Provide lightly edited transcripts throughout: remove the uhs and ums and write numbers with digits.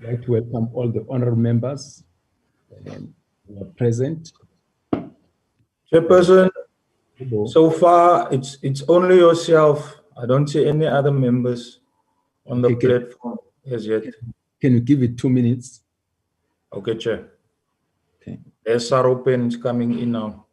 I'd like to welcome all the honorable members who are present. Chairperson, so far it's only yourself. I don't see any other members on the platform as yet. Can you give it 2 minutes? Okay, Chair. Okay. There's Saropen coming in now.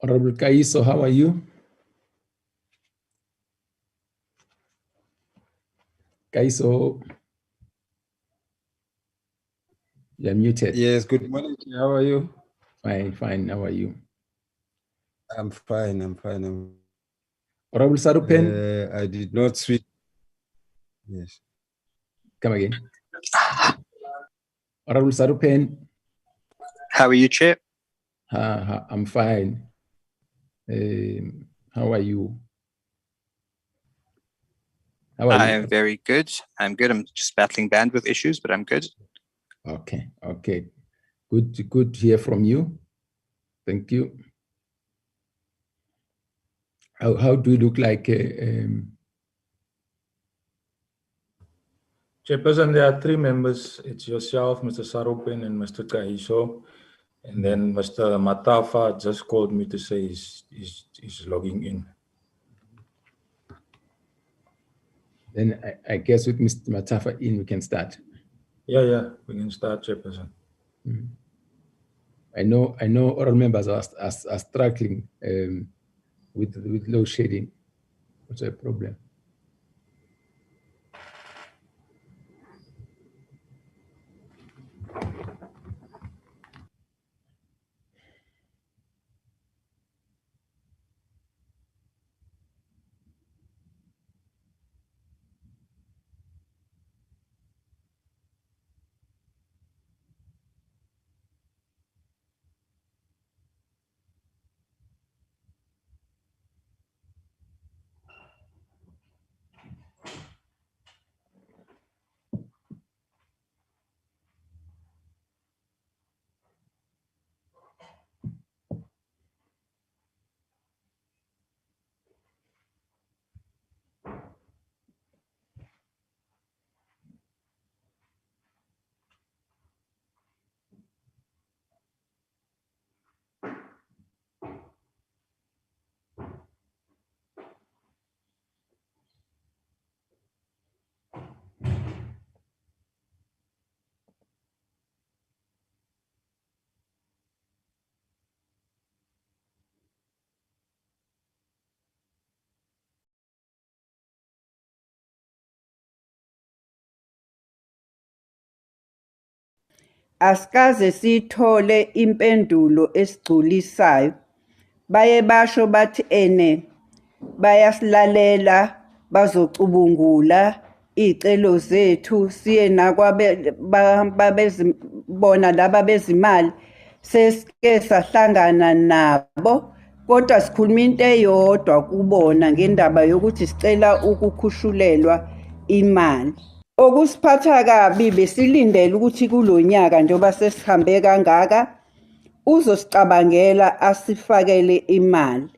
Honorable Kaiso, how are you? Kaiso, you're muted. Yes, good morning. How are you? Fine, fine. How are you? I'm fine. I'm fine. Honorable Sarupen. I did not switch. Yes. Come again. Honorable Sarupen. How are you, Chair? I'm fine. How are you? I am very good. I'm good. I'm just battling bandwidth issues, but I'm good. Okay, okay. Good to hear from you. Thank you. How do you look like? Chairperson, there are 3 members. It's yourself, Mr. Saropen, and Mr. Kaiso. And then Mr. Matafa just called me to say he's logging in. Then I guess with Mr. Matafa in, we can start. Yeah, we can start, Chairperson. Mm-hmm. I know all members are struggling with load shedding. What's the problem? asikaze sithole impendulo esigculisayo. Baye basho bathi bayasilalela, bazocubungula iy'celo zethu, siye bona laba bezimali sesike sahlangana nabo, kodwa sikhuluma into eyodwa kubona ngendaba yokuthi sicela ukukhushulelwa imali. Okusiphatha kabi, besilindele ukuthi kulo nyaka njengoba sesihambe kangaka uzosicabangela asifakele imali.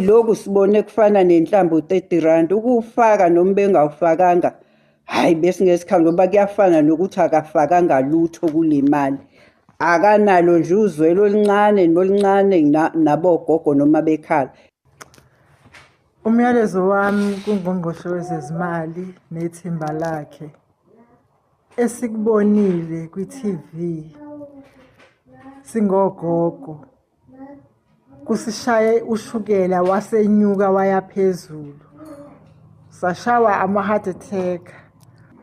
Lokhu sibone kufana nenhlamvu u-R30 ukuwufaka noma bengawufakanga. Hayi besingesikhathi ngoba kuyafana nokuthi akafakanga lutho kule mali. Akanalo nje uzwelo oluncane noluncane nabogogo noma bekhala. Umyalezo wami kungqongqoshe wezezimali nethimba lakhe esikubonile kwi-TV singogogo kusishaye ushukela wasenyuka waya phezulu, sashawa ama-heart attack,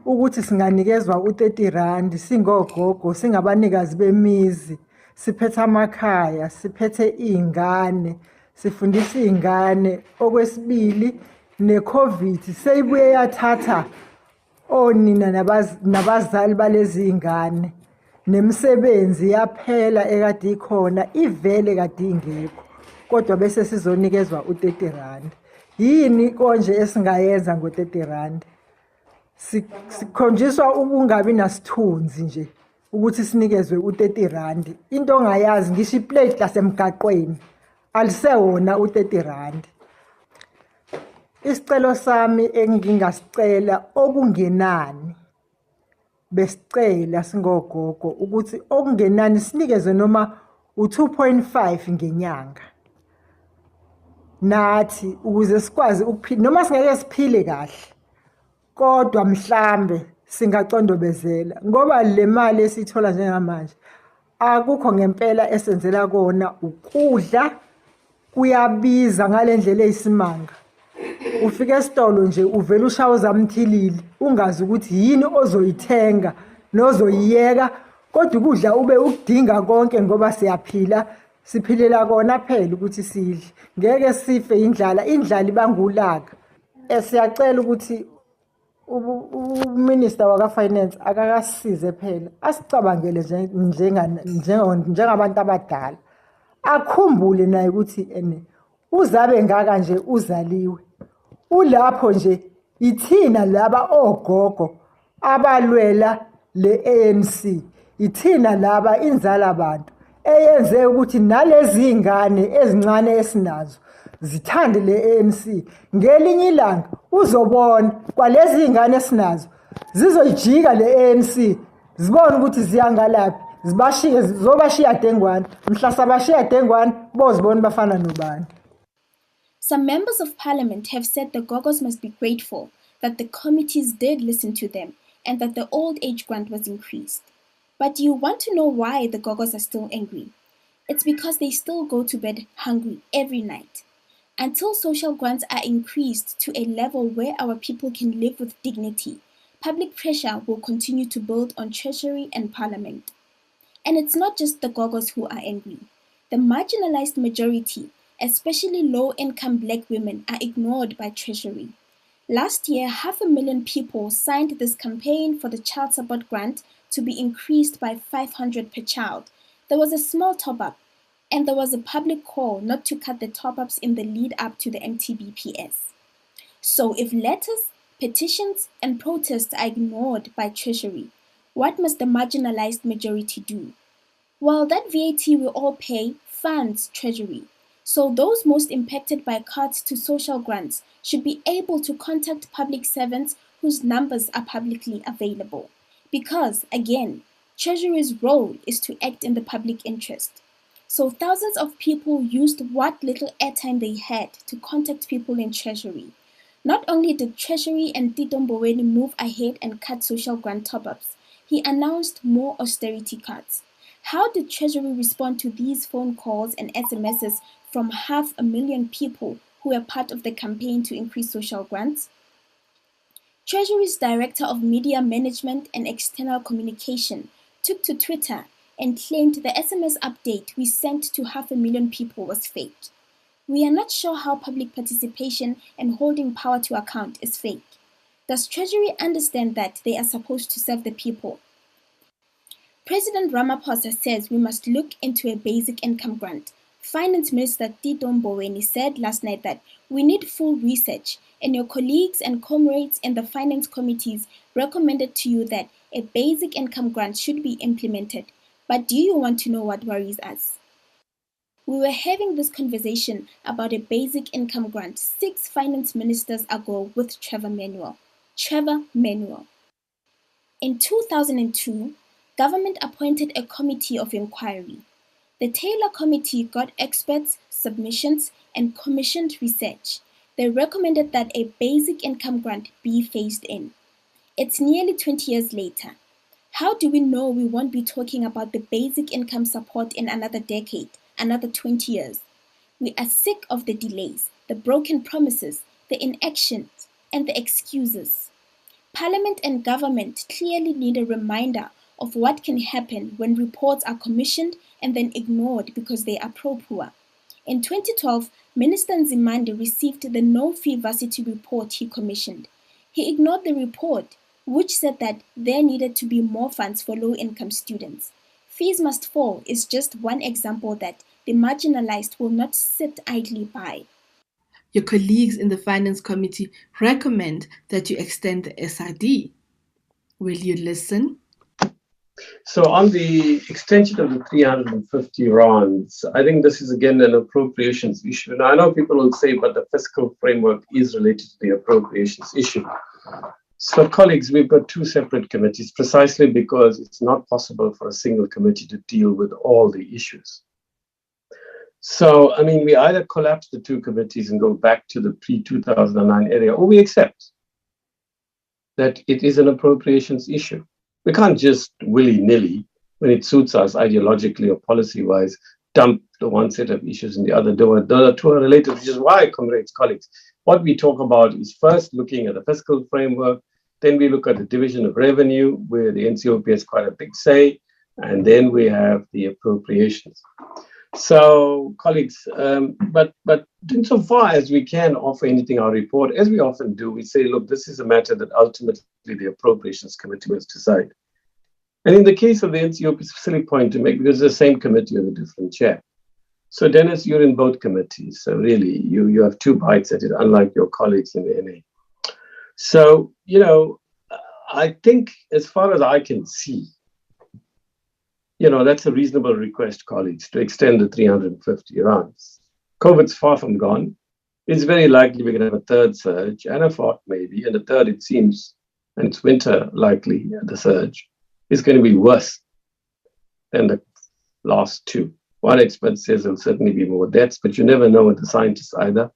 ukuthi singanikezwa u-R30 singogogo, singabanikazi bemizi, siphethe amakhaya, siphethe iy'ngane, sifundisa iy'ngane. Okwesibili, ne-COVID seyibuye yathatha onina nabazali balezi y'ngane, nemisebenzi yaphela ekade ikhona ivele kade ingekho, kodwa bese sizonikezwa u-R30. Yini konje esingayenza ngo-R30? Sikhonjiswa ukungabi nasithunzi nje ukuthi sinikezwe u-R30. Into ongayazi ngisho iplate lasemgaqweni alisewona u-R30. Isicelo sami engingasicela okungenani, besicela singogogo ukuthi okungenani sinikezwe noma u-2.5 ngenyanga. Nathi ukuze sikwazi ukuphila, noma singeke siphile kahle, kodwa mhlambe singacondobezela ngoba le mali esithola njengamanje akukho ngempela esenzela kona. Ukudla kuyabiza ngale ndlela eyisimanga. Ufike esitolo nje uvela ushawo zamthilili ungazi ukuthi yini ozoyithenga nozoyiyeka, kodwa ukudla ube ukudinga konke ngoba siyaphila, siphilela kona phela ukuthi sidle, ngeke sife indlala ibanga ulaka. Siyacela ukuthi uminister waka-finance akakasize phela asicabangele njengabantu abadala, akhumbule naye ukuthi uzabe ngaka nje uzaliwe, ulapho nje ithina laba ogogo abalwela le-ANC, ithina laba inzala abantu eyenze ukuthi nalezi ngane ezincane esinazo zithande le-ANC. Ngelinye ilanga uzobona kwalezi ngane esinazo zizoyijika le-ANC, zibone ukuthi ziyangalaphi, zobashiya dengwane, mhla sabashiya dengwane bozibona bafana nobani. Some members of parliament have said the Gogos must be grateful that the committees did listen to them and that the old age grant was increased. But do you want to know why the Gogos are still angry? It's because they still go to bed hungry every night. Until social grants are increased to a level where our people can live with dignity, public pressure will continue to build on Treasury and Parliament. And it's not just the Gogos who are angry. The marginalized majority, especially low-income Black women, are ignored by Treasury. Last year, 500,000 people signed this campaign for the child support grant to be increased by 500 per child. There was a small top-up, and there was a public call not to cut the top-ups in the lead-up to the MTBPS. So if letters, petitions, and protests are ignored by Treasury, what must the marginalized majority do? Well, that VAT we all pay funds Treasury. So those most impacted by cuts to social grants should be able to contact public servants whose numbers are publicly available. Because, again, Treasury's role is to act in the public interest. So thousands of people used what little airtime they had to contact people in Treasury. Not only did Treasury and Tito Mboweni move ahead and cut social grant top-ups, he announced more austerity cuts. How did Treasury respond to these phone calls and SMSs from 500,000 people who were part of the campaign to increase social grants? Treasury's Director of Media Management and External Communication took to Twitter and claimed the SMS update we sent to 500,000 people was fake. We are not sure how public participation and holding power to account is fake. Does Treasury understand that they are supposed to serve the people? President Ramaphosa says we must look into a basic income grant. Finance Minister Tito Mboweni said last night that we need full research, and your colleagues and comrades in the finance committees recommended to you that a basic income grant should be implemented. But do you want to know what worries us? We were having this conversation about a basic income grant 6 finance ministers ago with Trevor Manuel. In 2002, government appointed a committee of inquiry. The Taylor Committee got experts, submissions, and commissioned research. They recommended that a basic income grant be phased in. It's nearly 20 years later. How do we know we won't be talking about the basic income support in another decade, another 20 years? We are sick of the delays, the broken promises, the inactions, and the excuses. Parliament and government clearly need a reminder of what can happen when reports are commissioned and then ignored because they are pro-poor. In 2012, Minister Nzimande received the no-fee varsity report he commissioned. He ignored the report, which said that there needed to be more funds for low-income students. Fees must fall is just one example that the marginalized will not sit idly by. Your colleagues in the Finance Committee recommend that you extend the SRD. Will you listen? So on the extension of the 350 rands, I think this is again an appropriations issue. Now I know people will say, but the fiscal framework is related to the appropriations issue. So colleagues, we've got 2 separate committees precisely because it's not possible for a single committee to deal with all the issues. So, I mean, we either collapse the 2 committees and go back to the pre-2009 area, or we accept that it is an appropriations issue. We can't just willy-nilly, when it suits us ideologically or policy-wise, dump the one set of issues in the other. The 2 are related, which is why, comrades, colleagues, what we talk about is first looking at the fiscal framework, then we look at the division of revenue, where the NCOP has quite a big say, and then we have the appropriations. So, colleagues, but insofar as we can offer anything our report, as we often do, we say, look, this is a matter that ultimately the Appropriations Committee must decide. And in the case of the NCOP, it's a silly point to make because it's the same committee with a different chair. So, Dennis, you're in both committees. So really, you have 2 bites at it, unlike your colleagues in the NA. So, you know, I think as far as I can see, you know, that's a reasonable request, colleagues, to extend the 350 rounds. COVID's far from gone. It's very likely we're going to have a 3rd surge and a 4th maybe, and the 3rd, it seems, and it's winter likely, the surge, is going to be worse than the last 2. One expert says there'll certainly be more deaths, but you never know with the scientists either.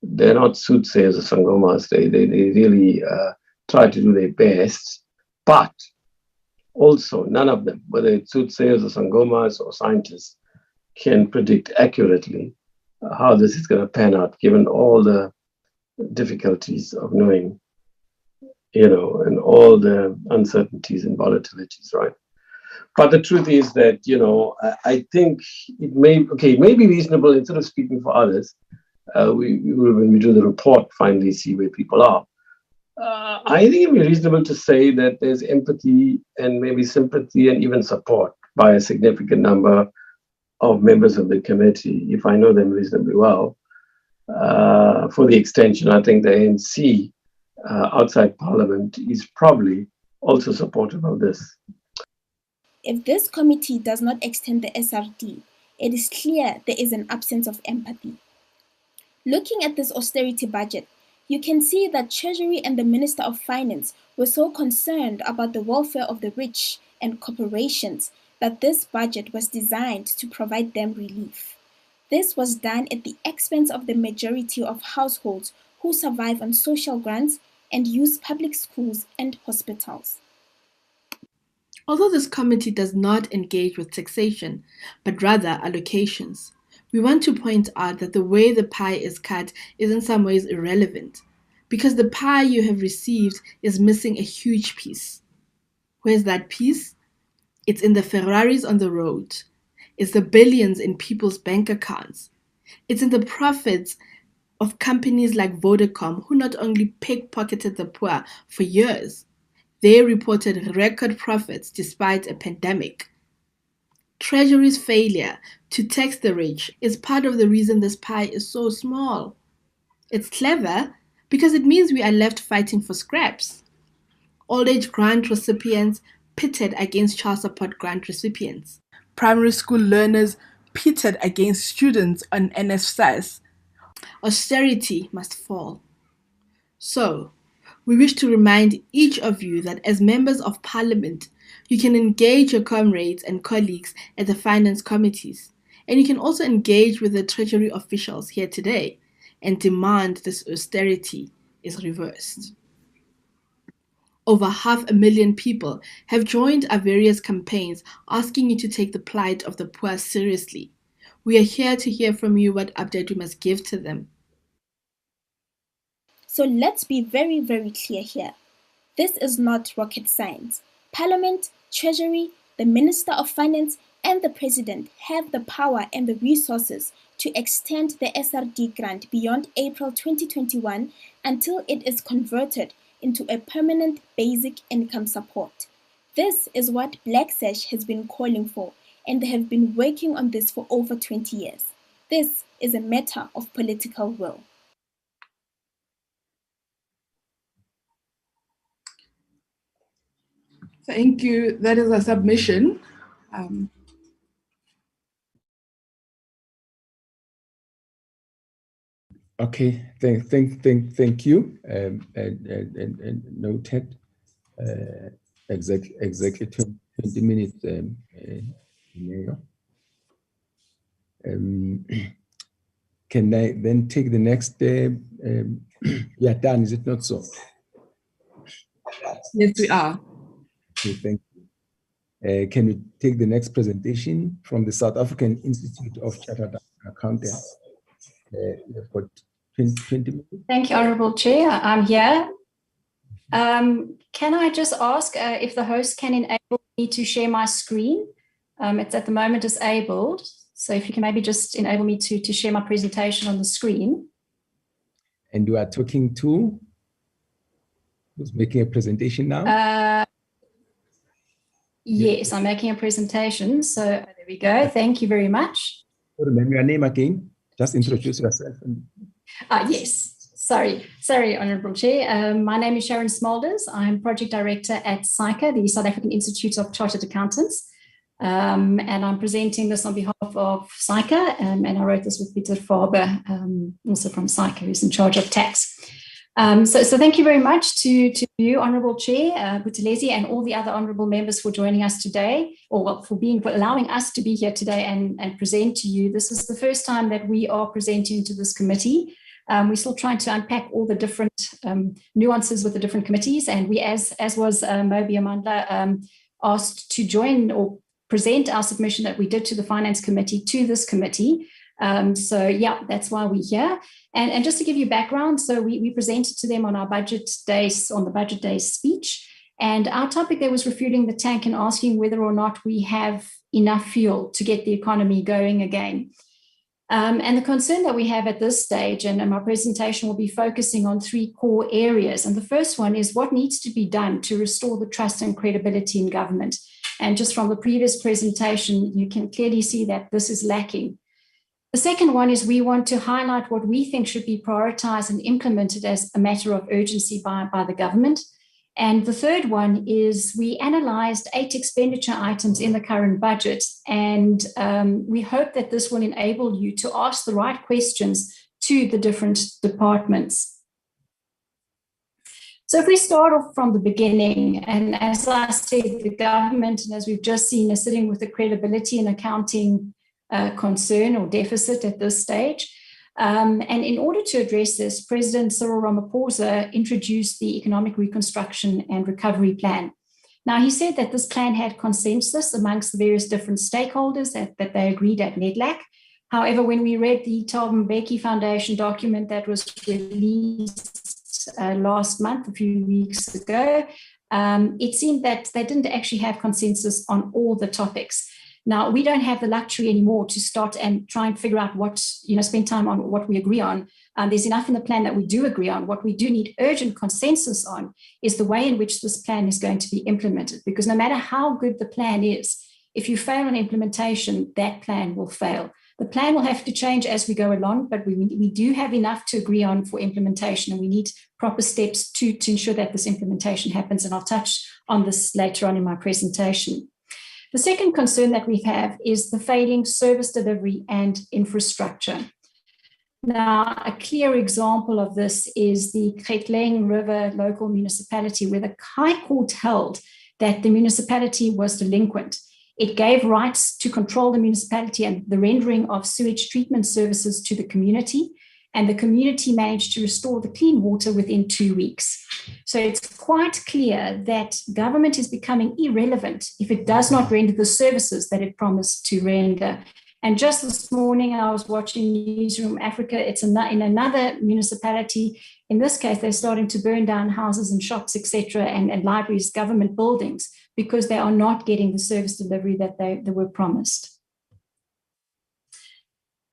They're not soothsayers or sangomas. They really try to do their best, but also, none of them, whether it's soothsayers or sangomas or scientists, can predict accurately how this is going to pan out, given all the difficulties of knowing, you know, and all the uncertainties and volatilities, right? But the truth is that, you know, I think it may be reasonable, instead of speaking for others, we will, when we do the report, finally see where people are. I think it would be reasonable to say that there's empathy and maybe sympathy and even support by a significant number of members of the committee, if I know them reasonably well, for the extension. I think the ANC outside Parliament is probably also supportive of this. If this committee does not extend the SRD, it is clear there is an absence of empathy. Looking at this austerity budget, you can see that Treasury and the Minister of Finance were so concerned about the welfare of the rich and corporations that this budget was designed to provide them relief. This was done at the expense of the majority of households who survive on social grants and use public schools and hospitals. Although this committee does not engage with taxation, but rather allocations, we want to point out that the way the pie is cut is in some ways irrelevant, because the pie you have received is missing a huge piece. Where's that piece? It's in the Ferraris on the road. It's the billions in people's bank accounts. It's in the profits of companies like Vodacom, who not only pickpocketed the poor for years, they reported record profits despite a pandemic. Treasury's failure to tax the rich is part of the reason this pie is so small. It's clever because it means we are left fighting for scraps. Old age grant recipients pitted against child support grant recipients. Primary school learners pitted against students on NSFAS. Austerity must fall. So, we wish to remind each of you that as members of Parliament, you can engage your comrades and colleagues at the finance committees, and you can also engage with the Treasury officials here today and demand this austerity is reversed. Over 500,000 people have joined our various campaigns asking you to take the plight of the poor seriously. We are here to hear from you what update we must give to them. So let's be very, very clear here. This is not rocket science. Parliament, Treasury, the Minister of Finance, and the President have the power and the resources to extend the SRD grant beyond April 2021 until it is converted into a permanent basic income support. This is what Black Sash has been calling for, and they have been working on this for over 20 years. This is a matter of political will. Thank you. That is a submission. Okay, thank you. And noted. Exactly 20 minutes. Can I then take the next? Yeah, done. Is it not so? Yes, we are. Okay, thank you. Can we take the next presentation from the South African Institute of Chartered Accountants? We've got 20 minutes. Thank you, Honourable Chair. I'm here. Can I just ask if the host can enable me to share my screen? It's at the moment disabled. So if you can maybe just enable me to share my presentation on the screen. And you are talking to who's making a presentation now? Yes, I'm making a presentation. So there we go. Thank you very much. Remember your name again. Just introduce yourself. Yes. Sorry, Honourable Chair. My name is Sharon Smulders. I'm Project Director at SCOA, the South African Institute of Chartered Accountants. And I'm presenting this on behalf of SCOA, and I wrote this with Peter Faber, also from SCOA, who's in charge of tax. So thank you very much to you, Honourable Chair, Buthelezi, and all the other honourable members for joining us today, or for allowing us to be here today and present to you. This is the first time that we are presenting to this committee. We're still trying to unpack all the different nuances with the different committees, and we, as was Mobi Amandla, asked to join or present our submission that we did to the Finance Committee to this committee. So yeah, that's why we're here. And just to give you background, so we presented to them on our budget days, on the budget days speech, and our topic there was refueling the tank and asking whether or not we have enough fuel to get the economy going again. And the concern that we have at this stage, and my presentation will be focusing on three core areas. And the first one is what needs to be done to restore the trust and credibility in government. And just from the previous presentation, you can clearly see that this is lacking. The second one is we want to highlight what we think should be prioritized and implemented as a matter of urgency by the government. And the third one is we analysed 8 expenditure items in the current budget, and we hope that this will enable you to ask the right questions to the different departments. So if we start off from the beginning, and as I said, the government, and as we've just seen, is sitting with a credibility and accounting concern or deficit at this stage. And in order to address this, President Cyril Ramaphosa introduced the Economic Reconstruction and Recovery Plan. Now, he said that this plan had consensus amongst the various different stakeholders that they agreed at NEDLAC. However, when we read the Thabo Mbeki Foundation document that was released last month, a few weeks ago, it seemed that they didn't actually have consensus on all the topics. Now, we don't have the luxury anymore to start and try and figure out what, spend time on what we agree on. There's enough in the plan that we do agree on. What we do need urgent consensus on is the way in which this plan is going to be implemented, because no matter how good the plan is, if you fail on implementation, that plan will fail. The plan will have to change as we go along, but we do have enough to agree on for implementation, and we need proper steps to ensure that this implementation happens. And I'll touch on this later on in my presentation. The second concern that we have is the failing service delivery and infrastructure. Now, a clear example of this is the Kretleng River local municipality, where the High Court held that the municipality was delinquent. It gave rights to control the municipality and the rendering of sewage treatment services to the community, and the community managed to restore the clean water within 2 weeks. So it's quite clear that government is becoming irrelevant if it does not render the services that it promised to render. And just this morning, I was watching Newsroom Africa. It's in another municipality. In this case, they're starting to burn down houses and shops, etc., and libraries, government buildings, because they are not getting the service delivery that they were promised.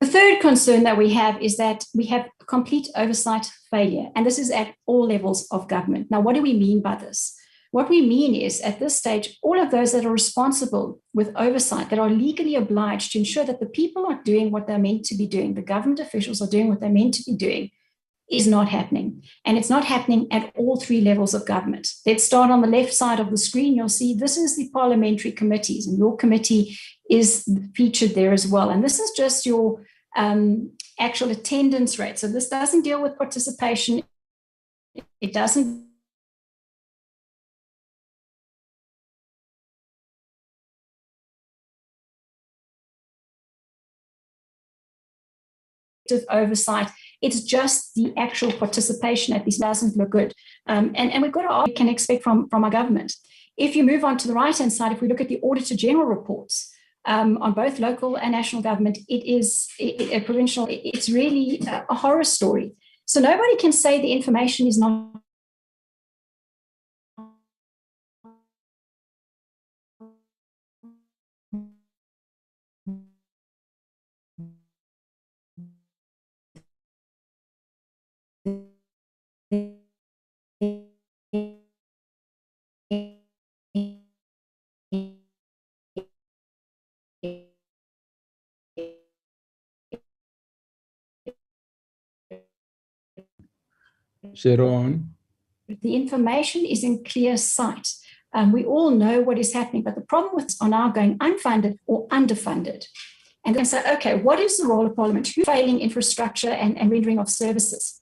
The third concern that we have is that we have complete oversight failure, and this is at all levels of government. Now, what do we mean by this? What we mean is, at this stage, all of those that are responsible with oversight, that are legally obliged to ensure that the people are doing what they're meant to be doing, the government officials are doing what they're meant to be doing, is not happening. And it's not happening at all three levels of government. Let's start on the left side of the screen. You'll see this is the parliamentary committees, and your committee is featured there as well. And this is just your actual attendance rate. So this doesn't deal with participation. It doesn't oversight. It's just the actual participation at these doesn't look good. And we've got to ask what we can expect from our government. If you move on to the right-hand side, if we look at the Auditor General reports on both local and national government, provincial, it's really a horror story. So nobody can say the information is not Sharon. The information is in clear sight. We all know what is happening, but the problem with are now going unfunded or underfunded. And then say, okay, what is the role of Parliament? Who's failing infrastructure and rendering of services?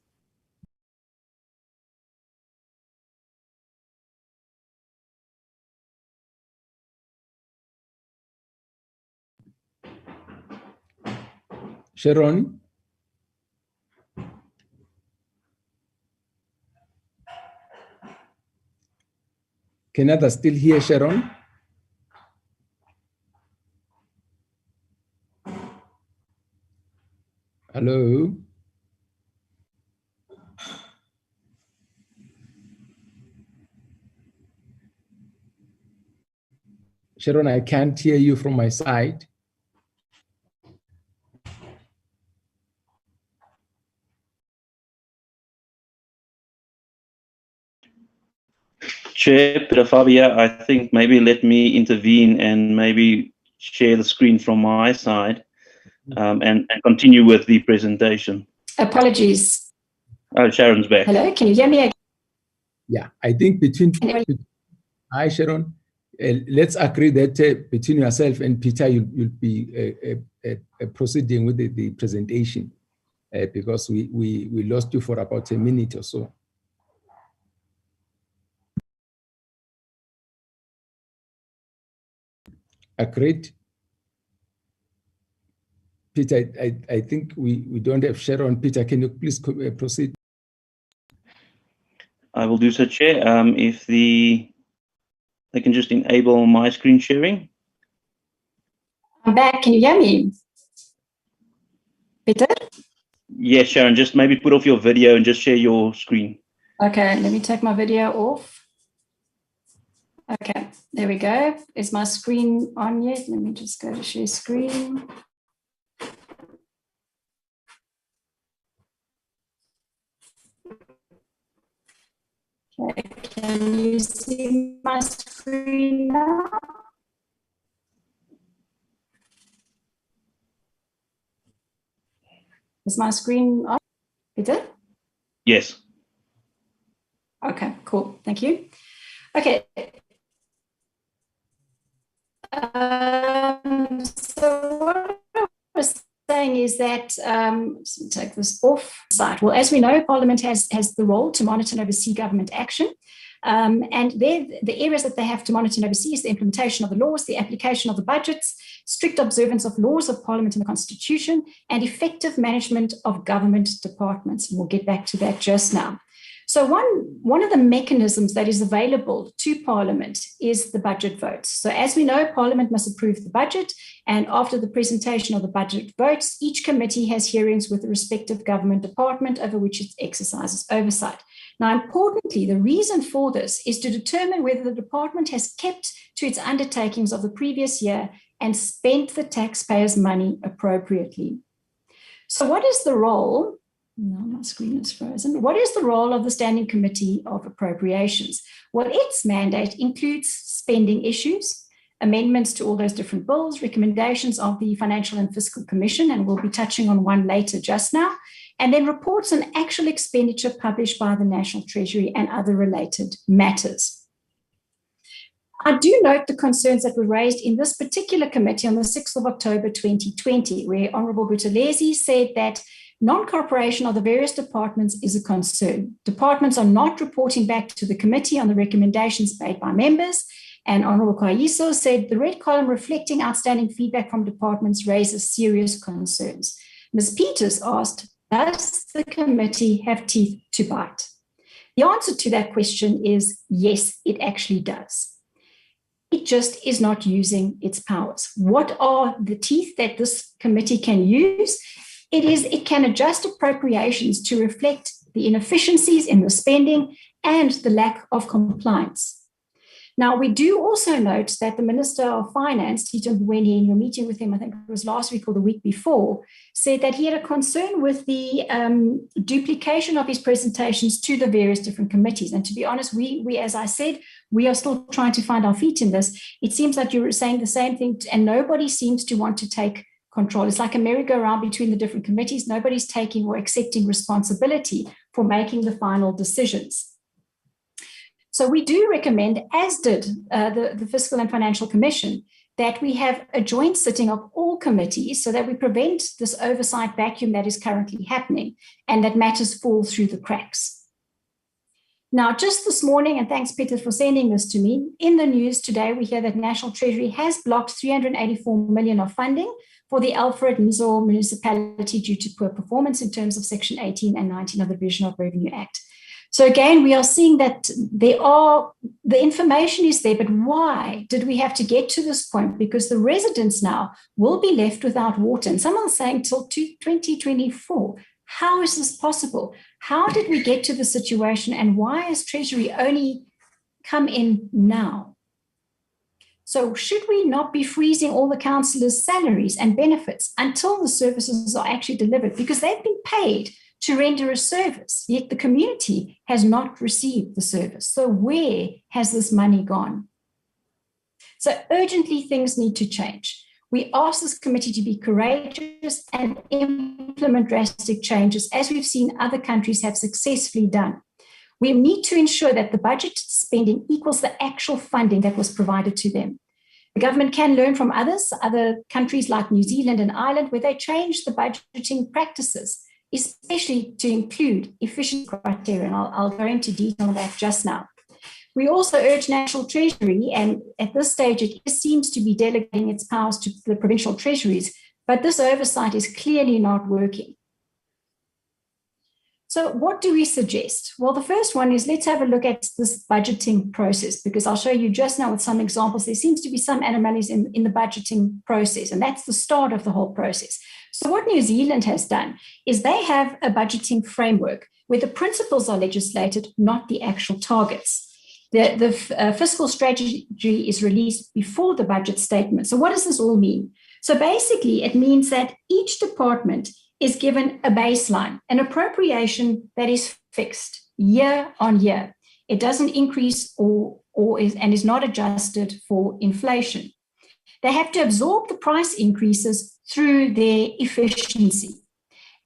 Sharon? Can others still hear Sharon? Hello? Sharon, I can't hear you from my side. Chair, Peter Fabia, I think maybe let me intervene and maybe share the screen from my side and continue with the presentation. Apologies. Oh, Sharon's back. Hello, can you hear me again? Yeah, I think hi, Sharon. Let's agree that between yourself and Peter, you'll be proceeding with the presentation because we lost you for about a minute or so. Agreed. Peter, I think we don't have Sharon. Peter, can you please proceed? I will do so, Chair. If they can just enable my screen sharing. I'm back. Can you hear me? Peter? Yes, Sharon, just maybe put off your video and just share your screen. Okay, let me take my video off. Okay, there we go. Is my screen on yet? Let me just go to share screen. Okay, can you see my screen now? Is my screen on? Peter? Yes. Okay, cool. Thank you. Okay. So what I was saying is that, let's take this off side. Well, as we know, Parliament has the role to monitor and oversee government action. And the areas that they have to monitor and oversee is the implementation of the laws, the application of the budgets, strict observance of laws of Parliament and the Constitution, and effective management of government departments. And we'll get back to that just now. So one of the mechanisms that is available to Parliament is the budget votes. So as we know, Parliament must approve the budget, and after the presentation of the budget votes, each committee has hearings with the respective government department over which it exercises oversight. Now, importantly, the reason for this is to determine whether the department has kept to its undertakings of the previous year and spent the taxpayers' money appropriately. So what is the role? No, my screen is frozen. What is the role of the Standing Committee of Appropriations? Well, its mandate includes spending issues, amendments to all those different bills, recommendations of the Financial and Fiscal Commission, and we'll be touching on one later just now, and then reports on actual expenditure published by the National Treasury and other related matters. I do note the concerns that were raised in this particular committee on the 6th of October 2020, where Honourable Buthelezi said that non-cooperation of the various departments is a concern. Departments are not reporting back to the committee on the recommendations made by members. And Honourable Kaiso said the red column reflecting outstanding feedback from departments raises serious concerns. Ms. Peters asked, does the committee have teeth to bite? The answer to that question is yes, it actually does. It just is not using its powers. What are the teeth that this committee can use? It can adjust appropriations to reflect the inefficiencies in the spending and the lack of compliance. Now, we do also note that the Minister of Finance, Tito Mboweni, in your meeting with him, I think it was last week or the week before, said that he had a concern with the duplication of his presentations to the various different committees. And to be honest, we, as I said, we are still trying to find our feet in this. It seems like you're saying the same thing, and nobody seems to want to take control. It's like a merry-go-round between the different committees. Nobody's taking or accepting responsibility for making the final decisions. So we do recommend, as did the Fiscal and Financial Commission, that we have a joint sitting of all committees so that we prevent this oversight vacuum that is currently happening and that matters fall through the cracks. Now, just this morning, and thanks, Peter, for sending this to me, in the news today, we hear that National Treasury has blocked 384 million of funding for the Alfred Nzo municipality due to poor performance in terms of Section 18 and 19 of the Division of Revenue Act. So again, we are seeing that the information is there, but why did we have to get to this point? Because the residents now will be left without water. And someone is saying till 2024. How is this possible? How did we get to the situation, and why has Treasury only come in now? So should we not be freezing all the councillors' salaries and benefits until the services are actually delivered? Because they've been paid to render a service, yet the community has not received the service. So where has this money gone? So urgently, things need to change. We ask this committee to be courageous and implement drastic changes, as we've seen other countries have successfully done. We need to ensure that the budget spending equals the actual funding that was provided to them. The government can learn from other countries like New Zealand and Ireland, where they changed the budgeting practices, especially to include efficient criteria. And I'll go into detail on that just now. We also urge National Treasury, and at this stage it seems to be delegating its powers to the provincial treasuries, but this oversight is clearly not working. So what do we suggest? Well, the first one is let's have a look at this budgeting process, because I'll show you just now with some examples. There seems to be some anomalies in the budgeting process, and that's the start of the whole process. So what New Zealand has done is they have a budgeting framework where the principles are legislated, not the actual targets. The fiscal strategy is released before the budget statement. So what does this all mean? So basically, it means that each department is given a baseline, an appropriation that is fixed year on year. It doesn't increase and is not adjusted for inflation. They have to absorb the price increases through their efficiency.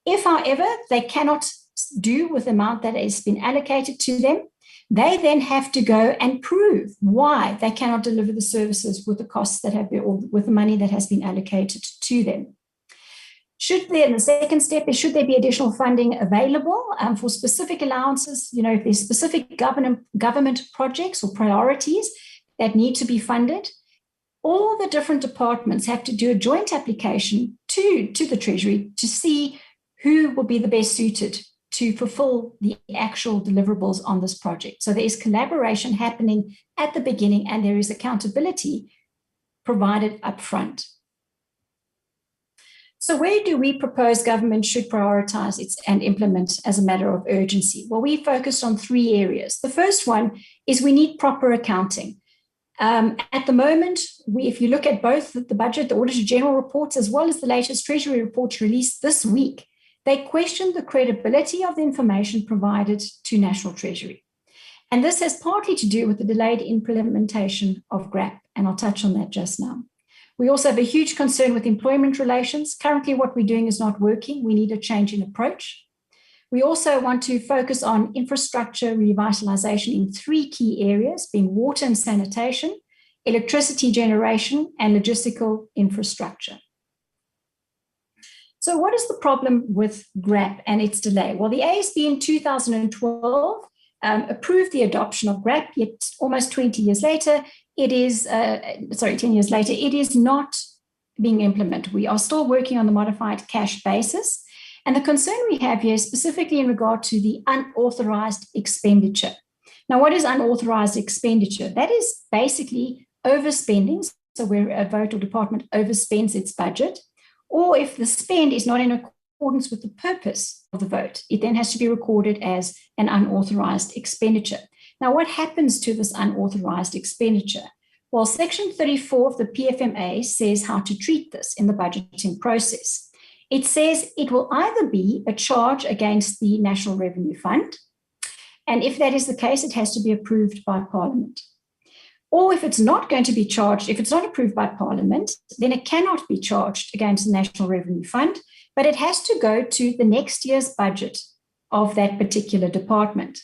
If, however, they cannot do with the amount that has been allocated to them, they then have to go and prove why they cannot deliver the services with the costs that have been, or with the money that has been allocated to them. The second step is, should there be additional funding available for specific allowances? You know, if there's specific government projects or priorities that need to be funded, all the different departments have to do a joint application to the Treasury to see who will be the best suited to fulfill the actual deliverables on this project. So there is collaboration happening at the beginning, and there is accountability provided up front. So where do we propose government should prioritize and implement as a matter of urgency? Well, we focused on 3 areas. The first one is we need proper accounting. At the moment, if you look at both the budget, the Auditor General reports, as well as the latest Treasury reports released this week, they question the credibility of the information provided to National Treasury. And this has partly to do with the delayed implementation of GRAP, and I'll touch on that just now. We also have a huge concern with employment relations. Currently, what we're doing is not working. We need a change in approach. We also want to focus on infrastructure revitalization in 3 key areas, being water and sanitation, electricity generation, and logistical infrastructure. So what is the problem with GRAP and its delay? Well, the ASB in 2012 approved the adoption of GRAP, yet almost 20 years later, it is, 10 years later, it is not being implemented. We are still working on the modified cash basis. And the concern we have here is specifically in regard to the unauthorized expenditure. Now, what is unauthorized expenditure? That is basically overspending. So where a vote or department overspends its budget, or if the spend is not in accordance with the purpose of the vote, it then has to be recorded as an unauthorized expenditure. Now, what happens to this unauthorized expenditure? Well, Section 34 of the PFMA says how to treat this in the budgeting process. It says it will either be a charge against the National Revenue Fund, and if that is the case, it has to be approved by Parliament. Or if it's not going to be charged, if it's not approved by Parliament, then it cannot be charged against the National Revenue Fund, but it has to go to the next year's budget of that particular department.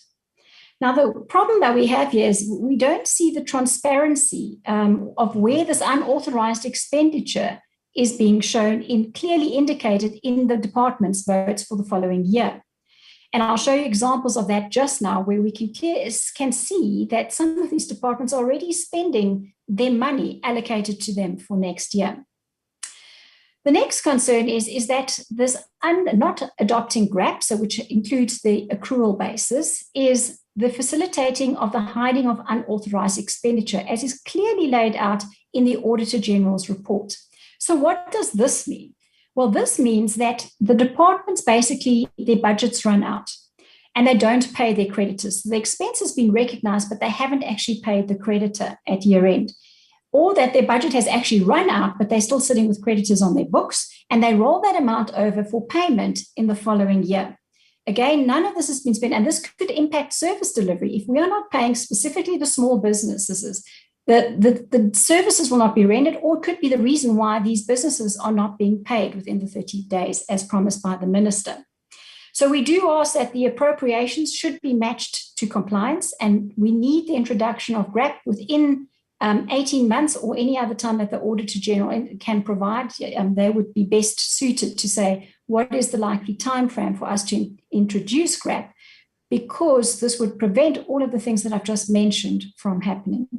Now, the problem that we have here is we don't see the transparency of where this unauthorized expenditure is being shown, clearly indicated in the department's votes for the following year. And I'll show you examples of that just now, where we can see that some of these departments are already spending their money allocated to them for next year. The next concern is that this not adopting GRAP, so which includes the accrual basis, is the facilitating of the hiding of unauthorized expenditure, as is clearly laid out in the Auditor General's report. So what does this mean? Well, this means that the departments, basically, their budgets run out and they don't pay their creditors. The expense has been recognized, but they haven't actually paid the creditor at year end. Or that their budget has actually run out, but they're still sitting with creditors on their books, and they roll that amount over for payment in the following year. Again, none of this has been spent, and this could impact service delivery. If we are not paying specifically the small businesses, the services will not be rendered, or it could be the reason why these businesses are not being paid within the 30 days as promised by the minister. So we do ask that the appropriations should be matched to compliance, and we need the introduction of GRAP within 18 months or any other time that the Auditor General can provide. They would be best suited to say, what is the likely time frame for us to introduce GRAP, because this would prevent all of the things that I've just mentioned from happening.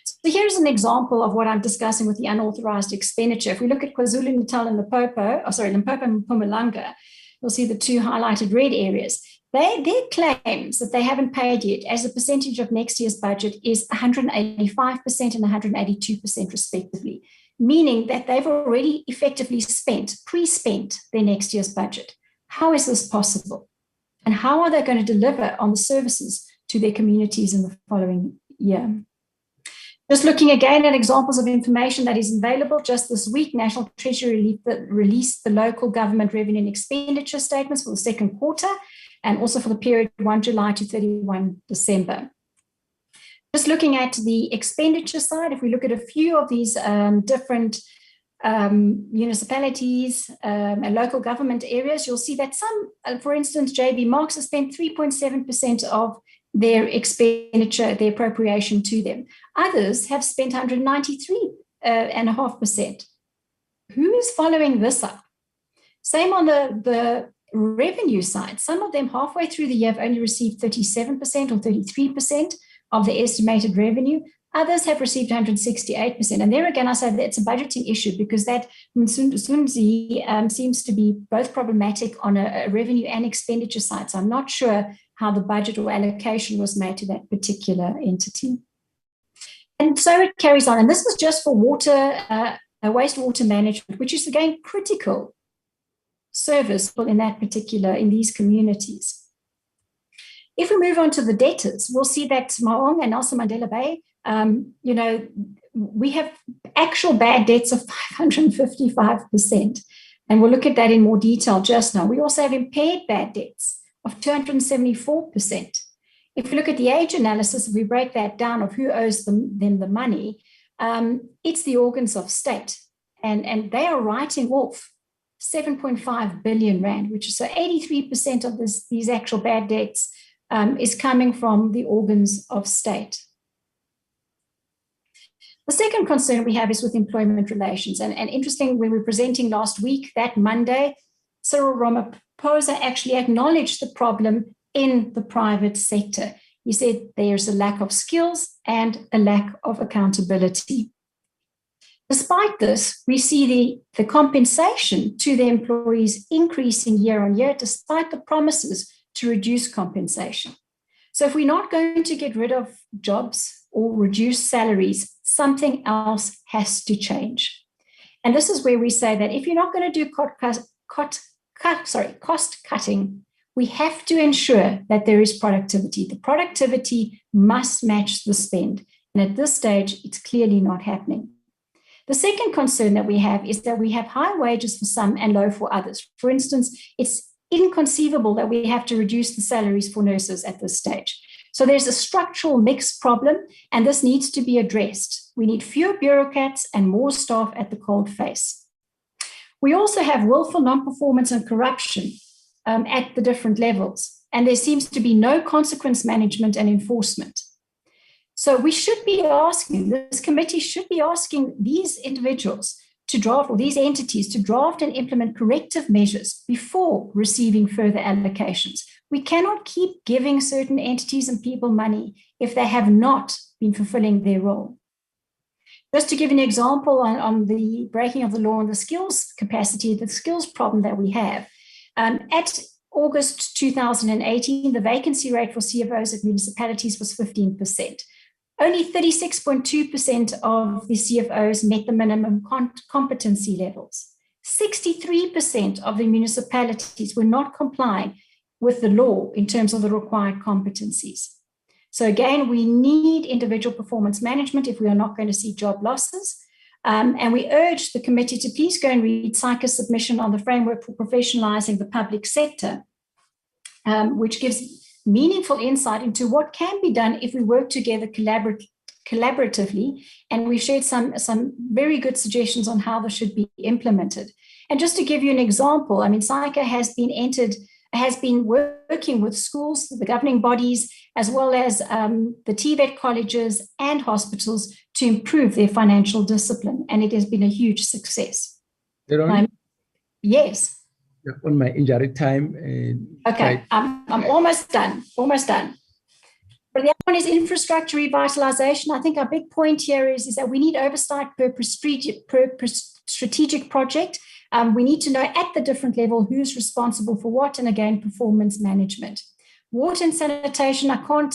So here's an example of what I'm discussing with the unauthorized expenditure. If we look at KwaZulu-Natal and Limpopo and Mpumalanga, you'll see the 2 highlighted red areas. Their claims that they haven't paid yet as a percentage of next year's budget is 185% and 182% respectively, meaning that they've already effectively pre-spent their next year's budget. How is this possible? And how are they going to deliver on the services to to their communities in the following year. Just looking again at examples of information that is available, just this week, National Treasury released the local government revenue and expenditure statements for the second quarter, and also for the period 1 July to 31 December. Just looking at the expenditure side, if we look at a few of these different municipalities and local government areas, you'll see that some, for instance, JB Marks has spent 3.7% of their expenditure, their appropriation to them. Others have spent 193.5%. Who is following this up? Same on the revenue side. Some of them halfway through the year have only received 37% or 33% of the estimated revenue. Others have received 168%. And there again, I say that it's a budgeting issue because that Msunzi seems to be both problematic on a revenue and expenditure side. So I'm not sure how the budget or allocation was made to that particular entity. And so it carries on. And this was just for water, wastewater management, which is again critical service in that particular, in these communities. If we move on to the debtors, we'll see that Maong and Nelson Mandela Bay, we have actual bad debts of 555%. And we'll look at that in more detail just now. We also have impaired bad debts of 274%. If we look at the age analysis, if we break that down of who owes them the money, it's the organs of state. And they are writing off 7.5 billion rand, which is so 83% of these actual bad debts is coming from the organs of state. The second concern we have is with employment relations. And interesting, when we were presenting last week, that Monday, Cyril Ramaphosa actually acknowledged the problem in the private sector. He said there's a lack of skills and a lack of accountability. Despite this, we see the compensation to the employees increasing year on year, despite the promises to reduce compensation. So if we're not going to get rid of jobs or reduce salaries, something else has to change. And this is where we say that if you're not going to do cost cutting, we have to ensure that there is productivity. The productivity must match the spend. And at this stage, it's clearly not happening. The second concern that we have is that we have high wages for some and low for others. For instance, it's inconceivable that we have to reduce the salaries for nurses at this stage. So there's a structural mix problem, and this needs to be addressed. We need fewer bureaucrats and more staff at the cold face. We also have willful non-performance and corruption at the different levels, and there seems to be no consequence management and enforcement. So we should be asking, this committee should be asking these individuals to draft, or these entities to draft and implement corrective measures before receiving further allocations. We cannot keep giving certain entities and people money if they have not been fulfilling their role. Just to give an example on the breaking of the law on the skills capacity, the skills problem that we have, at August 2018, the vacancy rate for CFOs at municipalities was 15%. Only 36.2% of the CFOs met the minimum competency levels. 63% of the municipalities were not complying with the law in terms of the required competencies. So again, we need individual performance management if we are not going to see job losses. And we urge the committee to please go and read SAICA's submission on the framework for professionalizing the public sector, which gives meaningful insight into what can be done if we work together collaboratively. And we shared some very good suggestions on how this should be implemented. And just to give you an example, I mean, SAICA has been working with schools, the governing bodies, as well as the TVET colleges and hospitals to improve their financial discipline. And it has been a huge success. Yes. On my injury time. Okay, I'm almost done. But the other one is infrastructure revitalization. I think our big point here is that we need oversight per strategic project. We need to know at the different level who's responsible for what, and again, performance management. Water and sanitation, I can't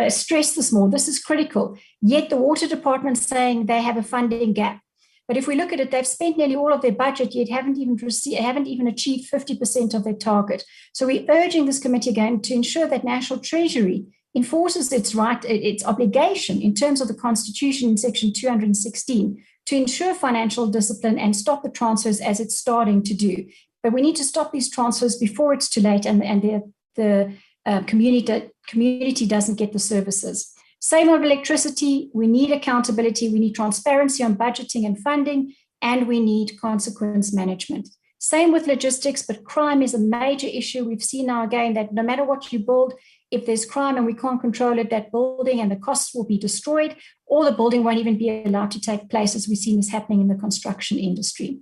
stress this more. This is critical. Yet the water department's saying they have a funding gap. But if we look at it, they've spent nearly all of their budget, yet haven't even achieved 50% of their target. So we're urging this committee again to ensure that National Treasury enforces its right, its obligation in terms of the Constitution in Section 216 to ensure financial discipline and stop the transfers as it's starting to do. But we need to stop these transfers before it's too late and the community doesn't get the services. Same with electricity, we need accountability, we need transparency on budgeting and funding, and we need consequence management. Same with logistics, but crime is a major issue. We've seen now again that no matter what you build, if there's crime and we can't control it, that building and the costs will be destroyed, or the building won't even be allowed to take place, as we've seen this happening in the construction industry.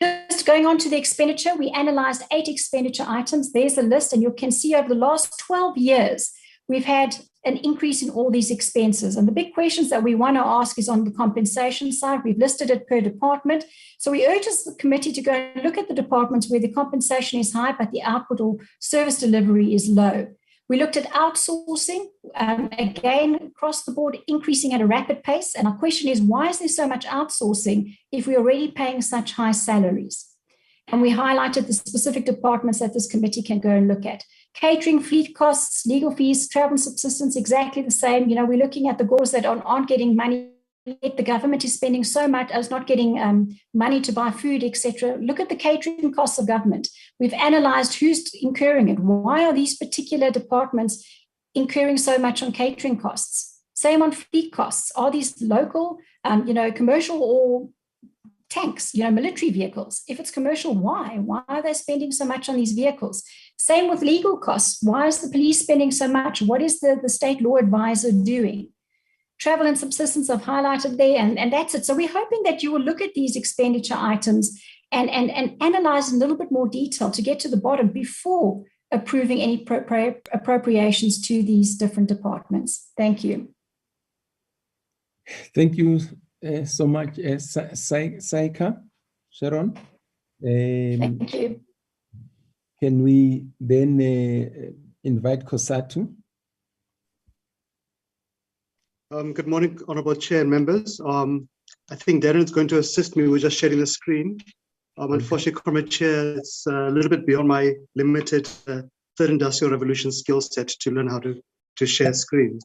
Just going on to the expenditure, we analyzed 8 expenditure items. There's a list, and you can see over the last 12 years, we've had an increase in all these expenses. And the big questions that we want to ask is on the compensation side. We've listed it per department. So we urge the committee to go and look at the departments where the compensation is high, but the output or service delivery is low. We looked at outsourcing, again, across the board, increasing at a rapid pace. And our question is, why is there so much outsourcing if we're already paying such high salaries? And we highlighted the specific departments that this committee can go and look at. Catering, fleet costs, legal fees, travel and subsistence, exactly the same. We're looking at the GORs that aren't getting money, yet the government is spending so much as not getting money to buy food, etc. Look at the catering costs of government. We've analyzed who's incurring it. Why are these particular departments incurring so much on catering costs? Same on fleet costs. Are these local, commercial or tanks, military vehicles? If it's commercial, why? Why are they spending so much on these vehicles? Same with legal costs. Why is the police spending so much? What is the state law advisor doing? Travel and subsistence I've highlighted there, and that's it. So we're hoping that you will look at these expenditure items and analyze in a little bit more detail to get to the bottom before approving any appropriations to these different departments. Thank you. Thank you so much, Saika, Sharon. Thank you. Can we then invite COSATU? Good morning, Honorable Chair and members. I think Darren is going to assist me with just sharing the screen. Unfortunately, Comrade Chair, it's a little bit beyond my limited Third Industrial Revolution skill set to learn how to share screens.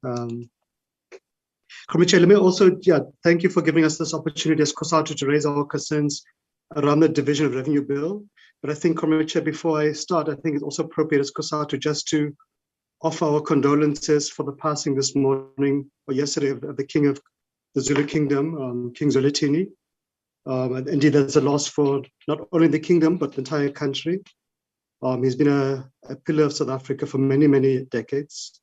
Comrade Chair, let me also, thank you for giving us this opportunity as COSATU to raise our concerns around the Division of Revenue Bill. But I think, Comrade Chair, before I start, I think it's also appropriate as COSATU just to offer our condolences for the passing this morning or yesterday of the King of the Zulu Kingdom, King Zwelithini. And indeed, that's a loss for not only the kingdom, but the entire country. He's been a pillar of South Africa for many, many decades.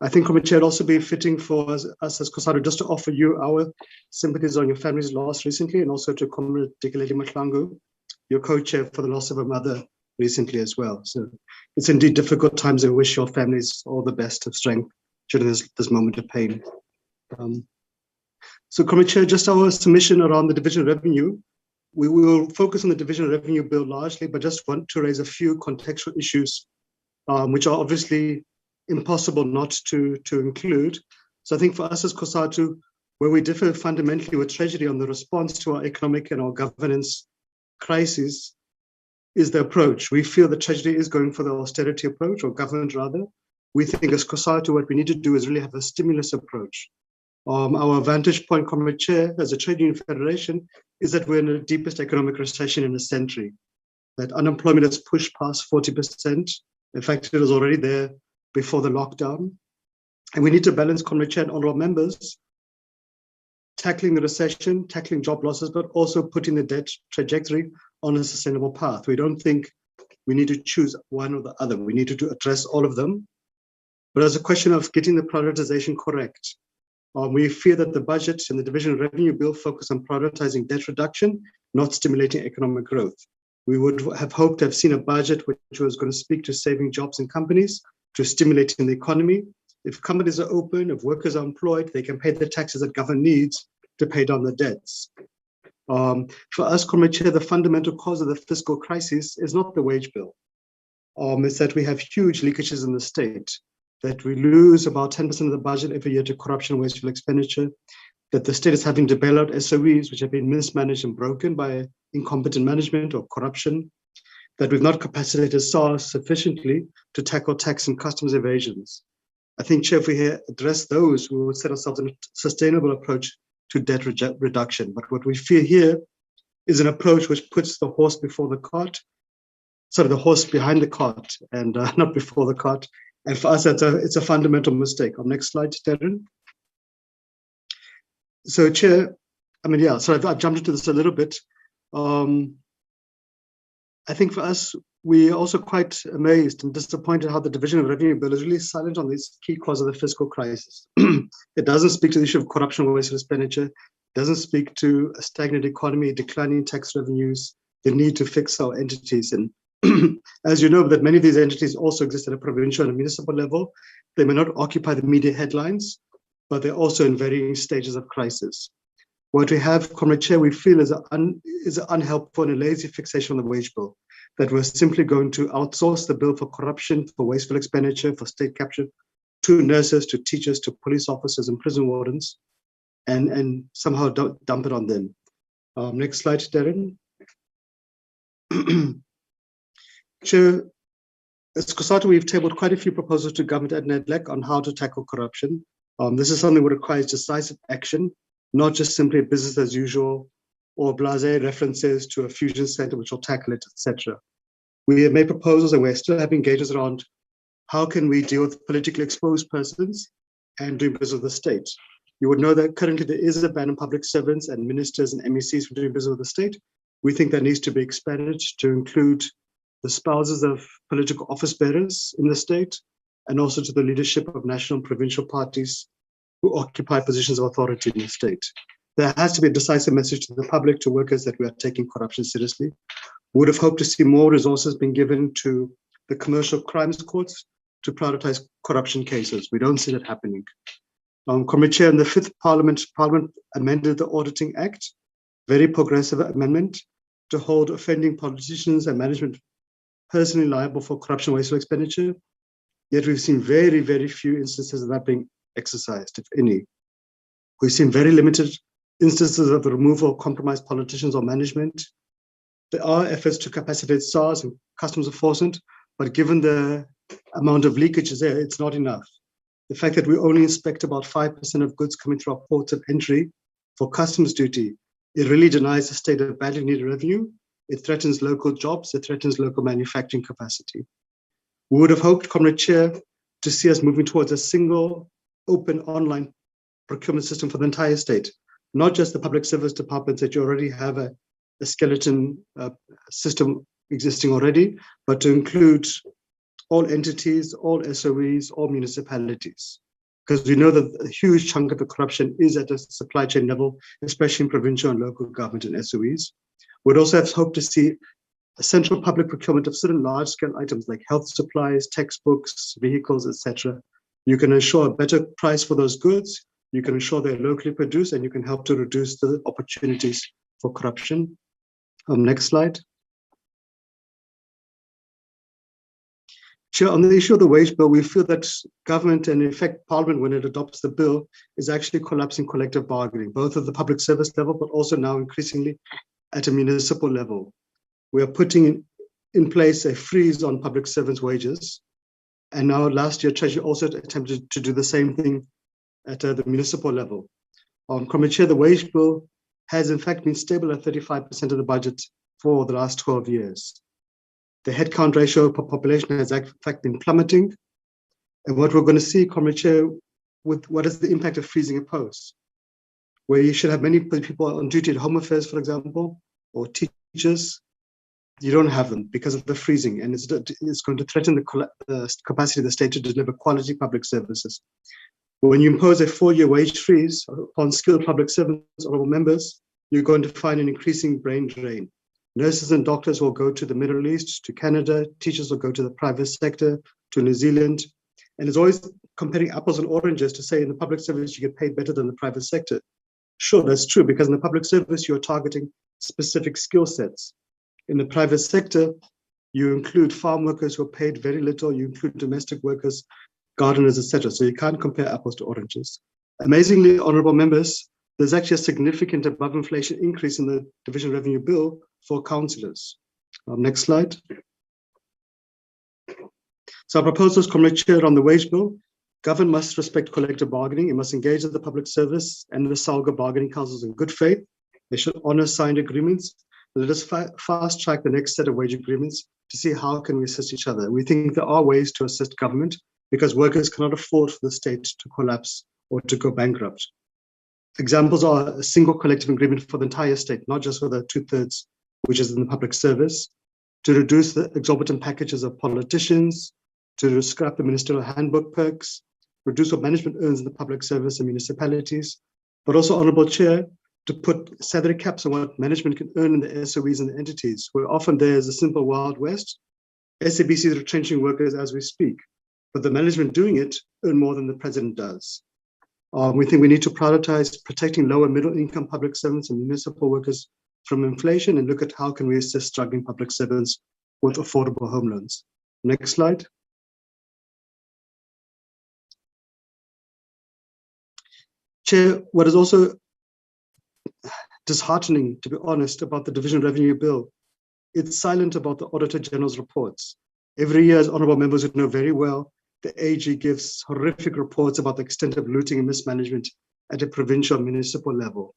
I think, Comrade Chair, it'd also be fitting for us as COSATU just to offer you our sympathies on your family's loss recently, and also to Comrade Dikeleli Mahlangu, your co-chair, for the loss of a mother recently as well. So it's indeed difficult times. I wish your families all the best of strength during this moment of pain. So, Comrade Chair, just our submission around the Division of Revenue. We will focus on the Division of Revenue Bill largely, but just want to raise a few contextual issues, which are obviously impossible not to include. So I think for us as COSATU, where we differ fundamentally with Treasury on the response to our economic and our governance crisis, is the approach. We feel the Treasury is going for the austerity approach, or government rather. We think as COSATU, what we need to do is really have a stimulus approach. Our vantage point, Comrade Chair, as a trade union federation, is that we're in the deepest economic recession in a century, that unemployment has pushed past 40%. In fact, it was already there before the lockdown. And we need to balance, Comrade Chair and honorable members, tackling the recession, tackling job losses, but also putting the debt trajectory on a sustainable path. We don't think we need to choose one or the other. We need to address all of them. But as a question of getting the prioritization correct, we fear that the budget and the Division of Revenue Bill focus on prioritizing debt reduction, not stimulating economic growth. We would have hoped to have seen a budget which was going to speak to saving jobs in companies, to stimulating the economy. If companies are open, if workers are employed, they can pay the taxes that government needs to pay down the debts. For us, Comrade Chair, the fundamental cause of the fiscal crisis is not the wage bill. It's that we have huge leakages in the state, that we lose about 10% of the budget every year to corruption and wasteful expenditure, that the state is having to bail out SOEs which have been mismanaged and broken by incompetent management or corruption, that we've not capacitated SARS sufficiently to tackle tax and customs evasions. I think, Chair, if we address those, we would set ourselves a sustainable approach to debt reduction. But what we fear here is an approach which puts the horse before the cart, sorry, the horse behind the cart and not before the cart. And for us, it's a fundamental mistake. Next slide, Darren. So, Chair, so I've jumped into this a little bit. I think for us, we are also quite amazed and disappointed how the Division of Revenue Bill is really silent on this key cause of the fiscal crisis. It doesn't speak to the issue of corruption and wasteful expenditure. It doesn't speak to a stagnant economy, declining tax revenues, the need to fix our entities. And as you know, that many of these entities also exist at a provincial and municipal level. They may not occupy the media headlines, but they're also in varying stages of crisis. What we have, Comrade Chair, we feel is an unhelpful and a lazy fixation on the wage bill, that we're simply going to outsource the bill for corruption, for wasteful expenditure, for state capture, to nurses, to teachers, to police officers and prison wardens, and somehow dump it on them. Next slide, Darren. Chair, as COSATU, we've tabled quite a few proposals to government and NEDLEC on how to tackle corruption. This is something that requires decisive action, not just simply business as usual or blasé references to a fusion center which will tackle it, etc. We have made proposals and we're still having engagements around how can we deal with politically exposed persons and doing business with the state. You would know that currently there is a ban on public servants and ministers and MECs from doing business with the state. We think that needs to be expanded to include the spouses of political office bearers in the state and also to the leadership of national and provincial parties who occupy positions of authority in the state. There has to be a decisive message to the public, to workers, that we are taking corruption seriously. We would have hoped to see more resources being given to the commercial crimes courts to prioritize corruption cases. We don't see that happening. Comrade Chair, in the 5th Parliament amended the Auditing Act, very progressive amendment, to hold offending politicians and management personally liable for corruption, wasteful expenditure. Yet we've seen very, very few instances of that being exercised, if any. We've seen very limited instances of the removal of compromised politicians or management. There are efforts to capacitate SARS and customs enforcement, but given the amount of leakages there, it's not enough. The fact that we only inspect about 5% of goods coming through our ports of entry for customs duty, it really denies the state of badly needed revenue. It threatens local jobs, it threatens local manufacturing capacity. We would have hoped, Comrade Chair, to see us moving towards a single open online procurement system for the entire state, not just the public service departments that you already have a skeleton system existing already, but to include all entities, all SOEs, all municipalities. Because we know that a huge chunk of the corruption is at a supply chain level, especially in provincial and local government and SOEs. We'd also have hoped to see a central public procurement of certain large-scale items like health supplies, textbooks, vehicles, etc. You can ensure a better price for those goods, you can ensure they're locally produced, and you can help to reduce the opportunities for corruption. Next slide. Chair, on the issue of the wage bill, we feel that government and in fact Parliament, when it adopts the bill, is actually collapsing collective bargaining, both at the public service level, but also now increasingly at a municipal level. We are putting in place a freeze on public servants' wages. And now last year, Treasury also attempted to do the same thing at the municipal level. Comrade Chair, the wage bill has in fact been stable at 35% of the budget for the last 12 years. The headcount ratio per population has in fact been plummeting. And what we're going to see, Comrade Chair, with what is the impact of freezing a post, where you should have many people on duty at Home Affairs, for example, or teachers, you don't have them because of the freezing, and it's going to threaten the capacity of the state to deliver quality public services. When you impose a 4-year wage freeze on skilled public servants, honorable members, you're going to find an increasing brain drain. Nurses and doctors will go to the Middle East, to Canada, teachers will go to the private sector, to New Zealand, and it's always comparing apples and oranges to say in the public service you get paid better than the private sector. Sure, that's true, because in the public service you're targeting specific skill sets. In the private sector, you include farm workers who are paid very little, you include domestic workers, gardeners, etc. So you can't compare apples to oranges. Amazingly, honorable members, there's actually a significant above inflation increase in the Division Revenue Bill for councillors. Next slide. So our proposals, Comrade Chair, on the wage bill Government must respect collective bargaining. It must engage with the public service and the SALGA bargaining councils in good faith. They should honor signed agreements. Let us fast track the next set of wage agreements to see how can we assist each other. We think there are ways to assist government because workers cannot afford for the state to collapse or to go bankrupt. Examples are a single collective agreement for the entire state, not just for the 2/3, which is in the public service, to reduce the exorbitant packages of politicians, to scrap the ministerial handbook perks, reduce what management earns in the public service and municipalities, but also, Honourable Chair, to put salary caps on what management can earn in the SOEs and the entities, where often there is a simple Wild West. SABC is retrenching workers as we speak, but the management doing it earn more than the president does. We think we need to prioritize protecting lower middle income public servants and municipal workers from inflation and look at how can we assist struggling public servants with affordable home loans. Next slide. Chair, what is also disheartening, to be honest, about the Division Revenue Bill, it's silent about the Auditor General's reports. Every year, as honourable members would know very well, the AG gives horrific reports about the extent of looting and mismanagement at a provincial municipal level.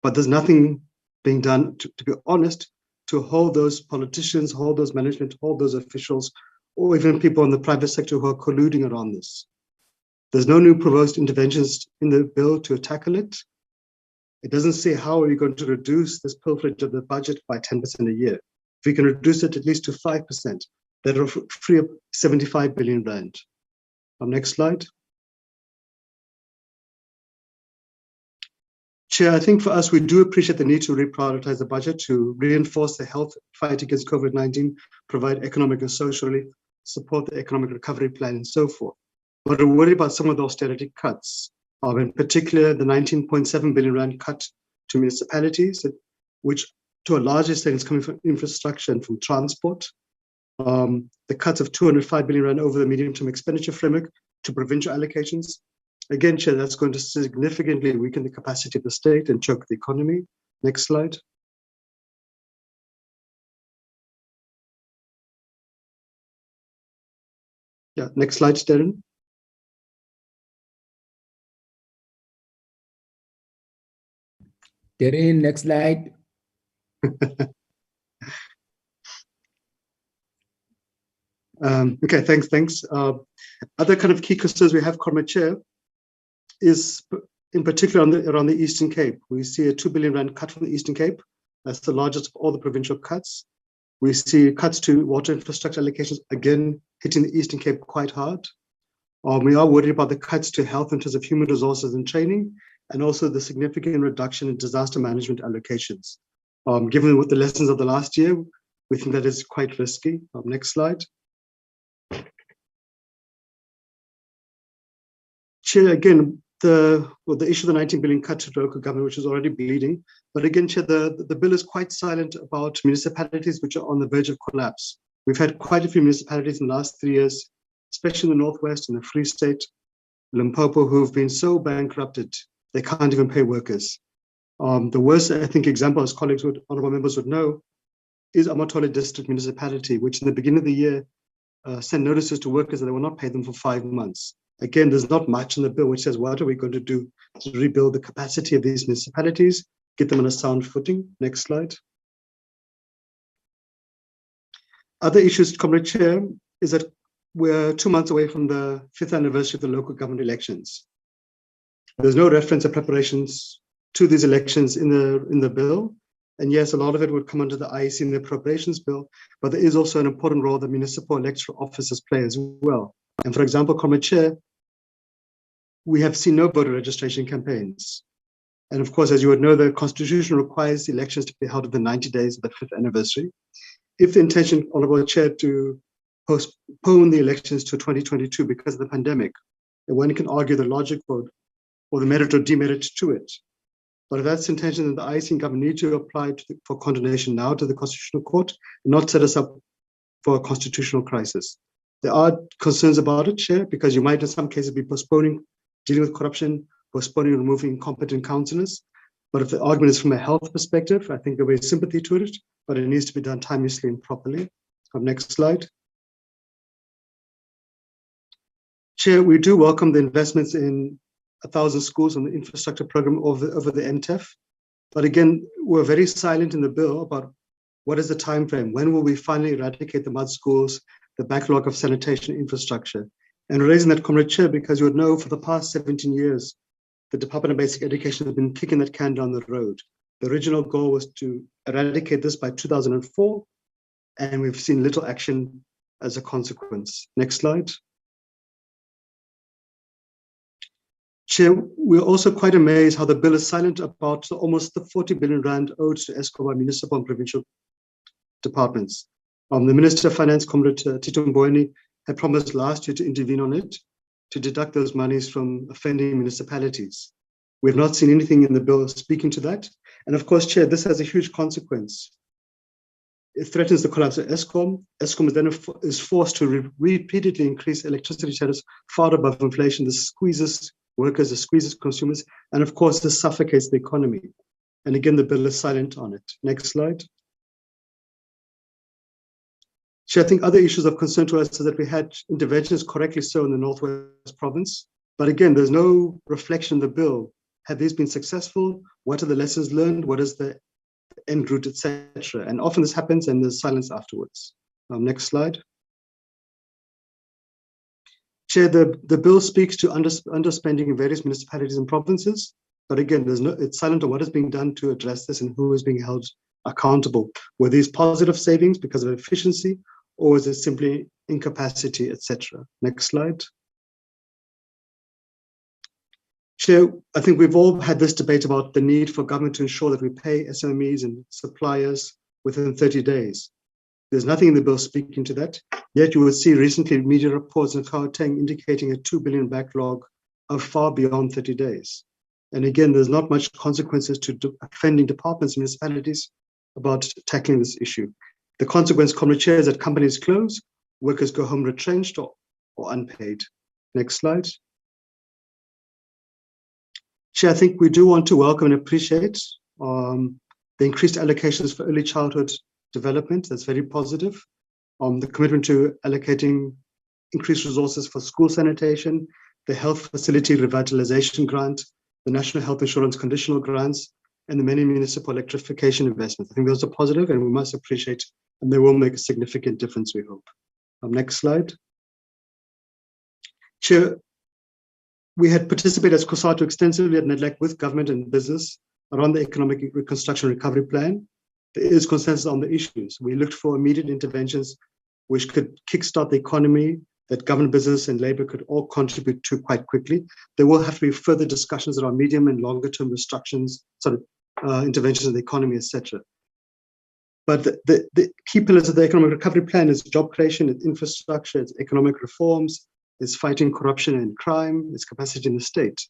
But there's nothing being done, to be honest, to hold those politicians, hold those management, hold those officials, or even people in the private sector who are colluding around this. There's no new proposed interventions in the bill to tackle it. It doesn't say how are we going to reduce this pilferage of the budget by 10% a year. If we can reduce it at least to 5%, that will free up 75 billion rand. Next slide. Chair, I think for us, we do appreciate the need to reprioritize the budget to reinforce the health fight against COVID-19, provide economic and social relief, support the economic recovery plan, and so forth. But we're worried about some of the austerity cuts, in particular the 19.7 billion rand cut to municipalities, which to a large extent is coming from infrastructure and from transport. The cuts of 205 billion rand over the medium-term expenditure framework to provincial allocations. Again, Chair, that's going to significantly weaken the capacity of the state and choke the economy. Next slide. Yeah, next slide, Darren. Darren, next slide. Okay, thanks. Other kind of key concerns we have, Comrade Chair, is in particular around the Eastern Cape. We see a 2 billion rand cut from the Eastern Cape. That's the largest of all the provincial cuts. We see cuts to water infrastructure allocations, again, hitting the Eastern Cape quite hard. We are worried about the cuts to health in terms of human resources and training, and also the significant reduction in disaster management allocations. Given what the lessons of the last year, we think that is quite risky. Next slide. Chair, again, the issue of the 19 billion cut to local government, which is already bleeding. But again, Chair, the bill is quite silent about municipalities which are on the verge of collapse. We've had quite a few municipalities in the last 3 years, especially in the Northwest and the Free State, Limpopo, who have been so bankrupted, they can't even pay workers. The worst, I think, example, as colleagues would, honourable members would know, is Amatole District Municipality, which in the beginning of the year sent notices to workers that they will not pay them for 5 months. Again, there's not much in the bill which says what are we going to do to rebuild the capacity of these municipalities, get them on a sound footing. Next slide. Other issues, Comrade Chair, is that we're 2 months away from the 5th anniversary of the local government elections. There's no reference or preparations to these elections in the bill. And yes, a lot of it would come under the IEC and the Appropriations Bill, but there is also an important role that municipal electoral officers play as well. And for example, Comrade Chair, we have seen no voter registration campaigns. And of course, as you would know, the Constitution requires the elections to be held within 90 days of the 5th anniversary. If the intention, Honourable Chair, to postpone the elections to 2022 because of the pandemic, then one can argue the logic or the merit or demerit to it. But if that's the intention, then the IEC and government need to apply for condemnation now to the Constitutional Court and not set us up for a constitutional crisis. There are concerns about it, Chair, because you might in some cases be postponing dealing with corruption, postponing removing incompetent councillors. But if the argument is from a health perspective, I think there is sympathy to it, but it needs to be done timelessly and properly. Next slide. Chair, we do welcome the investments in 1,000 schools on the infrastructure program over the NTEF. But again, we're very silent in the bill about what is the time frame? When will we finally eradicate the mud schools, the backlog of sanitation infrastructure? And we're raising that, Comrade Chair, because you would know for the past 17 years, the Department of Basic Education has been kicking that can down the road. The original goal was to eradicate this by 2004, and we've seen little action as a consequence. Next slide. Chair, we're also quite amazed how the bill is silent about almost the 40 billion rand owed to SCOA municipal and provincial departments. The Minister of Finance, Comrade Tito Mboweni, had promised last year to intervene on it, to deduct those monies from offending municipalities. We have not seen anything in the bill speaking to that. And of course, Chair, this has a huge consequence. It threatens the collapse of ESCOM. ESCOM then is forced to repeatedly increase electricity tariffs far above inflation. This squeezes workers, this squeezes consumers, and of course, this suffocates the economy. And again, the bill is silent on it. Next slide. Chair, I think other issues of concern to us is that we had interventions, correctly so, in the Northwest Province. But again, there's no reflection in the bill. Have these been successful? What are the lessons learned? What is the end route, etc.? And often this happens and there's silence afterwards. Next slide. Chair, the bill speaks to underspending in various municipalities and provinces. But again, it's silent on what is being done to address this and who is being held accountable. Were these positive savings because of efficiency, or is it simply incapacity, etc.? Next slide. Chair, I think we've all had this debate about the need for government to ensure that we pay SMEs and suppliers within 30 days. There's nothing in the bill speaking to that. Yet you will see recently media reports in Gauteng indicating a 2 billion backlog of far beyond 30 days. And again, there's not much consequences to offending departments and municipalities about tackling this issue. The consequence, Comrade Chair, is that companies close, workers go home retrenched or unpaid. Next slide. Chair, I think we do want to welcome and appreciate the increased allocations for early childhood development. That's very positive. The commitment to allocating increased resources for school sanitation, the health facility revitalization grant, the National Health Insurance conditional grants, and the many municipal electrification investments. I think those are positive and we must appreciate, and they will make a significant difference, we hope. Next slide. Chair, we had participated as COSATU extensively at NEDLAC with government and business around the economic reconstruction recovery plan. There is consensus on the issues. We looked for immediate interventions which could kickstart the economy, that government, business, and labor could all contribute to quite quickly. There will have to be further discussions around medium and longer term restrictions, interventions in the economy, etc. But the key pillars of the economic recovery plan is job creation, it's infrastructure, it's economic reforms, it's fighting corruption and crime, it's capacity in the state.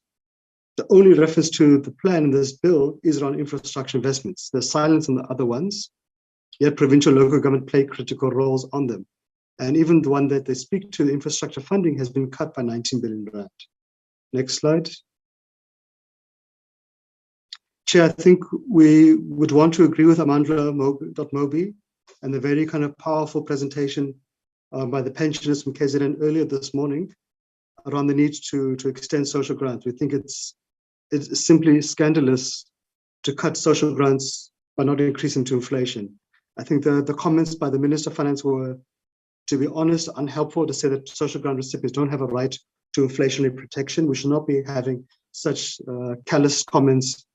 The only reference to the plan in this bill is around infrastructure investments. There's silence on the other ones, yet provincial local government play critical roles on them. And even the one that they speak to, the infrastructure funding, has been cut by 19 billion rand. Next slide. Chair, I think we would want to agree with Amandla Mobi and the very kind of powerful presentation by the pensioners from KZN earlier this morning around the need to extend social grants. We think it's simply scandalous to cut social grants by not increasing to inflation. I think the comments by the Minister of Finance were, to be honest, unhelpful, to say that social grant recipients don't have a right to inflationary protection. We should not be having such callous comments,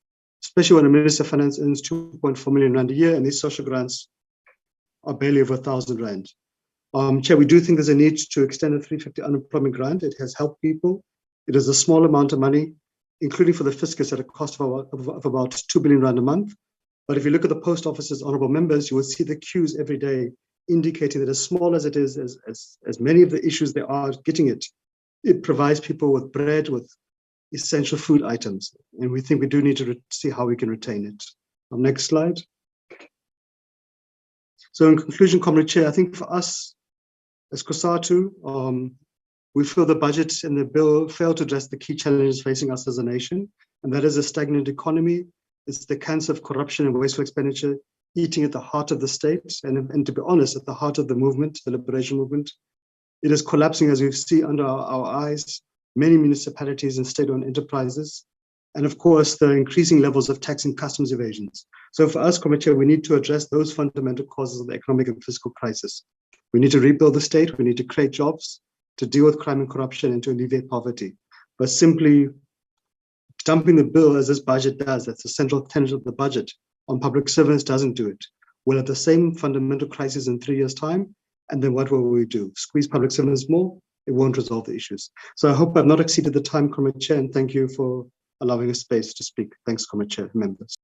especially when the Minister of Finance earns 2.4 million rand a year and these social grants are barely over 1,000 rand. Chair, we do think there's a need to extend the 350 unemployment grant. It has helped people. It is a small amount of money, including for the fiscus at a cost of about 2 billion rand a month. But if you look at the post office's honorable members, you will see the queues every day indicating that as small as it is, as many of the issues they are getting it provides people with bread, with essential food items. And we think we do need to see how we can retain it. Next slide. So in conclusion, Comrade Chair, I think for us as COSATU, we feel the budget and the bill fail to address the key challenges facing us as a nation, and that is a stagnant economy. It's the cancer of corruption and wasteful expenditure eating at the heart of the state, and to be honest, at the heart of the movement, the liberation movement. It is collapsing as we see under our eyes, many municipalities and state-owned enterprises, and of course, the increasing levels of tax and customs evasions. So for us, Committee, we need to address those fundamental causes of the economic and fiscal crisis. We need to rebuild the state, we need to create jobs, to deal with crime and corruption, and to alleviate poverty. But simply dumping the bill as this budget does, that's the central tenet of the budget, on public servants doesn't do it. We'll have the same fundamental crisis in 3 years' time, and then what will we do? Squeeze public servants more? It won't resolve the issues. So I hope I've not exceeded the time, Committee Chair, and thank you for allowing a space to speak. Thanks, Committee Chair, members.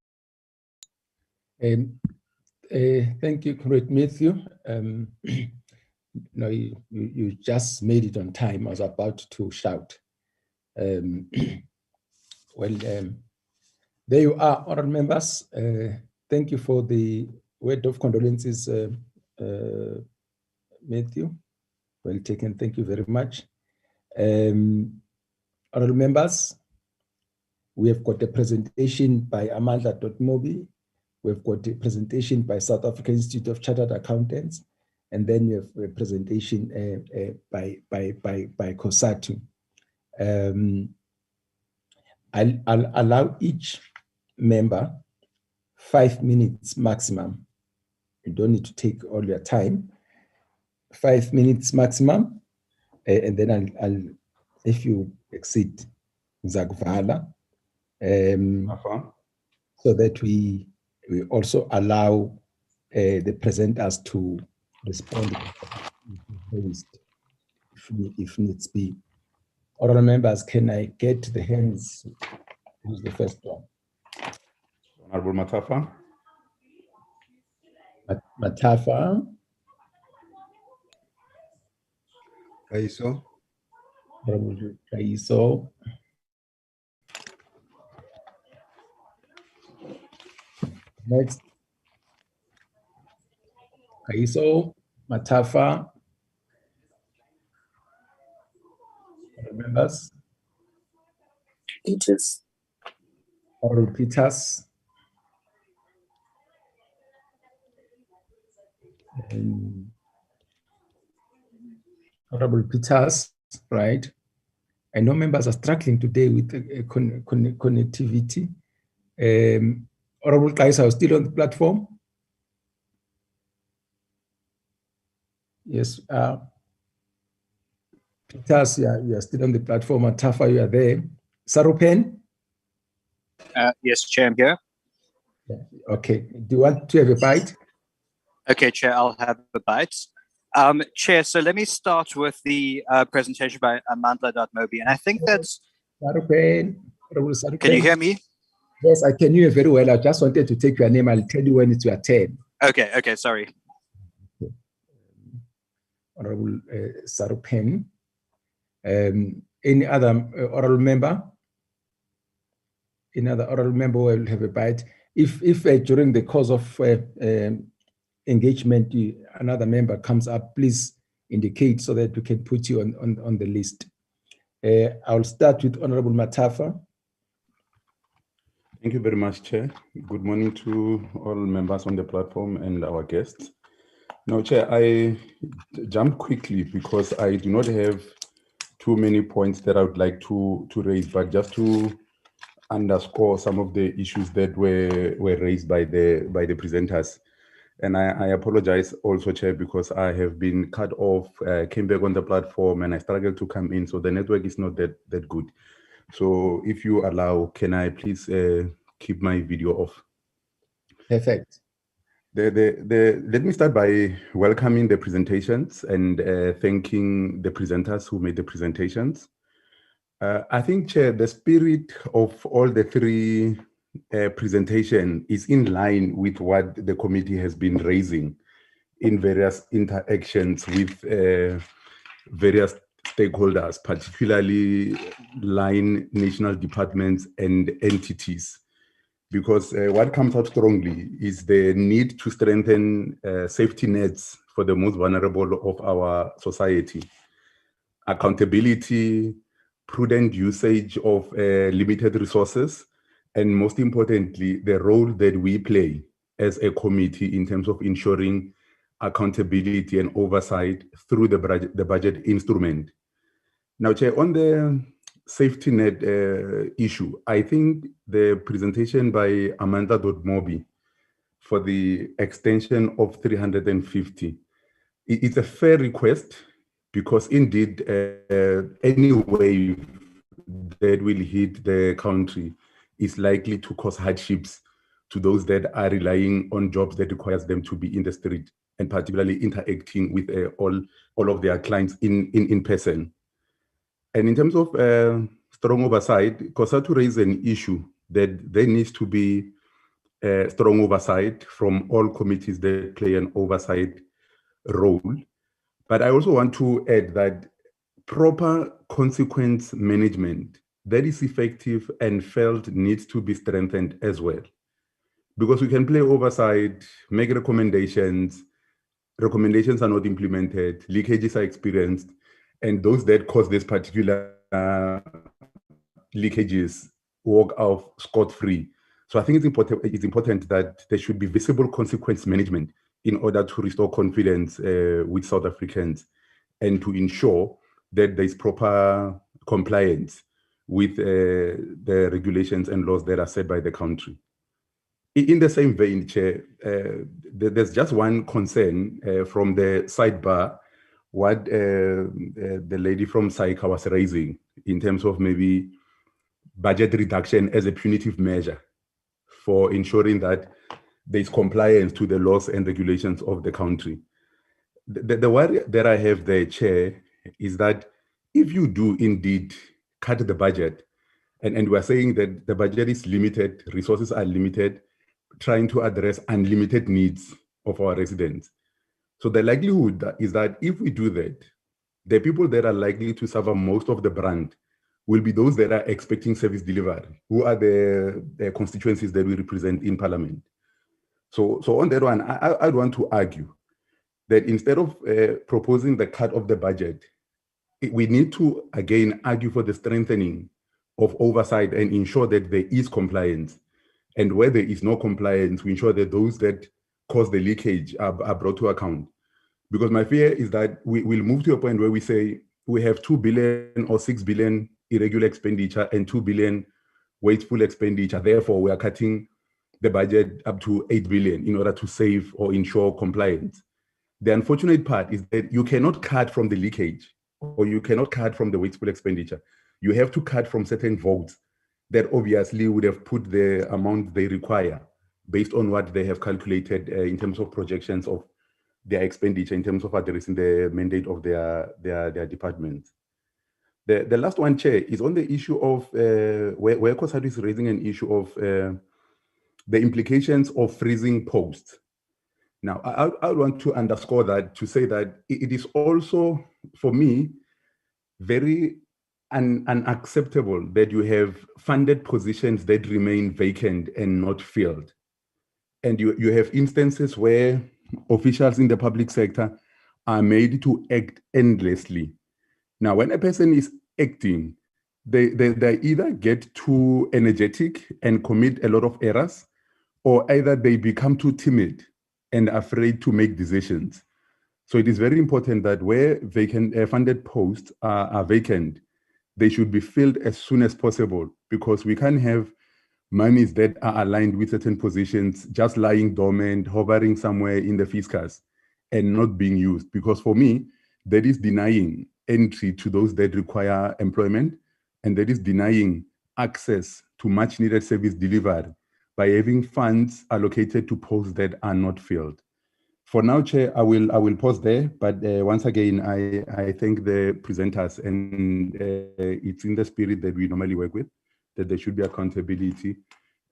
Thank you, Comrade Matthew. No, you just made it on time. I was about to shout. Well, there you are, honourable members. Thank you for the word of condolences, Matthew. Well taken, thank you very much. Honourable members, we have got a presentation by Amanda Mobi. We've got a presentation by South African Institute of Chartered Accountants, and then we have a presentation by COSATU. I'll allow each member 5 minutes maximum. You don't need to take all your time. 5 minutes maximum, and then I'll if you exceed, Zagvala, so that we also allow the presenters to respond if needs be. Honourable members, can I get the hands? Who's the first one? Honourable Matafa. Matafa. Kaiso. Honourable Kaiso. Next. Kaiso, Matafa. Members. Peters. Honourable Peters. Honourable Peters, right? I know members are struggling today with connectivity. Honourable Kaiso, are still on the platform? Yes. Peters, you are still on the platform. Matafa, you are there. Sarupen? Yes, Chair, I'm here. Okay. Do you want to have a bite? Okay, Chair, I'll have a bite. Chair, so let me start with the presentation by Amanda Mobi, and I think that's... Sarupen. Can you hear me? Yes, I can hear you very well. I just wanted to take your name. I'll tell you when it's your turn. Okay, sorry. Honourable Sarupen. Any other oral member? Any other oral member will have a bite. If during the course of engagement, another member comes up, please indicate so that we can put you on the list. I'll start with Honourable Matafa. Thank you very much, Chair. Good morning to all members on the platform and our guests. Now, Chair, I jump quickly because I do not have too many points that I would like to raise, but just to underscore some of the issues that were raised by the presenters. And I apologize also, Chair, because I have been cut off, came back on the platform and I struggled to come in, so the network is not that good. So if you allow, can I please keep my video off? Perfect. Let me start by welcoming the presentations and thanking the presenters who made the presentations. I think, Chair, the spirit of all the three presentation is in line with what the committee has been raising in various interactions with various stakeholders, particularly line national departments and entities. Because what comes out strongly is the need to strengthen safety nets for the most vulnerable of our society. Accountability, prudent usage of limited resources, and most importantly, the role that we play as a committee in terms of ensuring accountability and oversight through the budget instrument. Now, Chair, on the safety net issue, I think the presentation by Amanda Mobi for the extension of 350, it's a fair request, because indeed any wave that will hit the country is likely to cause hardships to those that are relying on jobs that requires them to be in the street, and particularly interacting with all of their clients in person. And in terms of strong oversight, COSATU raised an issue that there needs to be strong oversight from all committees that play an oversight role. But I also want to add that proper consequence management that is effective and felt needs to be strengthened as well. Because we can play oversight, make recommendations are not implemented, leakages are experienced, and those that cause this particular leakages walk out scot-free. So I think it's important that there should be visible consequence management in order to restore confidence with South Africans, and to ensure that there's proper compliance with the regulations and laws that are set by the country. In the same vein, Chair, there's just one concern from the sidebar, what the lady from SAICA was raising in terms of maybe budget reduction as a punitive measure for ensuring that there's compliance to the laws and regulations of the country. The worry that I have there, Chair, is that if you do indeed cut the budget, and we're saying that the budget is limited, resources are limited, trying to address unlimited needs of our residents. So the likelihood is that if we do that, the people that are likely to suffer most of the brunt will be those that are expecting service delivery, who are the constituencies that we represent in Parliament. So on that one, I'd want to argue that instead of proposing the cut of the budget, we need to again argue for the strengthening of oversight and ensure that there is compliance. And where there is no compliance, we ensure that those that cause the leakage are brought to account. Because my fear is that we'll move to a point where we say we have 2 billion or 6 billion irregular expenditure and 2 billion wasteful expenditure. Therefore, we are cutting the budget up to 8 billion in order to save or ensure compliance. The unfortunate part is that you cannot cut from the leakage, or you cannot cut from the wasteful expenditure. You have to cut from certain votes that obviously would have put the amount they require based on what they have calculated in terms of projections of their expenditure, in terms of addressing the mandate of their departments. The last one, Chair, is on the issue of where COSATU is raising an issue of the implications of freezing posts. Now, I want to underscore that, to say that it is also, for me, very unacceptable that you have funded positions that remain vacant and not filled. And you have instances where officials in the public sector are made to act endlessly. Now, when a person is acting, they either get too energetic and commit a lot of errors, or either they become too timid and afraid to make decisions. So it is very important that where vacant funded posts are vacant, they should be filled as soon as possible, because we can't have monies that are aligned with certain positions just lying dormant, hovering somewhere in the fiscus and not being used. Because for me, that is denying entry to those that require employment, and that is denying access to much needed service delivered by having funds allocated to posts that are not filled. For now, Chair, I will pause there, but once again, I thank the presenters, and it's in the spirit that we normally work with, that there should be accountability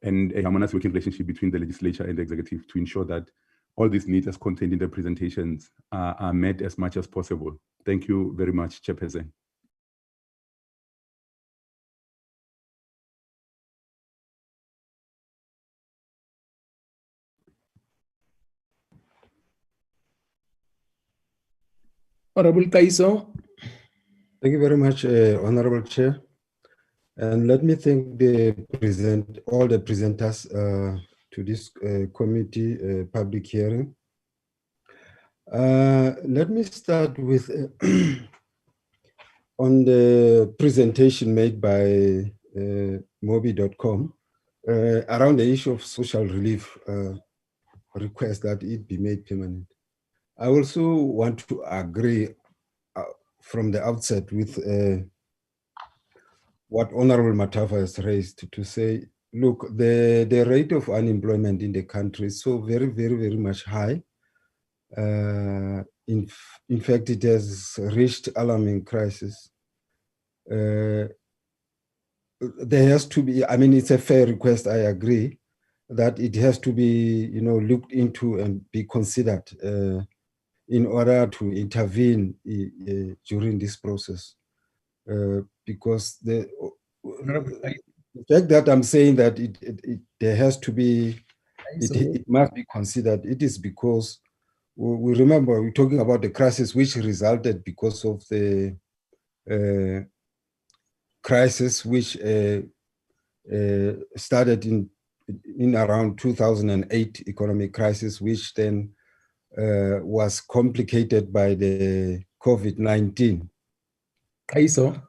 and a harmonious working relationship between the legislature and the executive to ensure that all these needs as contained in the presentations are met as much as possible. Thank you very much, Chairperson. Honorable Kaiso. Thank you very much, Honorable Chair. And let me thank all the presenters to this committee public hearing. Let me start with on the presentation made by Mobi.com around the issue of social relief request that it be made permanent. I also want to agree from the outset with what Honorable Matafa has raised to say, look, the rate of unemployment in the country is so very, very, very much high. In fact, it has reached alarming crisis. There has to be, I mean, it's a fair request, I agree, that it has to be, looked into and be considered in order to intervene during this process. Because the fact that I'm saying that there has to be, it must be considered, it is because we remember we're talking about the crisis which resulted because of the crisis which started in around 2008 economic crisis, which then was complicated by the COVID-19. Kaiso.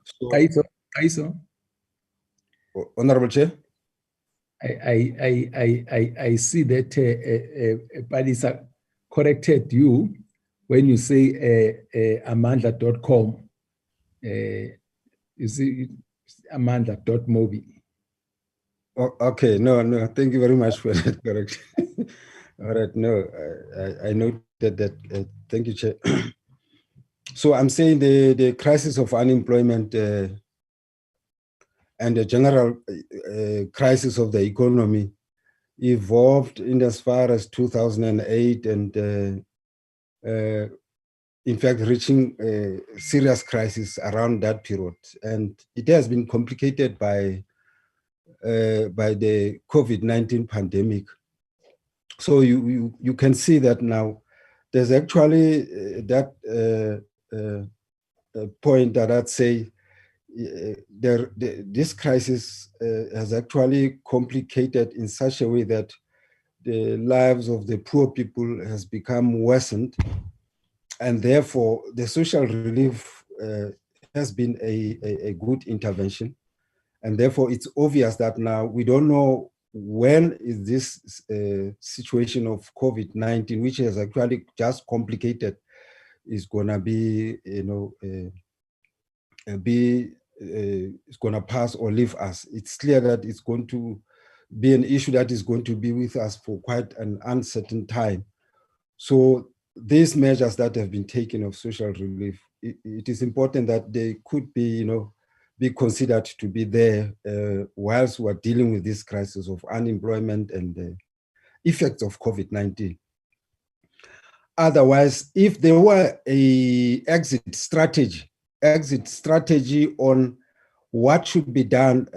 Honorable Chair. I see that Palisa corrected you when you say amandla.com. You see amandla.mobi. Oh, okay, no, thank you very much for that correction. All right, no, I noted that. Thank you, Chair. So I'm saying the crisis of unemployment and the general crisis of the economy evolved in as far as 2008 and in fact reaching a serious crisis around that period. And it has been complicated by the COVID-19 pandemic. So you can see that now there's actually that point that I'd say this crisis has actually complicated in such a way that the lives of the poor people has become worsened, and therefore the social relief has been a good intervention, and therefore it's obvious that now we don't know when is this situation of COVID-19, which has actually just complicated, is gonna be, it's going to pass or leave us. It's clear that it's going to be an issue that is going to be with us for quite an uncertain time. So these measures that have been taken of social relief, it is important that they could be, be considered to be there whilst we're dealing with this crisis of unemployment and the effects of COVID-19. Otherwise, if there were an exit strategy on what should be done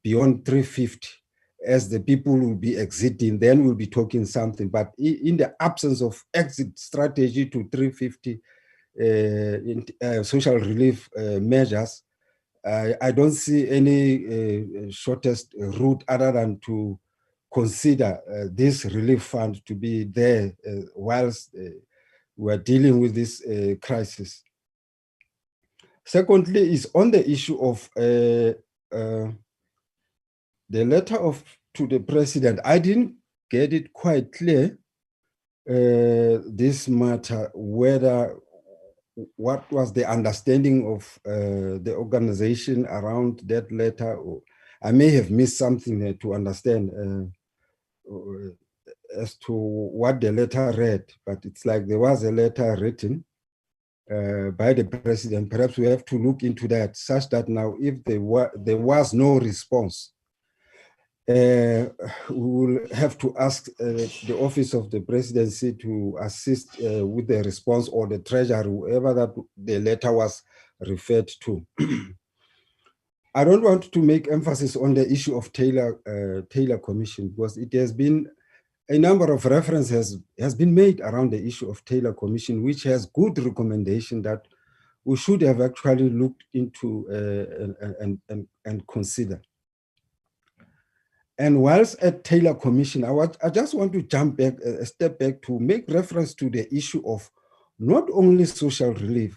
beyond 350 as the people will be exiting, then we'll be talking something. But in the absence of exit strategy to 350 social relief measures, I don't see any shortest route other than to consider this relief fund to be there whilst we're dealing with this crisis. Secondly, is on the issue of the letter to the president. I didn't get it quite clear, this matter, what was the understanding of the organization around that letter. Or I may have missed something there to understand as to what the letter read, but it's like there was a letter written by the president. Perhaps we have to look into that, such that now if there was no response, we will have to ask the office of the presidency to assist with the response, or the treasurer, whoever that the letter was referred to. I don't want to make emphasis on the issue of Taylor Commission, because it has been a number of references has been made around the issue of Taylor Commission, which has good recommendation that we should have actually looked into and consider. And whilst at Taylor Commission, I just want to jump back, a step back, to make reference to the issue of not only social relief,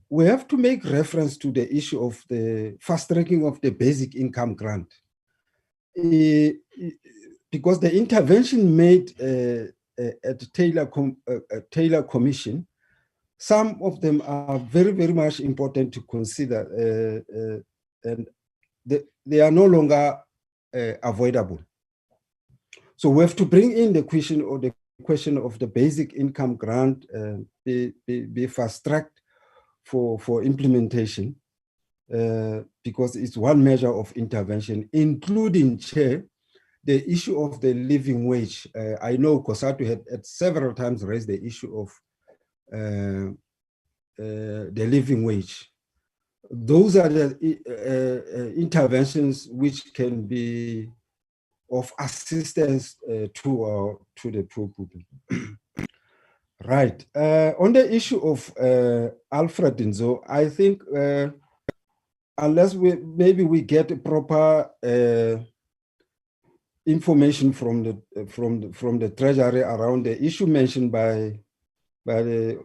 we have to make reference to the issue of the fast tracking of the basic income grant. Because the intervention made at Taylor Commission, some of them are very, very much important to consider, and they are no longer avoidable. So we have to bring in the question of the basic income grant be fast-tracked for implementation, because it's one measure of intervention, including, Chair, the issue of the living wage. I know COSATU had several times raised the issue of the living wage. Those are the interventions which can be of assistance to the poor people. Right. On the issue of Alfred Nzo, I think unless we get a proper information from the Treasury around the issue mentioned by the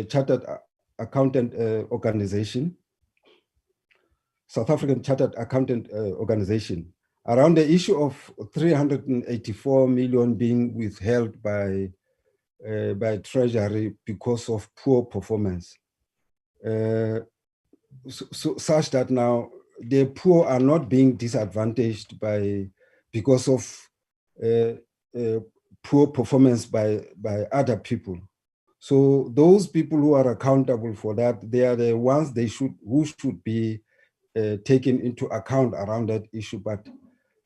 Chartered Accountant Organization, South African Chartered Accountant Organization, around the issue of 384 million being withheld by Treasury because of poor performance, such that now the poor are not being disadvantaged because of poor performance by other people. So those people who are accountable for that, they are the ones who should be taken into account around that issue. But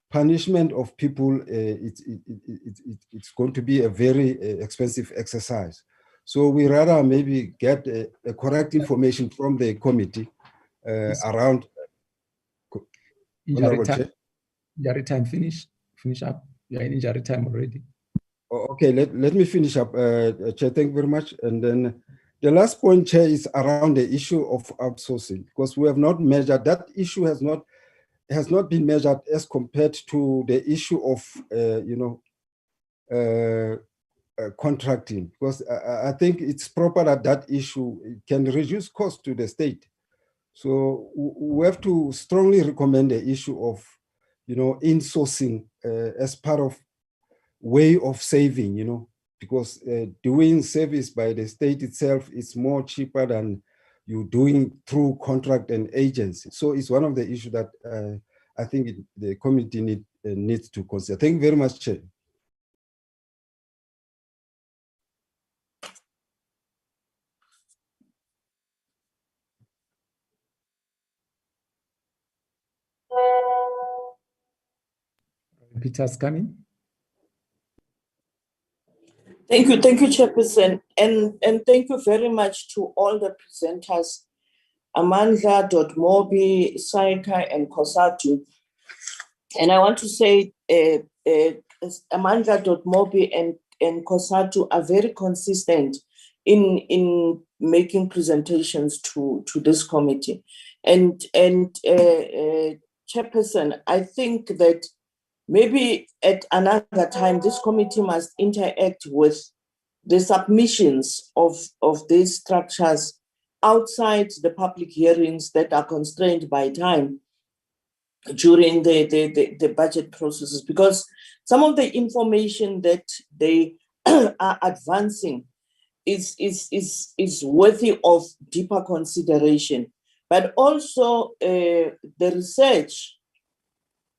punishment of people, it's going to be a very expensive exercise. So we rather maybe get a correct information from the committee around. Injury time finish up. You are in injury time already. Okay, let me finish up, Chair. Thank you very much. And then the last point, Chair, is around the issue of outsourcing, because we have not measured, that issue has not been measured as compared to the issue of contracting, because I think it's proper that issue can reduce cost to the state. So we have to strongly recommend the issue of insourcing as part of way of saving, because doing service by the state itself is more cheaper than you doing through contract and agency. So it's one of the issues that I think the committee needs to consider. Thank you very much, Chair. Peter's coming. Thank you, Chairperson, and thank you very much to all the presenters, Amandla, Mobi, SAICA, and COSATU. And I want to say Amandla, Mobi, and COSATU are very consistent in making presentations to this committee. And Chairperson, I think that maybe at another time, this committee must interact with the submissions of these structures outside the public hearings that are constrained by time during the budget processes, because some of the information that they are advancing is worthy of deeper consideration. But also the research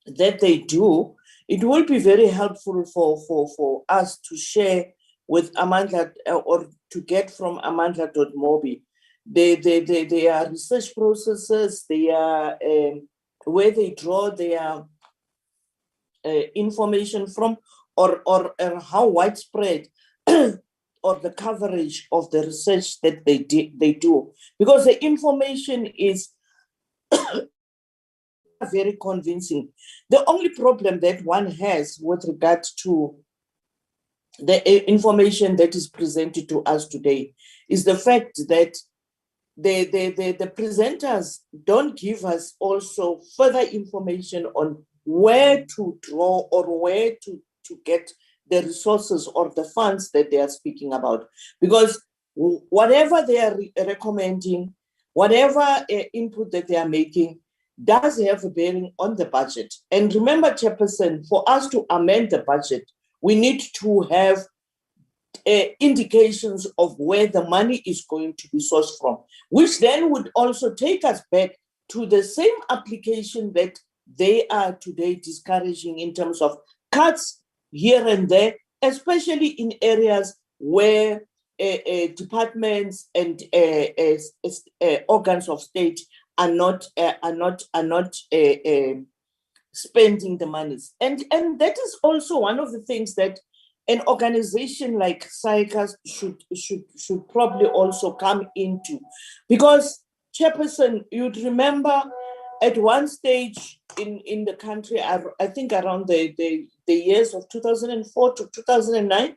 that they do, it will be very helpful for us to share with Amandla or to get from Amandla.mobi. Their research processes, their where they draw their information from, or how widespread or the coverage of the research that they do, because the information is very convincing. The only problem that one has with regard to the information that is presented to us today is the fact that the presenters don't give us also further information on where to draw or where to get the resources or the funds that they are speaking about. Because whatever they are recommending, whatever input that they are making, does have a bearing on the budget. And remember, Chairperson, for us to amend the budget, we need to have indications of where the money is going to be sourced from, which then would also take us back to the same application that they are today discouraging in terms of cuts here and there, especially in areas where departments and organs of state are not spending the monies. And that is also one of the things that an organization like SAICA should probably also come into. Because, Chairperson, you'd remember at one stage in the country, I think around the years of 2004 to 2009,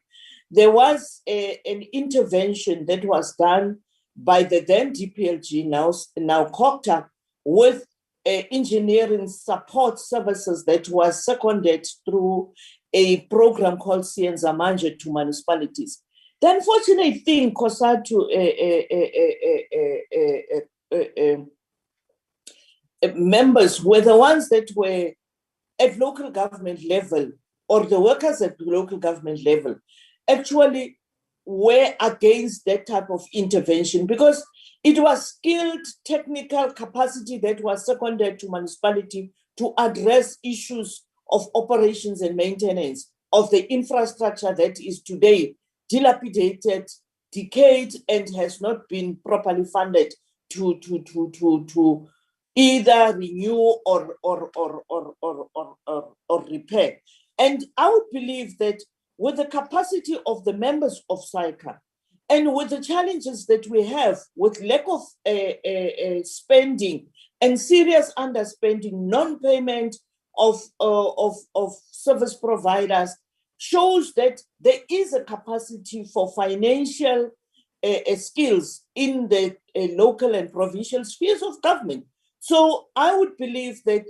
there was an intervention that was done by the then DPLG, now COCTA, with engineering support services that was seconded through a program called Sienza Manje to municipalities. The unfortunate thing, COSATU members were the ones that were at local government level, or the workers at the local government level, actually were against that type of intervention, because it was skilled technical capacity that was seconded to municipality to address issues of operations and maintenance of the infrastructure that is today dilapidated, decayed, and has not been properly funded to either renew or repair. And I would believe that with the capacity of the members of SAICA and with the challenges that we have with lack of spending and serious underspending, non-payment of service providers, shows that there is a capacity for financial skills in the local and provincial spheres of government. So I would believe that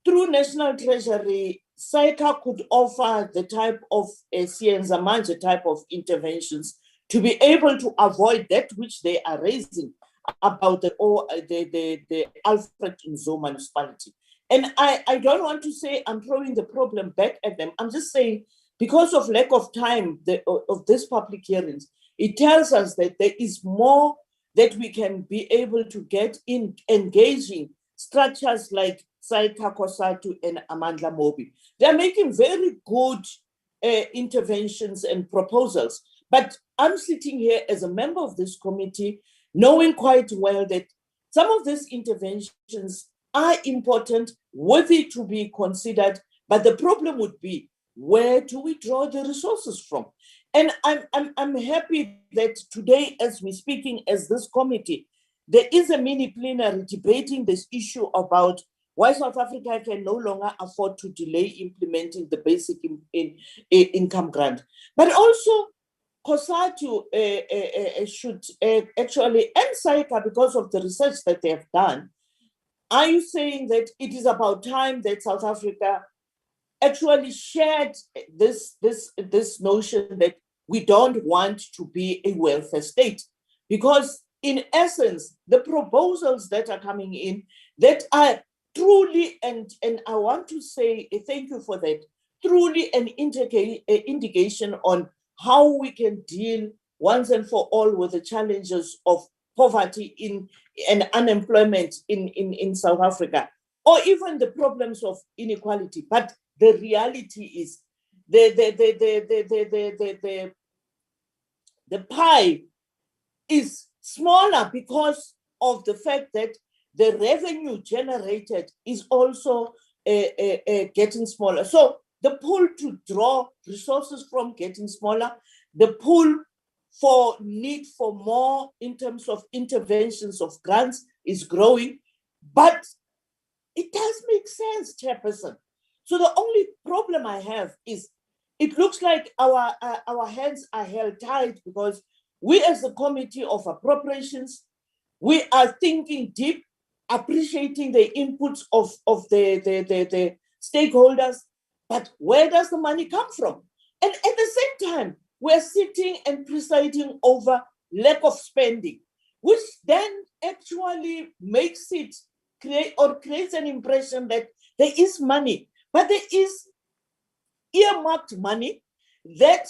through National Treasury, SAICA could offer the type of Sienza Manje type of interventions to be able to avoid that which they are raising about the Alfred Nzo municipality. And I don't want to say I'm throwing the problem back at them. I'm just saying, because of lack of time of these public hearings, it tells us that there is more that we can be able to get in engaging structures like SAICA, COSATU, and Amandla Mobi. They're making very good interventions and proposals. But I'm sitting here as a member of this committee, knowing quite well that some of these interventions are important, worthy to be considered, but the problem would be, where do we draw the resources from? And I'm happy that today, as we're speaking as this committee, there is a mini plenary debating this issue about why South Africa can no longer afford to delay implementing the basic income grant. But also, COSATU should actually, and SAICA, because of the research that they have done, are you saying that it is about time that South Africa actually shared this notion that we don't want to be a welfare state? Because in essence, the proposals that are coming in that are truly, and I want to say thank you for that, truly an indication on how we can deal once and for all with the challenges of poverty and unemployment in South Africa, or even the problems of inequality. But the reality is the pie is smaller because of the fact that the revenue generated is also getting smaller. So the pool to draw resources from getting smaller, the pool for need for more in terms of interventions of grants is growing, but it does make sense, Chairperson. So the only problem I have is it looks like our hands are held tight, because we as the Committee of Appropriations, we are thinking deep, appreciating the inputs of the stakeholders, but where does the money come from? And at the same time, we're sitting and presiding over lack of spending, which then actually makes it creates an impression that there is money, but there is earmarked money that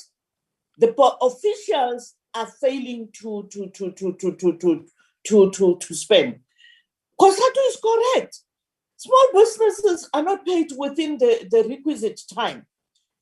the officials are failing to spend. COSATU is correct. Small businesses are not paid within the requisite time.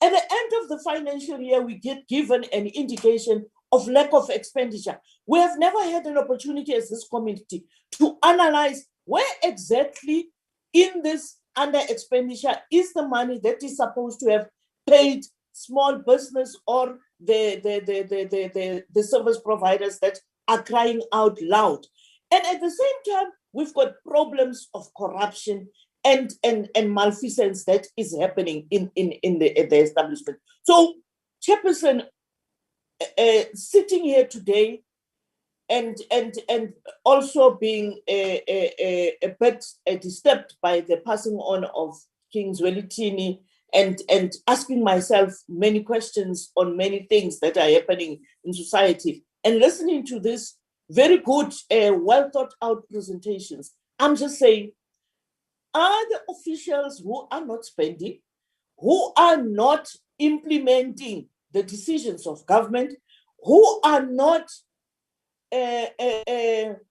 At the end of the financial year, we get given an indication of lack of expenditure. We have never had an opportunity as this committee to analyze where exactly in this under expenditure is the money that is supposed to have paid small business or the service providers that are crying out loud. And at the same time, we've got problems of corruption and malfeasance that is happening in the establishment. So, Chairperson, sitting here today and also being a bit disturbed by the passing on of King Zwelithini and asking myself many questions on many things that are happening in society and listening to this very good, well thought out presentations, I'm just saying, are the officials who are not spending, who are not implementing the decisions of government, who are not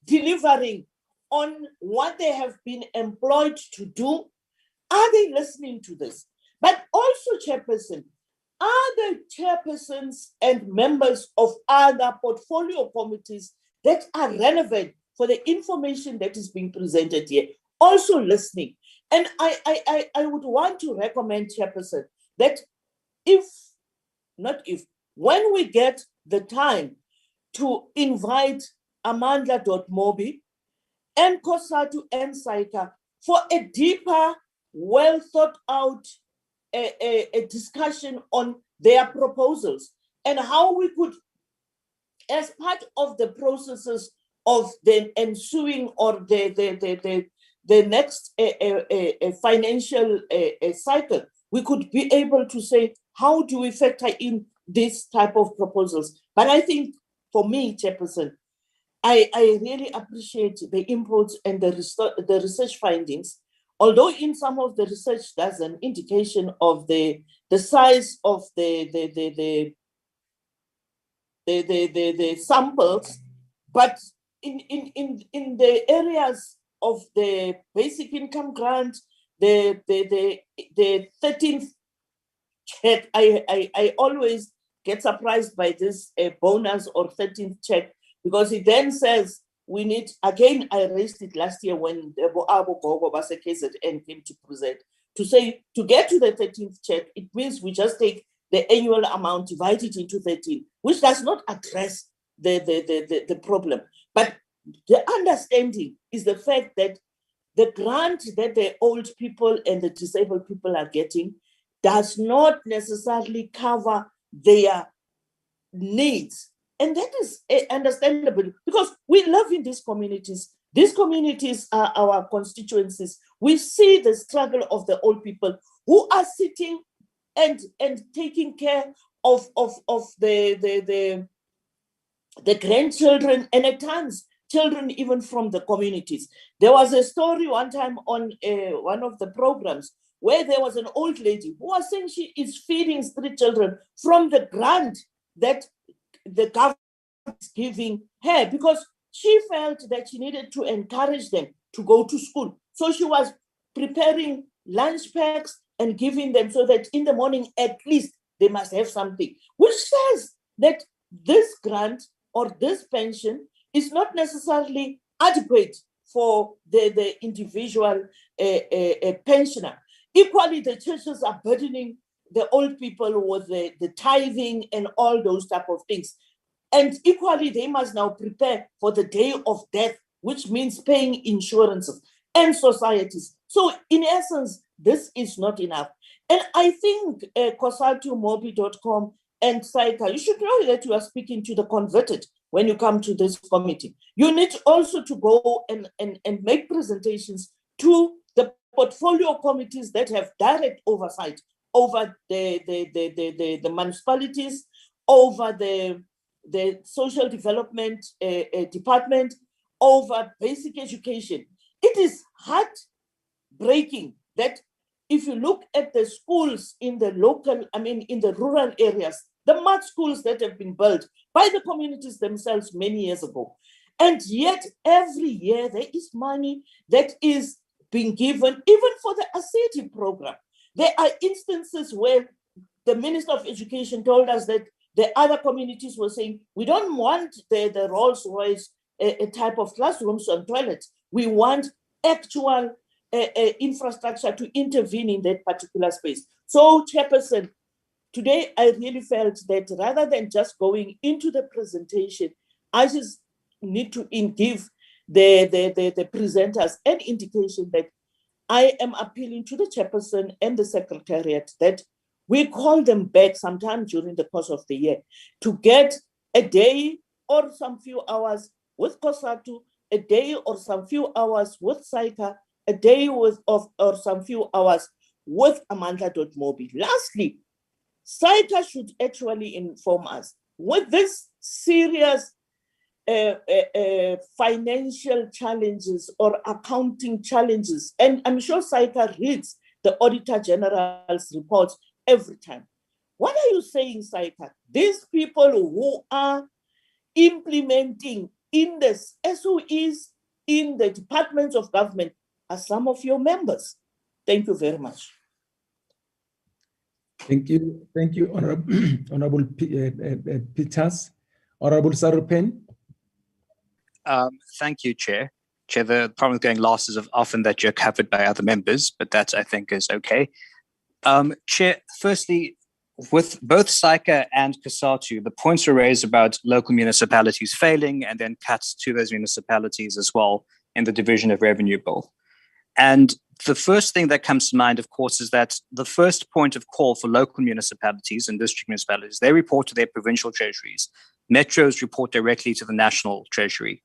delivering on what they have been employed to do, are they listening to this? But also, Chairperson, are the chairpersons and members of other portfolio committees that are relevant for the information that is being presented here also listening? And I would want to recommend, Chairperson, that when we get the time to invite Amandla.Mobi and COSATU and SAICA for a deeper, well thought out a discussion on their proposals and how we could, as part of the processes of the ensuing or the next financial cycle, we could be able to say, how do we factor in this type of proposals? But I think for me, Chairperson, I really appreciate the inputs and the research findings. Although in some of the research, there's an indication of the size of the samples, but in the areas of the basic income grant, the 13th check, I always get surprised by this bonus or 13th check, because it then says we need, again, I raised it last year when Abo Gogo Base KZN came to present, to say, to get to the 13th check, it means we just take the annual amount, divide it into 13, which does not address the problem. But the understanding is the fact that the grant that the old people and the disabled people are getting does not necessarily cover their needs. And that is understandable because we live in these communities. These communities are our constituencies. We see the struggle of the old people who are sitting and taking care of the grandchildren and at times children even from the communities. There was a story one time on one of the programs where there was an old lady who was saying she is feeding 3 children from the grant that the government is giving her because she felt that she needed to encourage them to go to school. So she was preparing lunch packs and giving them so that in the morning, at least they must have something, which says that this grant or this pension is not necessarily adequate for the individual pensioner. Equally, the churches are burdening the old people with the tithing and all those type of things. And equally, they must now prepare for the day of death, which means paying insurances and societies. So in essence, this is not enough. And I think COSATU, and SAICA, you should know that you are speaking to the converted when you come to this committee. You need also to go and make presentations to the portfolio committees that have direct oversight over the municipalities, over the social development department, over basic education. It is heartbreaking that if you look at the schools in the local, in the rural areas, the mud schools that have been built by the communities themselves many years ago. And yet every year there is money that is being given, even for the Austerity program. There are instances where the Minister of Education told us that the other communities were saying, we don't want the Rolls Royce type of classrooms and toilets. We want actual infrastructure to intervene in that particular space. So, Chairperson, today I really felt that rather than just going into the presentation, I just need to give the presenters an indication that I am appealing to the Chairperson and the Secretariat that we call them back sometime during the course of the year to get a day or some few hours with COSATU, a day or some few hours with SAICA, a day or some few hours with Amandla.mobi. Lastly, SAICA should actually inform us with this serious financial challenges or accounting challenges, and I'm sure SAICA reads the Auditor General's reports every time. What are you saying, SAICA? These people who are implementing in the SOEs in the departments of government are some of your members. Thank you very much. Thank you, Honorable Peters. Honorable Sarupen. Thank you, Chair. Chair, the problem with going last is often that you're covered by other members, but that I think is okay. Chair, firstly, with both SAICA and COSATU, the points were raised about local municipalities failing and then cuts to those municipalities as well in the Division of Revenue Bill. And the first thing that comes to mind, of course, is that the first point of call for local municipalities and district municipalities, they report to their provincial treasuries. Metros report directly to the national treasury.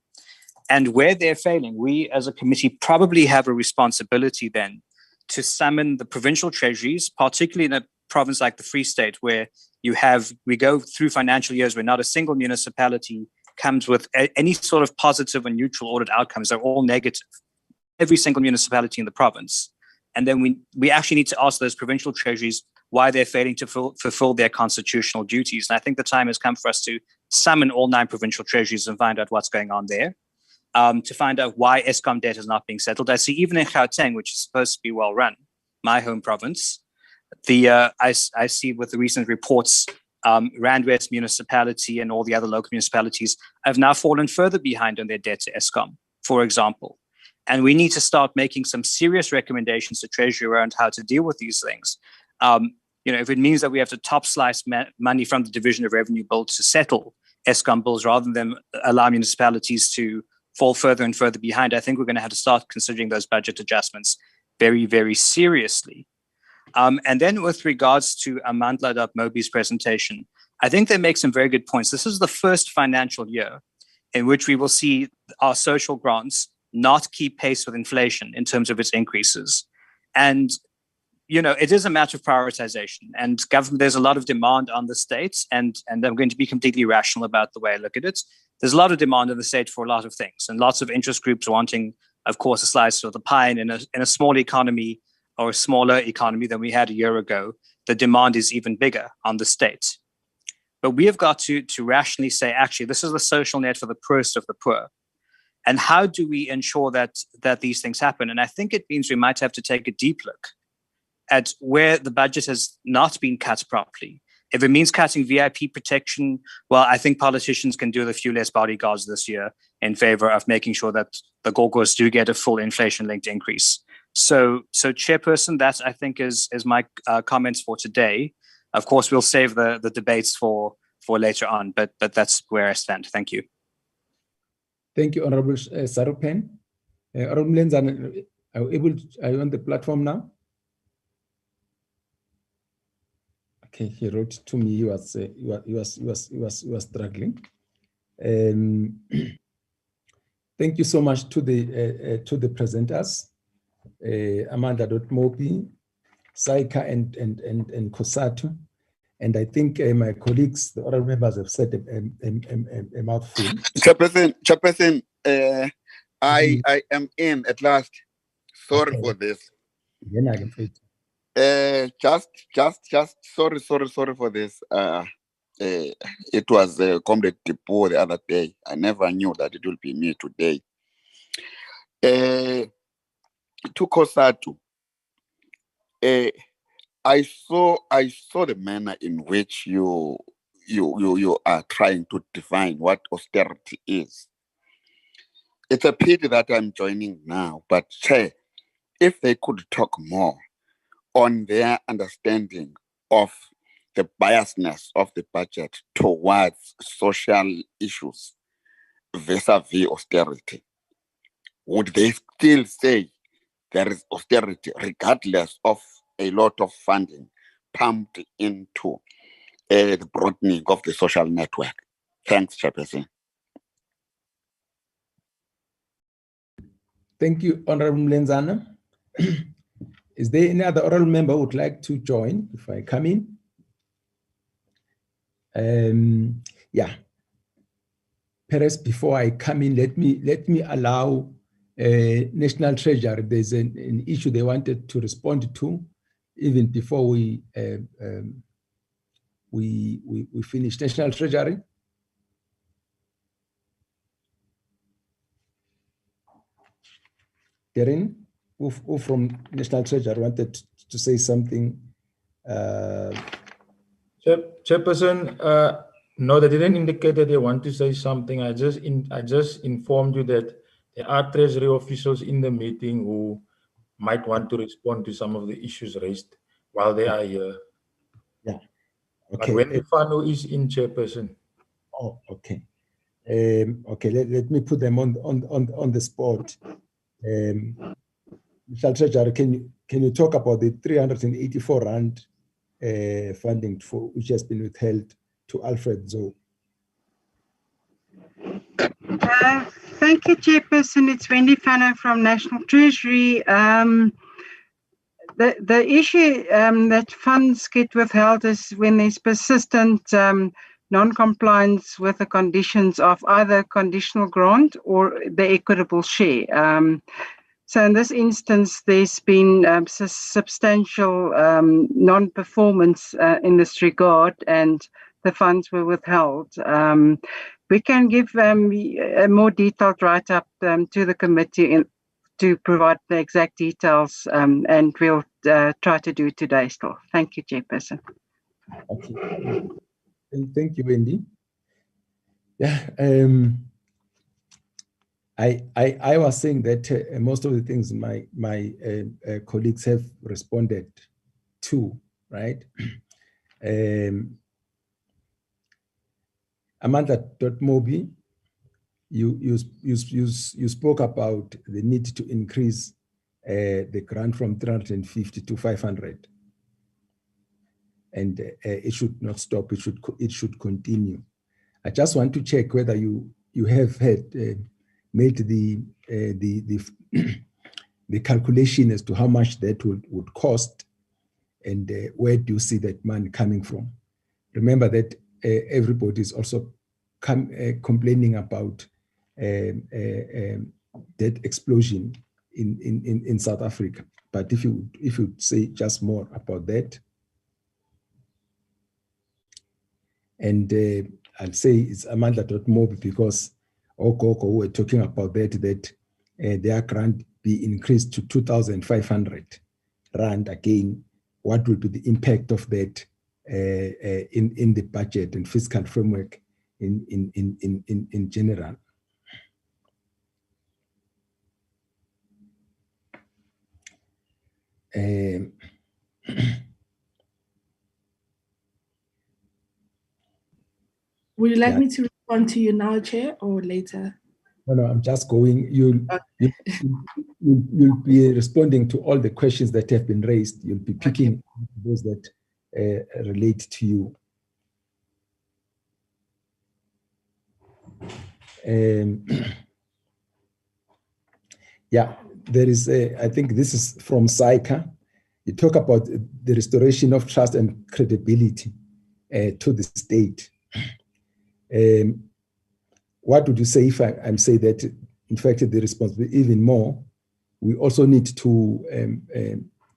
And where they're failing, we as a committee probably have a responsibility then to summon the provincial treasuries, particularly in a province like the Free State, where we go through financial years where not a single municipality comes with any sort of positive or neutral audit outcomes. They're all negative. Every single municipality in the province. And then we actually need to ask those provincial treasuries why they're failing to fulfill their constitutional duties. And I think the time has come for us to summon all 9 provincial treasuries and find out what's going on there, to find out why ESCOM debt is not being settled. I see even in Gauteng, which is supposed to be well run, my home province, I see with the recent reports, Randwest municipality and all the other local municipalities have now fallen further behind on their debt to ESCOM, for example. And we need to start making some serious recommendations to Treasury around how to deal with these things. If it means that we have to top slice money from the Division of Revenue Bill to settle ESCOM bills rather than allow municipalities to fall further and further behind, I think we're going to have to start considering those budget adjustments very, very seriously. And then with regards to Amandla.mobi's presentation, I think they make some very good points. This is the first financial year in which we will see our social grants not keep pace with inflation in terms of its increases. And, it is a matter of prioritization, and government, there's a lot of demand on the states, and I'm going to be completely rational about the way I look at it. There's a lot of demand in the state for a lot of things, and lots of interest groups wanting, of course, a slice of the pie. And in a small economy or a smaller economy than we had a year ago, the demand is even bigger on the state. But we have got to rationally say, actually, this is the social net for the poorest of the poor. And how do we ensure that these things happen? And I think it means we might have to take a deep look at where the budget has not been cut properly. If it means cutting VIP protection, well, I think politicians can do with a few less bodyguards this year in favor of making sure that the Gogos do get a full inflation-linked increase. So Chairperson, that I think is my comments for today. Of course, we'll save the debates for later on, but that's where I stand. Thank you. Thank you, Honorable Sarupen. Honorable Lenzan, are you on the platform now? Okay, he wrote to me. He was struggling. Thank you so much to the presenters, Amanda.mobi, SAICA and COSATU. And I think my colleagues, the other members, have said a mouthful. Chairperson, I am in at last. Sorry for this. Just sorry for this. It was Comrade Tipo the other day. I never knew that it will be me today. To COSATU, I saw the manner in which you are trying to define what austerity is. It's a pity that I'm joining now, but Chair, if they could talk more on their understanding of the biasness of the budget towards social issues vis-a-vis austerity, would they still say there is austerity regardless of a lot of funding pumped into the broadening of the social network? Thanks, Chairperson. Thank you, Honorable Mlenzana. Is there any other oral member who would like to join if I come in? Yeah. Perhaps before I come in, let me allow National Treasury. There's an issue they wanted to respond to, even before we finish. National Treasury. Darren, who from National Treasury wanted to say something? Chairperson, no, they didn't indicate that they want to say something. I just informed you that there are Treasury officials in the meeting who might want to respond to some of the issues raised while they are here. Yeah. Okay. But when Ifano is in, Chairperson. Oh, okay. Okay. Let me put them on the spot. Mr. Treasurer, can you talk about the 384 rand funding which has been withheld to Alfred Zoe? Thank you, Chairperson. It's Wendy Fano from National Treasury. The issue that funds get withheld is when there's persistent non-compliance with the conditions of either conditional grant or the equitable share. So in this instance, there's been substantial non-performance in this regard, and the funds were withheld. We can give a more detailed write-up to the committee to provide the exact details, and we'll try to do it today still. Thank you, Chairperson. Okay. Thank you, Wendy. Yeah. I was saying that most of the things my colleagues have responded to, right? Amanda.Mobi, you spoke about the need to increase the grant from 350 to 500, and it should not stop. It should continue. I just want to check whether you have had made the calculation as to how much that would cost, and where do you see that money coming from? Remember that everybody is also complaining about debt explosion in South Africa. But if you say just more about that, and I'll say it's Amanda.Mobi because Okoko were talking about that their grant be increased to 2,500 rand again. What will be the impact of that in the budget and fiscal framework in general? Would you like me to respond to you now, Chair, or later? No, I'm just going. You'll be responding to all the questions that have been raised. You'll be picking those that relate to you. Yeah, there is I think this is from SAICA. you talk about the restoration of trust and credibility to the state. What would you say if I'm saying that, in fact, the responsibility even more, we also need to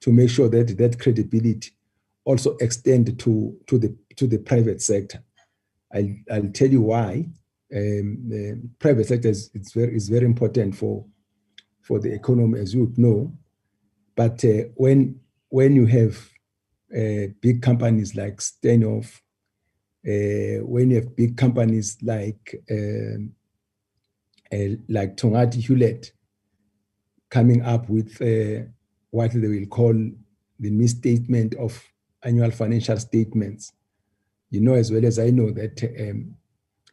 make sure that that credibility also extend to the private sector. I'll tell you why. The private sector is very important for the economy, as you would know. But when you have big companies like Steinhoff, when you have big companies like Tongati Hewlett coming up with what they will call the misstatement of annual financial statements, you know as well as I know that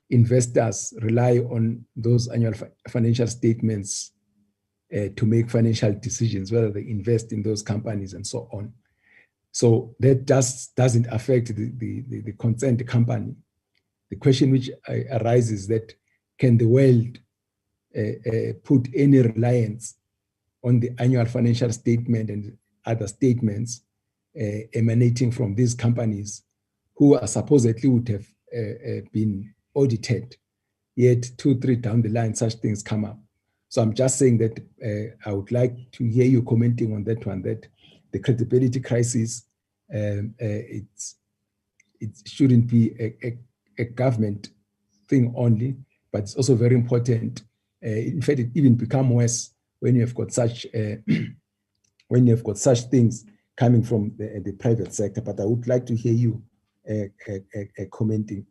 investors rely on those annual financial statements to make financial decisions, whether they invest in those companies and so on. So that just doesn't affect the concerned company. The question which arises is that can the world put any reliance on the annual financial statement and other statements emanating from these companies who are supposedly would have been audited, yet 2-3 down the line such things come up. So I'm just saying that I would like to hear you commenting on that one, that the credibility crisis, it shouldn't be a government thing only, but it's also very important. In fact, it even become worse when you have got such things coming from the private sector. But I would like to hear you commenting.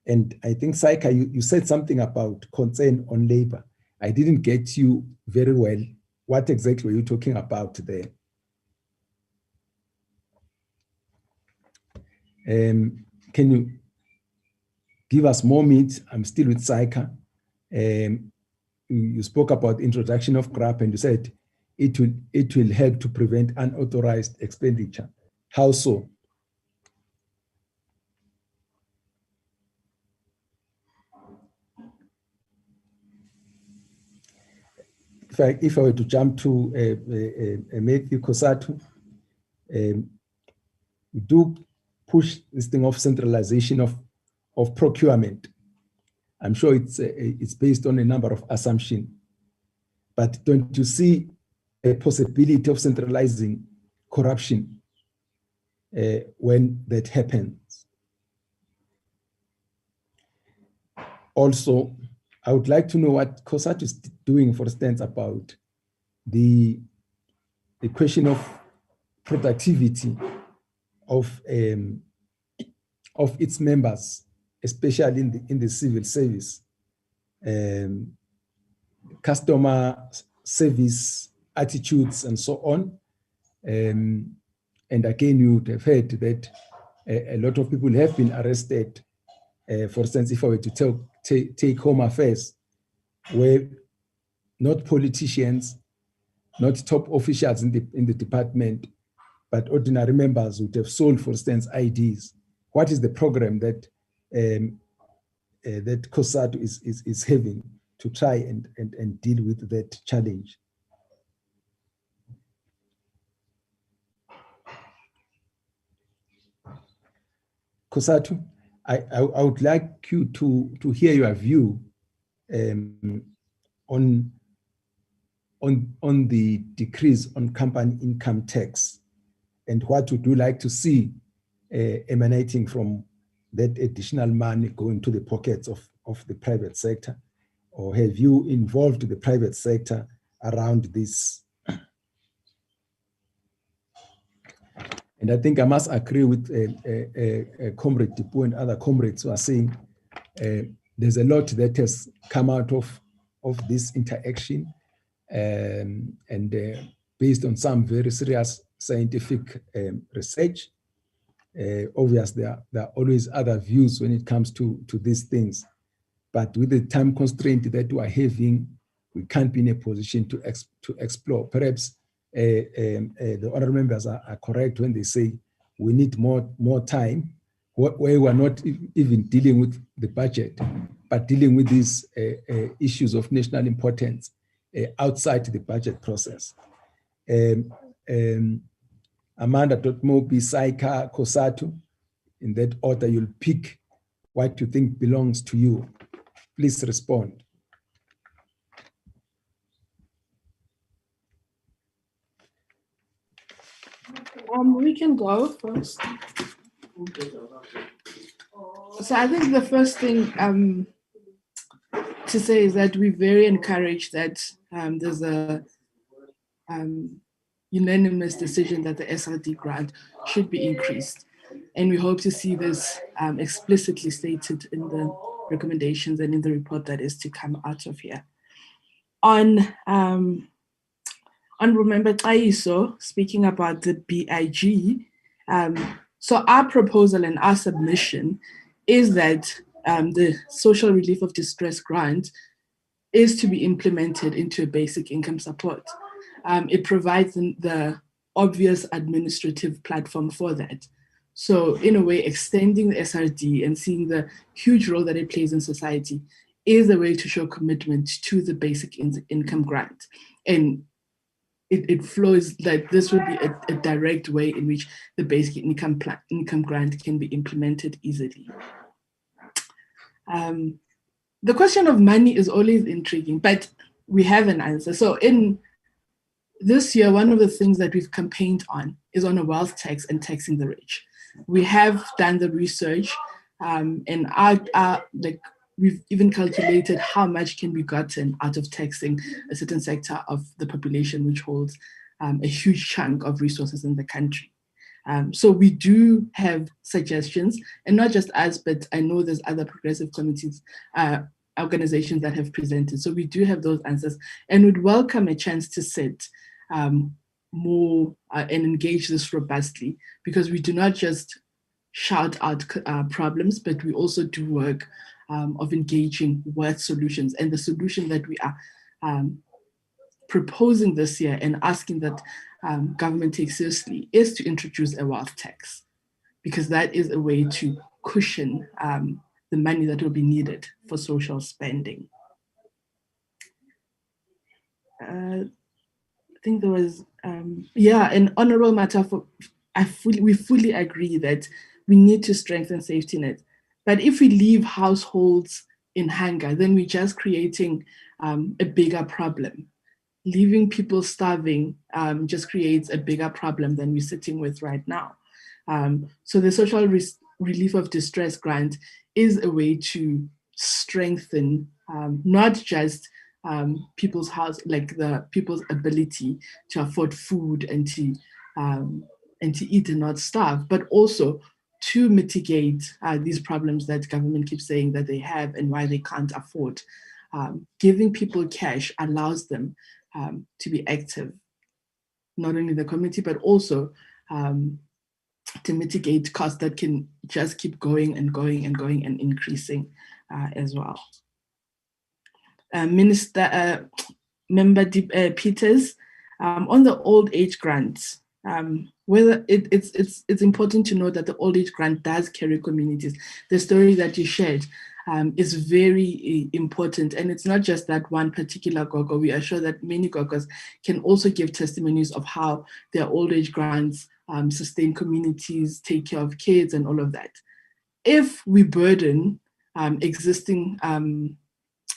And I think, Saika, you said something about concern on labor. I didn't get you very well. What exactly were you talking about there? Can you give us more meat? I'm still with Saika. You spoke about the introduction of GRAP and you said it will help to prevent unauthorized expenditure. How so? If I were to jump to Matthew COSATU, we do push this thing of centralization of procurement. I'm sure it's based on a number of assumptions, but don't you see a possibility of centralizing corruption when that happens? Also, I would like to know what COSATU is doing, for instance, about the question of productivity of its members, especially in the civil service, customer service attitudes and so on. And again, you would have heard that a lot of people have been arrested. For instance, if I were to take Home Affairs, where not politicians, not top officials in the department, but ordinary members would have sold, for instance, IDs. What is the program that that COSATU is having to try and deal with that challenge? COSATU, I would like you to hear your view on the decrease on company income tax, and what would you like to see emanating from that additional money going to the pockets of the private sector? Or have you involved the private sector around this? And I think I must agree with Comrade Tipu and other comrades who are saying there's a lot that has come out of this interaction, and based on some very serious scientific research. Obviously, there are always other views when it comes to these things. But with the time constraint that we are having, we can't be in a position to explore. Perhaps the other members are correct when they say we need more time, where we are not even dealing with the budget, but dealing with these issues of national importance outside the budget process. Amanda.Mobi, SAICA, COSATU. In that order, you'll pick what you think belongs to you. Please respond. We can go first. So I think the first thing to say is that we're very encouraged that there's a unanimous decision that the SRD grant should be increased. And we hope to see this explicitly stated in the recommendations and in the report that is to come out of here. On Remember Aiso, speaking about the BIG, so our proposal and our submission is that the social relief of distress grant is to be implemented into a basic income support. It provides the obvious administrative platform for that. So in a way, extending the SRD and seeing the huge role that it plays in society is a way to show commitment to the basic income grant. And it flows that this would be a direct way in which the basic income grant can be implemented easily. The question of money is always intriguing, but we have an answer. So in this year, one of the things that we've campaigned on is on a wealth tax and taxing the rich. We have done the research and we've even calculated how much can be gotten out of taxing a certain sector of the population, which holds a huge chunk of resources in the country. So we do have suggestions, and not just us, but I know there's other progressive committees, organizations that have presented. So we do have those answers, and would welcome a chance to sit more and engage this robustly, because we do not just shout out problems, but we also do work of engaging with solutions. And the solution that we are proposing this year and asking that government take seriously is to introduce a wealth tax, because that is a way to cushion the money that will be needed for social spending. I think there was, an honorable matter for, we fully agree that we need to strengthen safety net. But if we leave households in hunger, then we're just creating a bigger problem. Leaving people starving just creates a bigger problem than we're sitting with right now. So the social relief of distress grant is a way to strengthen not just people's people's ability to afford food and to eat and not starve, but also to mitigate these problems that government keeps saying that they have and why they can't afford. Giving people cash allows them to be active, not only the community, but also to mitigate costs that can just keep going and going and going and increasing as well. Member Peters, on the old age grants, whether it's important to know that the old age grant does carry communities. The story that you shared is very important, and it's not just that one particular gogo. We are sure that many gogos can also give testimonies of how their old age grants sustain communities, take care of kids, and all of that. If we burden existing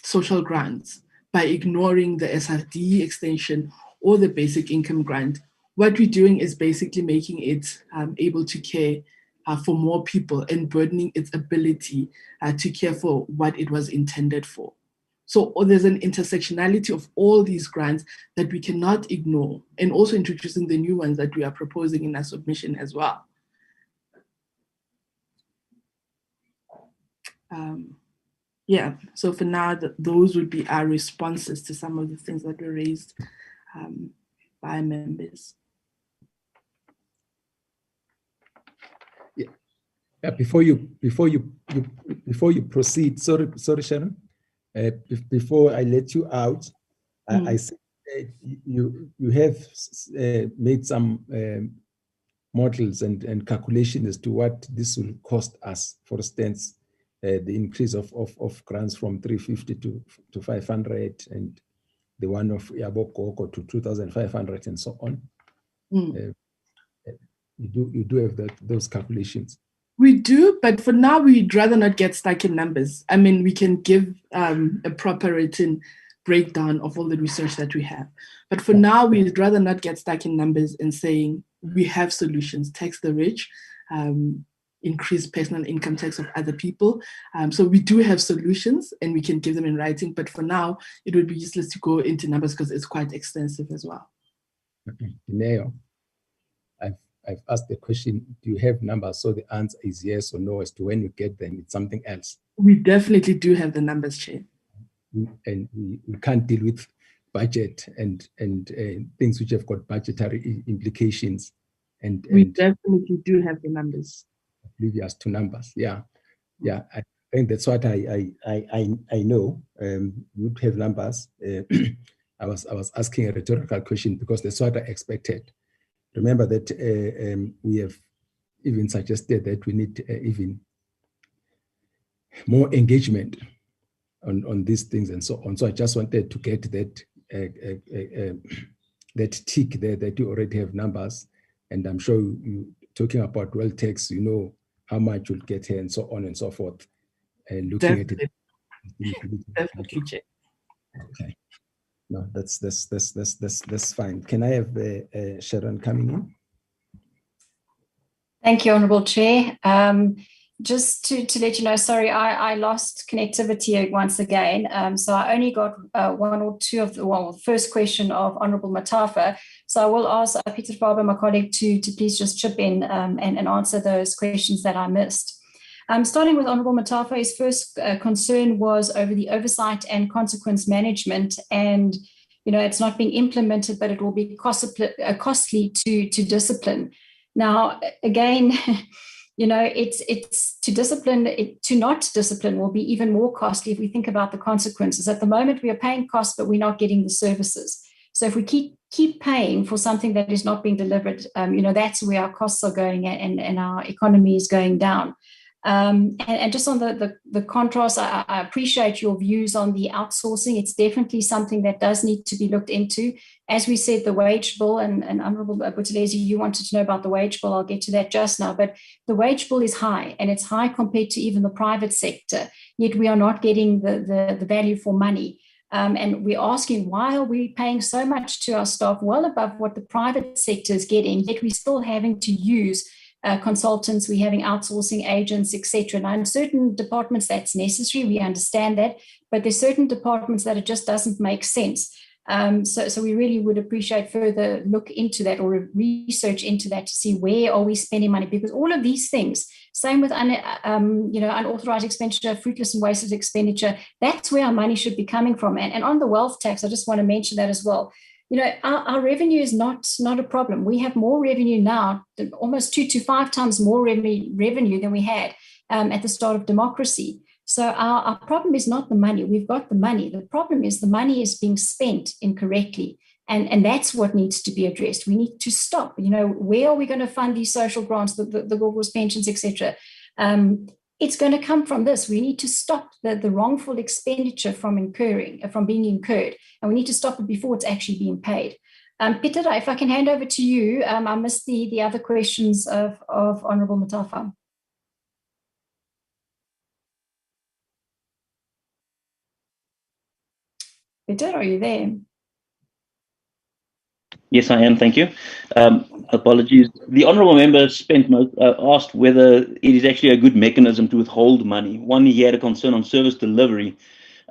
social grants by ignoring the SRD extension or the basic income grant, what we're doing is basically making it able to care for more people and burdening its ability to care for what it was intended for. So there's an intersectionality of all these grants that we cannot ignore, and also introducing the new ones that we are proposing in our submission as well. So for now, those would be our responses to some of the things that were raised by members. Before you proceed, sorry, Sharon. Before I let you out, I said you have made some models and calculations as to what this will cost us. For instance, the increase of grants from 350 to 500, and the one of Yabokoko to 2,500, and so on. You do have those calculations. We do, but for now, we'd rather not get stuck in numbers. I mean, we can give a proper written breakdown of all the research that we have. But for now, we'd rather not get stuck in numbers and saying we have solutions, tax the rich, increase personal income tax of other people. So we do have solutions and we can give them in writing. But for now, it would be useless to go into numbers because it's quite extensive as well. Okay. Dineo, I've asked the question, do you have numbers? So the answer is yes or no. As to when you get them, it's something else. We definitely do have the numbers, Chair. And we can't deal with budget and things which have got budgetary implications. And we definitely do have the numbers. Oblivious to numbers, yeah. I think that's what I know. Would have numbers. I was asking a rhetorical question because that's what I expected. Remember that we have even suggested that we need even more engagement on these things and so on. So I just wanted to get that that tick there that you already have numbers, and I'm sure you talking about wealth tax, you know how much you'll get here and so on and so forth. And looking at it, definitely check. Okay. No, that's fine. Can I have Sharon coming in? Thank you, Honourable Chair. Just to let you know, sorry, I lost connectivity once again. So I only got one or two of the first question of Honourable Matafa. So I will ask Peter Faber, my colleague, to please just chip in and answer those questions that I missed. Starting with Honourable Matafa, his first concern was over the oversight and consequence management, and it's not being implemented, but it will be costly to discipline. Now, again, it's to discipline. To not discipline will be even more costly if we think about the consequences. At the moment, we are paying costs, but we're not getting the services. So if we keep paying for something that is not being delivered, that's where our costs are going and our economy is going down. And just on the contrast, I appreciate your views on the outsourcing. It's definitely something that does need to be looked into. As we said, the wage bill, and Honourable Buthelezi, you wanted to know about the wage bill. I'll get to that just now. But the wage bill is high, and it's high compared to even the private sector. Yet we are not getting the value for money. And we're asking, why are we paying so much to our staff, well above what the private sector is getting, yet we're still having to use consultants, we're having outsourcing agents, etc. Now, in certain departments, that's necessary. We understand that. But there's certain departments that it just doesn't make sense. So we really would appreciate further look into that or research into that to see where are we spending money, because all of these things, same with unauthorized expenditure, fruitless and wasted expenditure, that's where our money should be coming from. And on the wealth tax, I just want to mention that as well. Our revenue is not a problem. We have more revenue now, almost 2 to 5 times more revenue than we had at the start of democracy. So our problem is not the money. We've got the money. The problem is the money is being spent incorrectly. And that's what needs to be addressed. We need to stop. Where are we going to fund these social grants, the Gogos pensions, etc.? It's going to come from this. We need to stop the wrongful expenditure from being incurred. And we need to stop it before it's actually being paid. Peter, if I can hand over to you, I missed the other questions of Honourable Matafa. Peter, are you there? Yes, I am. Thank you. Apologies. The honourable member asked whether it is actually a good mechanism to withhold money. One, he had a concern on service delivery.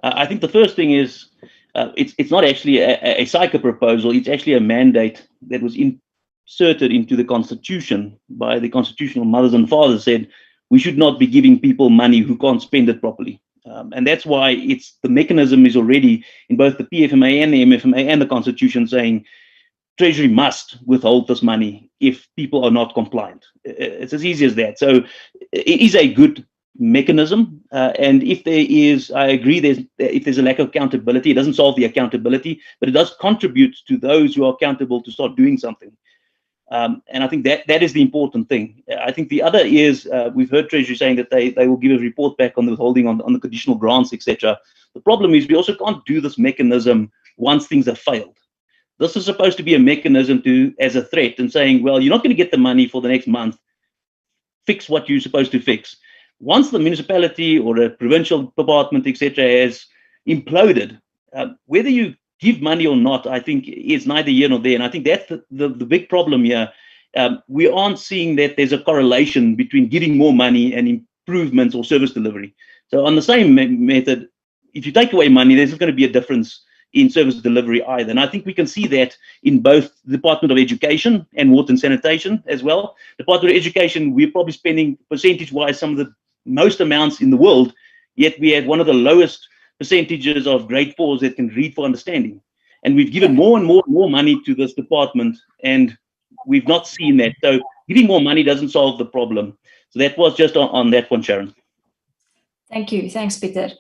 I think the first thing is it's not actually a SCOA proposal. It's actually a mandate that was inserted into the Constitution by the constitutional mothers and fathers, said we should not be giving people money who can't spend it properly. And that's why the mechanism is already in both the PFMA and the MFMA and the Constitution saying Treasury must withhold this money if people are not compliant. It's as easy as that. So it is a good mechanism. And if there is, I agree, if there's a lack of accountability, it doesn't solve the accountability, but it does contribute to those who are accountable to start doing something. And I think that is the important thing. I think the other is, we've heard Treasury saying that they will give a report back on the withholding on the conditional grants, etc. The problem is we also can't do this mechanism once things have failed. This is supposed to be a mechanism as a threat and saying, well, you're not going to get the money for the next month. Fix what you're supposed to fix. Once the municipality or a provincial department, etc., has imploded, whether you give money or not, I think is neither here nor there. And I think that's the big problem here. We aren't seeing that there's a correlation between getting more money and improvements or service delivery. So on the same method, if you take away money, there's not going to be a difference in service delivery either. And I think we can see that in both the Department of Education and Water and Sanitation as well. Department of Education, we're probably spending percentage-wise some of the most amounts in the world, yet we have one of the lowest percentages of grade 4s that can read for understanding. And we've given more and more and more money to this department, and we've not seen that. So giving more money doesn't solve the problem. So that was just on that one, Sharon. Thank you. Thanks, Peter.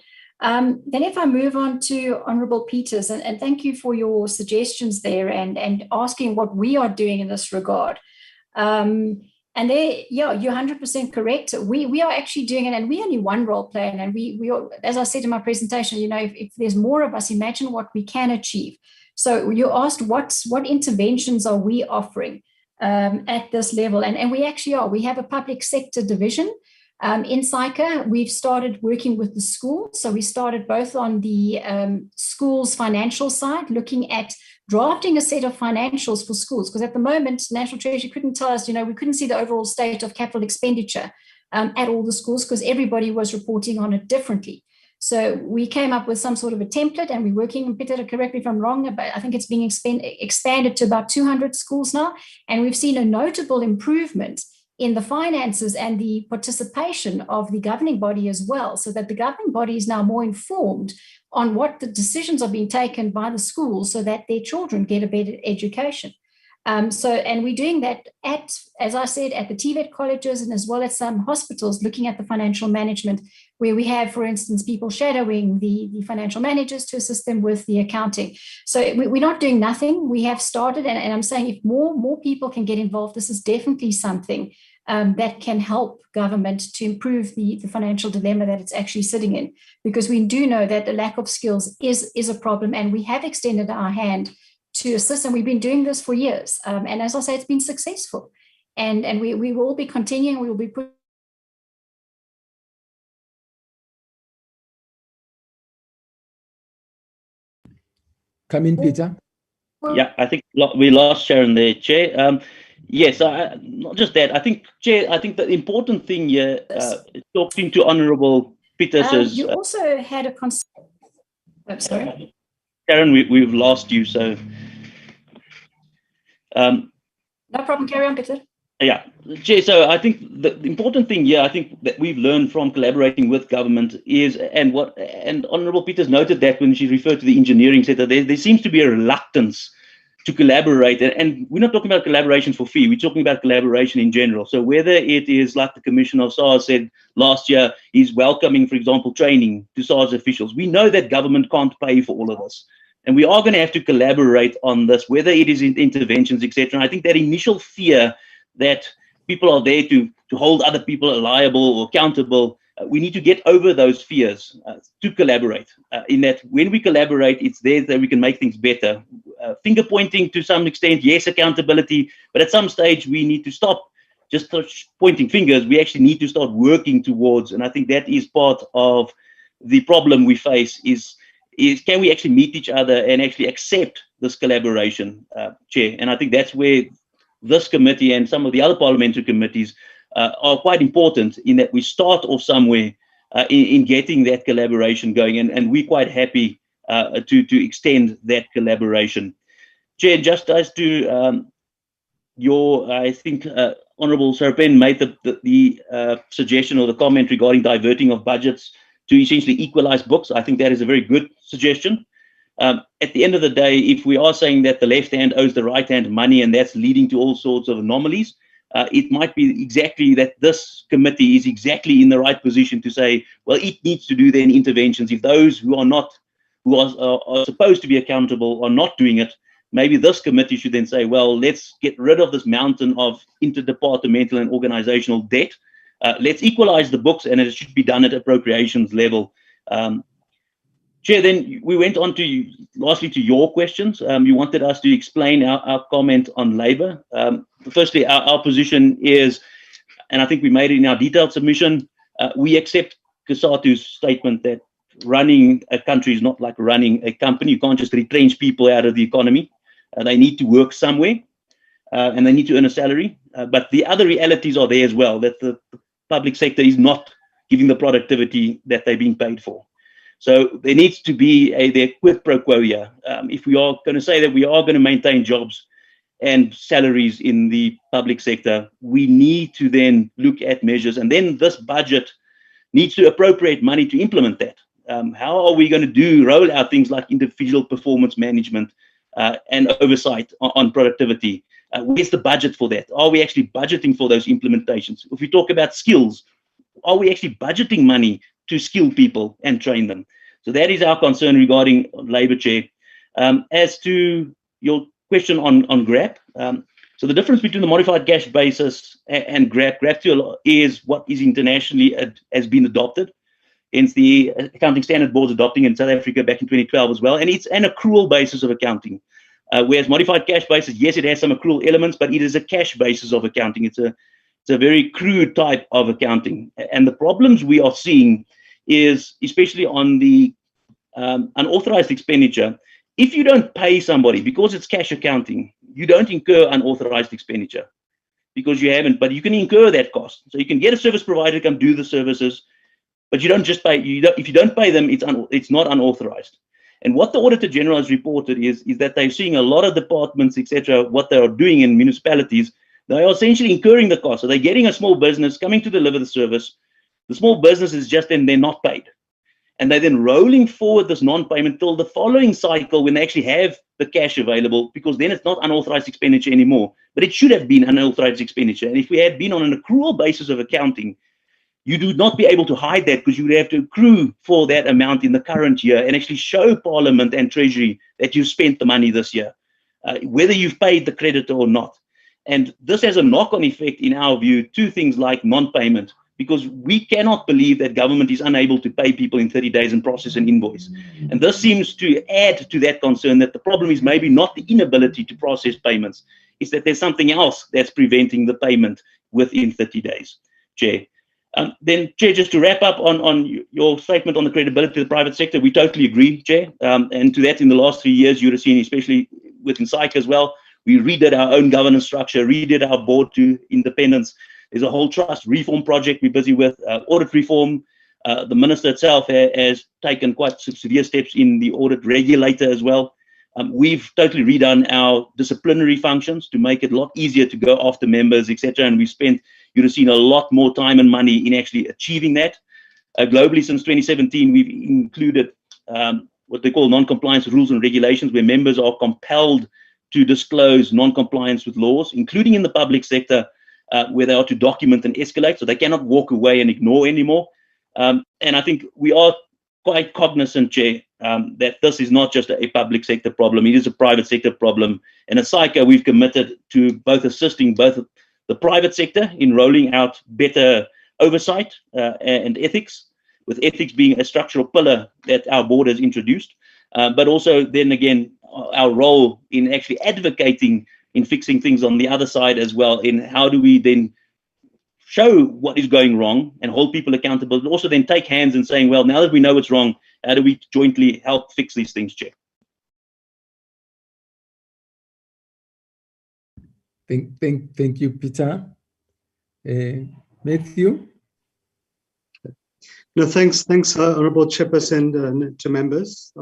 Then if I move on to Honourable Peters, and thank you for your suggestions there and asking what we are doing in this regard. And there, yeah, you're 100% correct. We are actually doing it, and we only one role play. And we are, as I said in my presentation, you know, if there's more of us, imagine what we can achieve. So you asked what interventions are we offering at this level, and we actually are. We have a public sector division. In SAICA, we've started working with the schools. So we started both on the schools financial side, looking at drafting a set of financials for schools, because at the moment, National Treasury couldn't tell us, you know, we couldn't see the overall state of capital expenditure at all the schools because everybody was reporting on it differently. So we came up with some sort of a template, and we're working, and Peter, correct me if I'm wrong, but I think it's being expanded to about 200 schools now. And we've seen a notable improvement in the finances and the participation of the governing body as well, so that the governing body is now more informed on what the decisions are being taken by the schools so that their children get a better education. And we're doing that at, as I said, at the TVET colleges and as well as some hospitals, looking at the financial management, where we have, for instance, people shadowing the financial managers to assist them with the accounting. So we're not doing nothing. We have started, and I'm saying if more people can get involved, this is definitely something that can help government to improve the financial dilemma that it's actually sitting in, because we do know that the lack of skills is a problem, and we have extended our hand to assist, and we've been doing this for years. And as I say, it's been successful, and we will be continuing. We will be putting. Come in, Peter. Yeah, I think we lost Sharon there, Chair. Yes, not just that. I think, Chair, I think the important thing here, talking to Honourable Peters is... you also had a concern. I'm sorry. Sharon, we've lost you, so... no problem, carry on, Peter. Yeah, Chair, so I think the important thing here, I think that we've learned from collaborating with government is, and Honourable Peters noted that when she referred to the engineering sector, there seems to be a reluctance to collaborate, and we're not talking about collaboration for fee, we're talking about collaboration in general. So whether it is like the Commissioner of SARS said last year, he's welcoming, for example, training to SARS officials. We know that government can't pay for all of this, and we are going to have to collaborate on this, whether it is in interventions, etc. And I think that initial fear that people are there to hold other people liable or accountable, we need to get over those fears to collaborate. In that when we collaborate, it's there that we can make things better. Finger pointing to some extent, yes, accountability, but at some stage we need to stop just pointing fingers. We actually need to start working towards, and I think that is part of the problem we face is can we actually meet each other and actually accept this collaboration, Chair? And I think that's where this committee and some of the other parliamentary committees are quite important, in that we start off somewhere in getting that collaboration going, and we're quite happy to extend that collaboration. Chair, just as to I think Honourable Sarpen made the suggestion or the comment regarding diverting of budgets to essentially equalize books. I think that is a very good suggestion. At the end of the day, if we are saying that the left hand owes the right hand money and that's leading to all sorts of anomalies, it might be exactly that this committee is exactly in the right position to say, well, it needs to do then interventions. If those who are supposed to be accountable are not doing it, maybe this committee should then say, well, let's get rid of this mountain of interdepartmental and organizational debt. Let's equalize the books, and it should be done at appropriations level. Chair, then we went on to, lastly, to your questions. You wanted us to explain our comment on labour. Firstly, our position is, and I think we made it in our detailed submission, we accept COSATU's statement that running a country is not like running a company. You can't just retrench people out of the economy. They need to work somewhere, and they need to earn a salary. But the other realities are there as well, that the public sector is not giving the productivity that they're being paid for. So there needs to be a quid pro quo here. If we are going to say that we are going to maintain jobs and salaries in the public sector, we need to then look at measures, and then this budget needs to appropriate money to implement that. How are we going to roll out things like individual performance management and oversight on productivity? Where's the budget for that? Are we actually budgeting for those implementations? If we talk about skills, are we actually budgeting money to skill people and train them? So that is our concern regarding labour, Chair. As to your question on GRAP, so the difference between the modified cash basis and GRAP, GRAP2 is what is internationally has been adopted. Hence the Accounting Standard Board's adopting in South Africa back in 2012 as well. And it's an accrual basis of accounting. Whereas modified cash basis, yes, it has some accrual elements, but it is a cash basis of accounting. It's a very crude type of accounting. And the problems we are seeing is, especially on the unauthorized expenditure, if you don't pay somebody, because it's cash accounting, you don't incur unauthorized expenditure because you haven't, but you can incur that cost. So you can get a service provider to come do the services, but you don't just pay. If you don't pay them, it's not unauthorized. And what the Auditor General has reported is that they're seeing a lot of departments, etc., what they are doing in municipalities, they are essentially incurring the cost. So they're getting a small business coming to deliver the service. The small business is just then they're not paid. And they're then rolling forward this non-payment till the following cycle when they actually have the cash available, because then it's not unauthorized expenditure anymore. But it should have been unauthorized expenditure. And if we had been on an accrual basis of accounting, you do not be able to hide that, because you would have to accrue for that amount in the current year and actually show Parliament and Treasury that you've spent the money this year, whether you've paid the creditor or not. And this has a knock-on effect, in our view, to things like non-payment, because we cannot believe that government is unable to pay people in 30 days and process an invoice. And this seems to add to that concern that the problem is maybe not the inability to process payments, it's that there's something else that's preventing the payment within 30 days, Chair. Then, Chair, just to wrap up on your statement on the credibility of the private sector, we totally agree, Chair. And to that, in the last 3 years, you would have seen, especially within SCOA as well, we redid our own governance structure, redid our board to independence. There's a whole trust reform project we're busy with, audit reform. The minister itself has taken quite severe steps in the audit regulator as well. We've totally redone our disciplinary functions to make it a lot easier to go after members, etc. And we've spent, you'd have seen, a lot more time and money in actually achieving that. Globally, since 2017, we've included what they call non-compliance rules and regulations, where members are compelled to disclose non-compliance with laws, including in the public sector, where they are to document and escalate, so they cannot walk away and ignore anymore. And I think we are quite cognizant, Chair, that this is not just a public sector problem, it is a private sector problem. And as SCOA, we've committed to both assisting both the private sector in rolling out better oversight and ethics, with ethics being a structural pillar that our board has introduced, but also then again, our role in actually advocating in fixing things on the other side as well, in how do we then show what is going wrong and hold people accountable, and also then take hands and saying, well, now that we know what's wrong, how do we jointly help fix these things, Chair? Thank you, Peter. Matthew? No, thanks, Honourable Chairperson, and to members.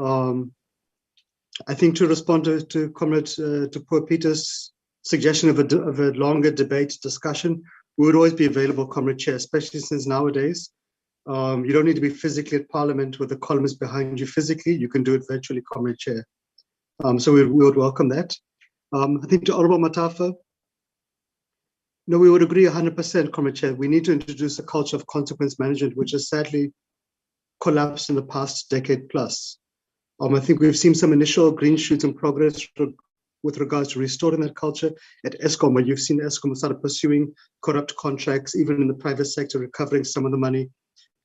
I think to respond to Comrade to poor Peter's suggestion of a longer debate discussion, we would always be available, Comrade Chair, especially since nowadays you don't need to be physically at Parliament with the columnists behind you physically. You can do it virtually, Comrade Chair. So we would welcome that. I think to Honourable Matafa, no, we would agree 100%, Comrade Chair. We need to introduce a culture of consequence management, which has sadly collapsed in the past decade plus. I think we've seen some initial green shoots and progress with regards to restoring that culture at ESCOM, where you've seen ESCOM started pursuing corrupt contracts, even in the private sector, recovering some of the money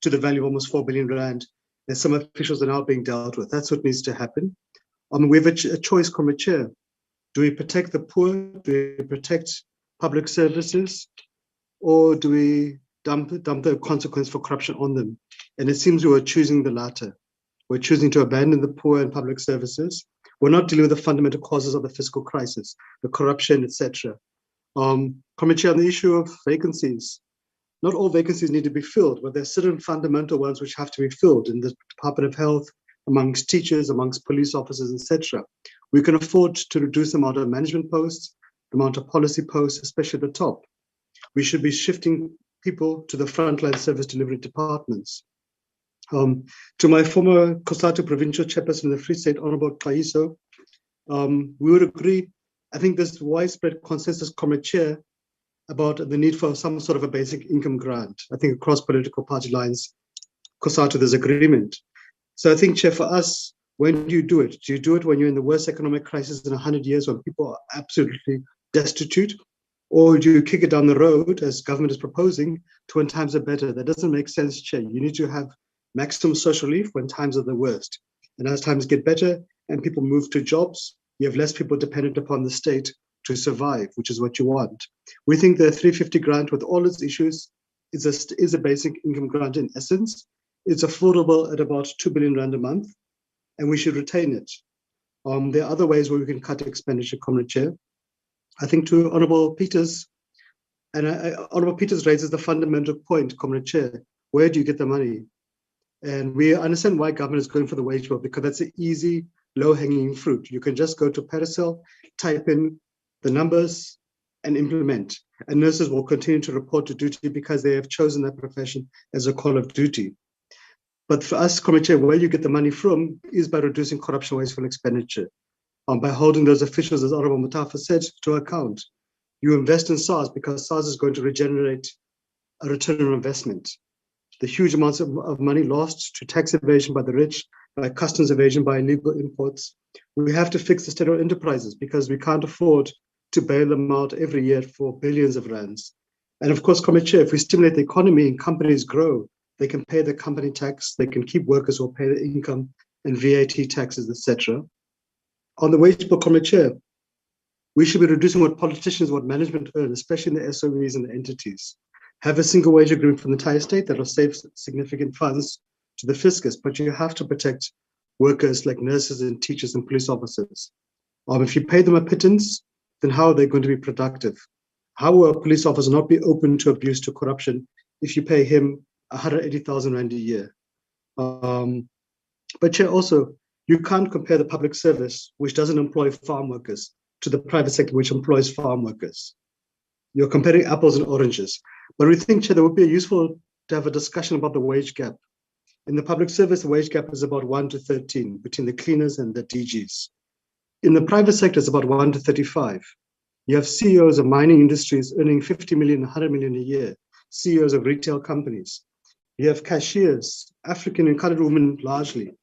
to the value of almost 4 billion rand. and some officials are now being dealt with. That's what needs to happen. We have a choice, Comrade Chair. Do we protect the poor? Do we protect public services? Or do we dump the consequence for corruption on them? And it seems we are choosing the latter. We're choosing to abandon the poor and public services. We're not dealing with the fundamental causes of the fiscal crisis, the corruption, etc. Comrade Chair, on the issue of vacancies, not all vacancies need to be filled, but there are certain fundamental ones which have to be filled in the Department of Health, amongst teachers, amongst police officers, etc. We can afford to reduce the amount of management posts, the amount of policy posts, especially at the top. We should be shifting people to the frontline service delivery departments. To my former COSATU provincial chairperson in the Free State, Honorable Kaiso, we would agree, I think there's widespread consensus, Comrade Chair, about the need for some sort of a basic income grant. I think across political party lines, COSATU, there's agreement. So I think, Chair, for us, when do you do it? Do you do it when you're in the worst economic crisis in 100 years, when people are absolutely destitute? Or do you kick it down the road, as government is proposing, to when times are better? That doesn't make sense, Chair. You need to have maximum social relief when times are the worst. And as times get better and people move to jobs, you have less people dependent upon the state to survive, which is what you want. We think the 350 grant, with all its issues, is a basic income grant in essence. It's affordable at about 2 billion rand a month, and we should retain it. There are other ways where we can cut expenditure, Comrade Chair. I think to Honorable Peters, and Honorable Peters raises the fundamental point, Comrade Chair, where do you get the money? And we understand why government is going for the wage bill, because that's an easy, low-hanging fruit. You can just go to Paracel, type in the numbers, and implement. And nurses will continue to report to duty because they have chosen that profession as a call of duty. But for us, Comrade Chair, where you get the money from is by reducing corruption, wasteful expenditure. By holding those officials, as Honorable Mutafa said, to account. You invest in SARS because SARS is going to regenerate a return on investment. The huge amounts of money lost to tax evasion by the rich, by customs evasion, by illegal imports. We have to fix the state-owned enterprises because we can't afford to bail them out every year for billions of rands. And of course, Comrade Chair, if we stimulate the economy and companies grow, they can pay the company tax, they can keep workers who will pay the income and VAT taxes, etc. On the wage bill, Comrade Chair, we should be reducing what politicians, what management earn, especially in the SOEs and the entities. Have a single wage agreement from the entire state that will save significant funds to the fiscus, but you have to protect workers like nurses and teachers and police officers. If you pay them a pittance, then how are they going to be productive? How will a police officer not be open to abuse, to corruption, if you pay him 180,000 Rand a year? But Chair, also, you can't compare the public service, which doesn't employ farm workers, to the private sector, which employs farm workers. You're comparing apples and oranges. But we think, Chair, that would be useful to have a discussion about the wage gap. In the public service, the wage gap is about 1 to 13 between the cleaners and the DGs. In the private sector, it's about 1 to 35. You have CEOs of mining industries earning 50 million, 100 million a year, CEOs of retail companies. You have cashiers, African and colored women largely,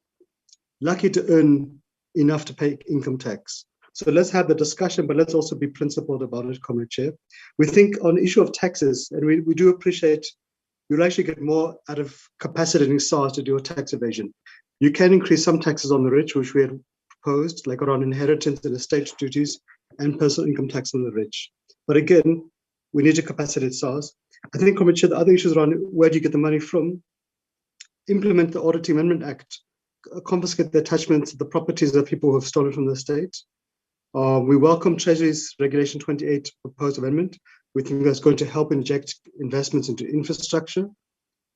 lucky to earn enough to pay income tax. So let's have the discussion, but let's also be principled about it, Comrade Chair. We think on the issue of taxes, and we do appreciate you'll actually get more out of capacitating SARS to do a tax evasion. You can increase some taxes on the rich, which we had proposed, like around inheritance and estate duties and personal income tax on the rich. But again, we need to capacitate SARS. I think, Comrade Chair, the other issues around where do you get the money from? Implement the Austerity Amendment Act, confiscate the attachments of the properties of people who have stolen from the state. We welcome Treasury's Regulation 28 proposed amendment. We think that's going to help inject investments into infrastructure.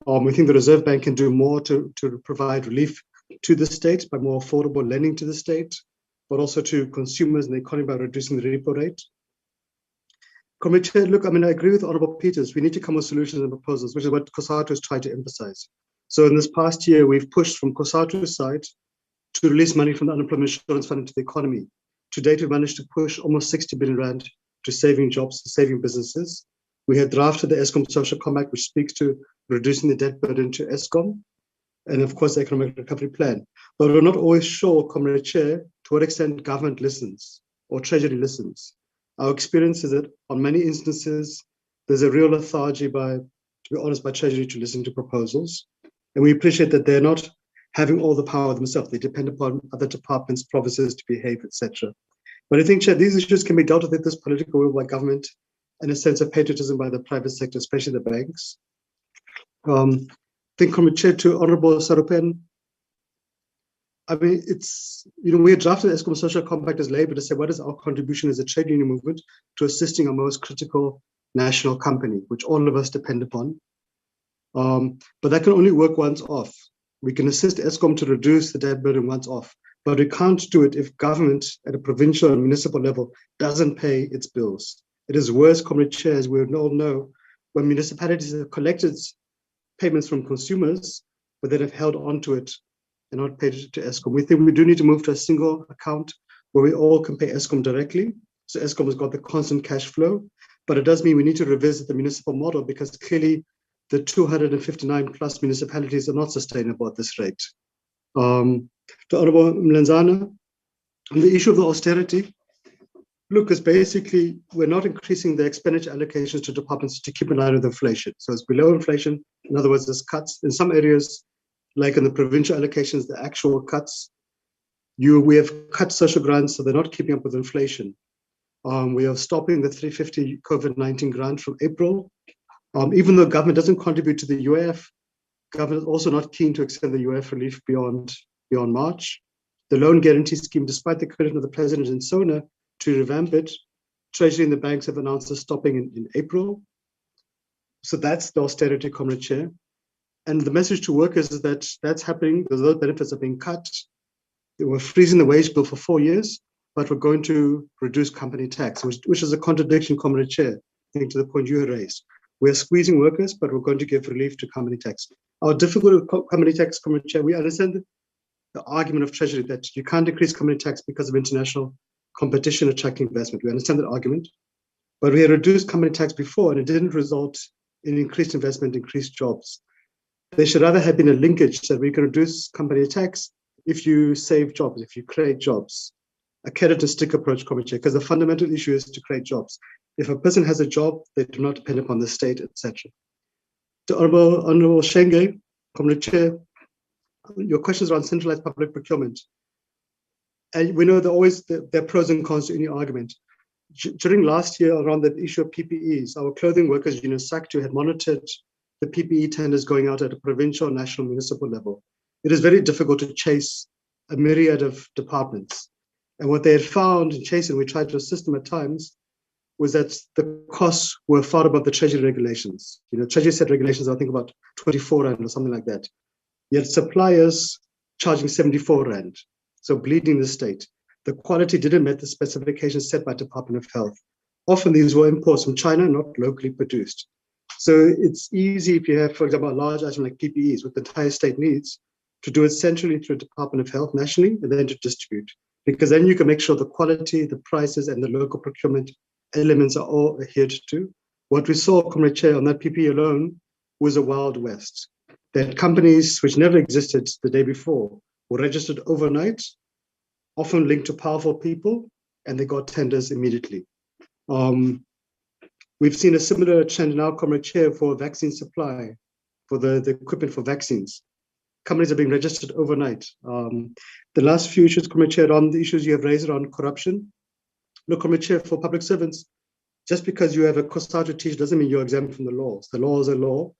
We think the Reserve Bank can do more to provide relief to the state by more affordable lending to the state, but also to consumers and the economy by reducing the repo rate. Comrade Chair, look, I agree with Honorable Peters. We need to come with solutions and proposals, which is what COSATU has tried to emphasize. So in this past year, we've pushed from COSATU's side to release money from the Unemployment Insurance Fund into the economy. To date, we managed to push almost 60 billion Rand to saving jobs, to saving businesses. We had drafted the ESCOM Social Compact, which speaks to reducing the debt burden to ESCOM, and of course, the Economic Recovery Plan. But we're not always sure, Comrade Chair, to what extent government listens or Treasury listens. Our experience is that on many instances, there's a real lethargy by Treasury to listen to proposals. And we appreciate that they're not having all the power themselves. They depend upon other departments, provinces to behave, etc. But I think, Chair, these issues can be dealt with this political will by government and a sense of patriotism by the private sector, especially the banks. I think, Comrade Chair, to Honorable Sarupen, I mean, it's, we had drafted the ESCOM Social Compact as Labour to say, what is our contribution as a trade union movement to assisting our most critical national company, which all of us depend upon. But that can only work once off. We can assist ESCOM to reduce the debt burden once off, but we can't do it if government at a provincial and municipal level doesn't pay its bills. It is worse, Comrade Chair, as we all know, when municipalities have collected payments from consumers, but then have held on to it and not paid it to ESCOM. We think we do need to move to a single account where we all can pay ESCOM directly. So ESCOM has got the constant cash flow, but it does mean we need to revisit the municipal model because clearly the 259 plus municipalities are not sustainable at this rate. To Honorable Mlenzana, on the issue of the austerity, look, it's basically, we're not increasing the expenditure allocations to departments to keep in line with inflation. So it's below inflation. In other words, there's cuts. In some areas, like in the provincial allocations, the actual cuts, we have cut social grants, so they're not keeping up with inflation. We are stopping the 350 COVID-19 grant from April. Even though government doesn't contribute to the UAF, government is also not keen to extend the UAF relief beyond March. The loan guarantee scheme, despite the credit of the president and SONA to revamp it, Treasury and the banks have announced a stopping in April. So that's the austerity, Comrade Chair. And the message to workers is that that's happening. Those benefits are being cut. We're freezing the wage bill for 4 years, but we're going to reduce company tax, which is a contradiction, Comrade Chair, I think, to the point you raised. We're squeezing workers, but we're going to give relief to company tax. Our difficulty with company tax, Comrade Chair, we understand the argument of Treasury that you can't increase company tax because of international competition attracting investment. We understand that argument, but we had reduced company tax before and it didn't result in increased investment, increased jobs. There should rather have been a linkage that we can reduce company tax if you save jobs, if you create jobs. A carrot and stick approach, Comrade Chair, because the fundamental issue is to create jobs. If a person has a job, they do not depend upon the state, etc. To Honorable Shenge, Comrade Chair, your questions around centralized public procurement. And we know there are pros and cons to any argument. During last year, around the issue of PPEs, our clothing workers union, SCOA, had monitored the PPE tenders going out at a provincial, national, municipal level. It is very difficult to chase a myriad of departments. And what they had found in chasing, we tried to assist them at times, was that the costs were far above the Treasury regulations. Treasury set regulations, I think about 24 Rand or something like that. Yet suppliers charging 74 Rand, so bleeding the state. The quality didn't meet the specifications set by Department of Health. Often these were imports from China, not locally produced. So it's easy if you have, for example, a large item like PPEs, what the entire state needs, to do it centrally through Department of Health nationally, and then to distribute. Because then you can make sure the quality, the prices, and the local procurement elements are all adhered to. What we saw, Comrade Chair, on that PPE alone was a Wild West. That companies which never existed the day before were registered overnight, often linked to powerful people, and they got tenders immediately. We've seen a similar trend now, Comrade Chair, for vaccine supply, for the equipment for vaccines. Companies are being registered overnight. The last few issues, Comrade Chair, on the issues you have raised around corruption. Look, Comrade Chair, for public servants, just because you have a COSATU teach doesn't mean you're exempt from the laws. The law is a law.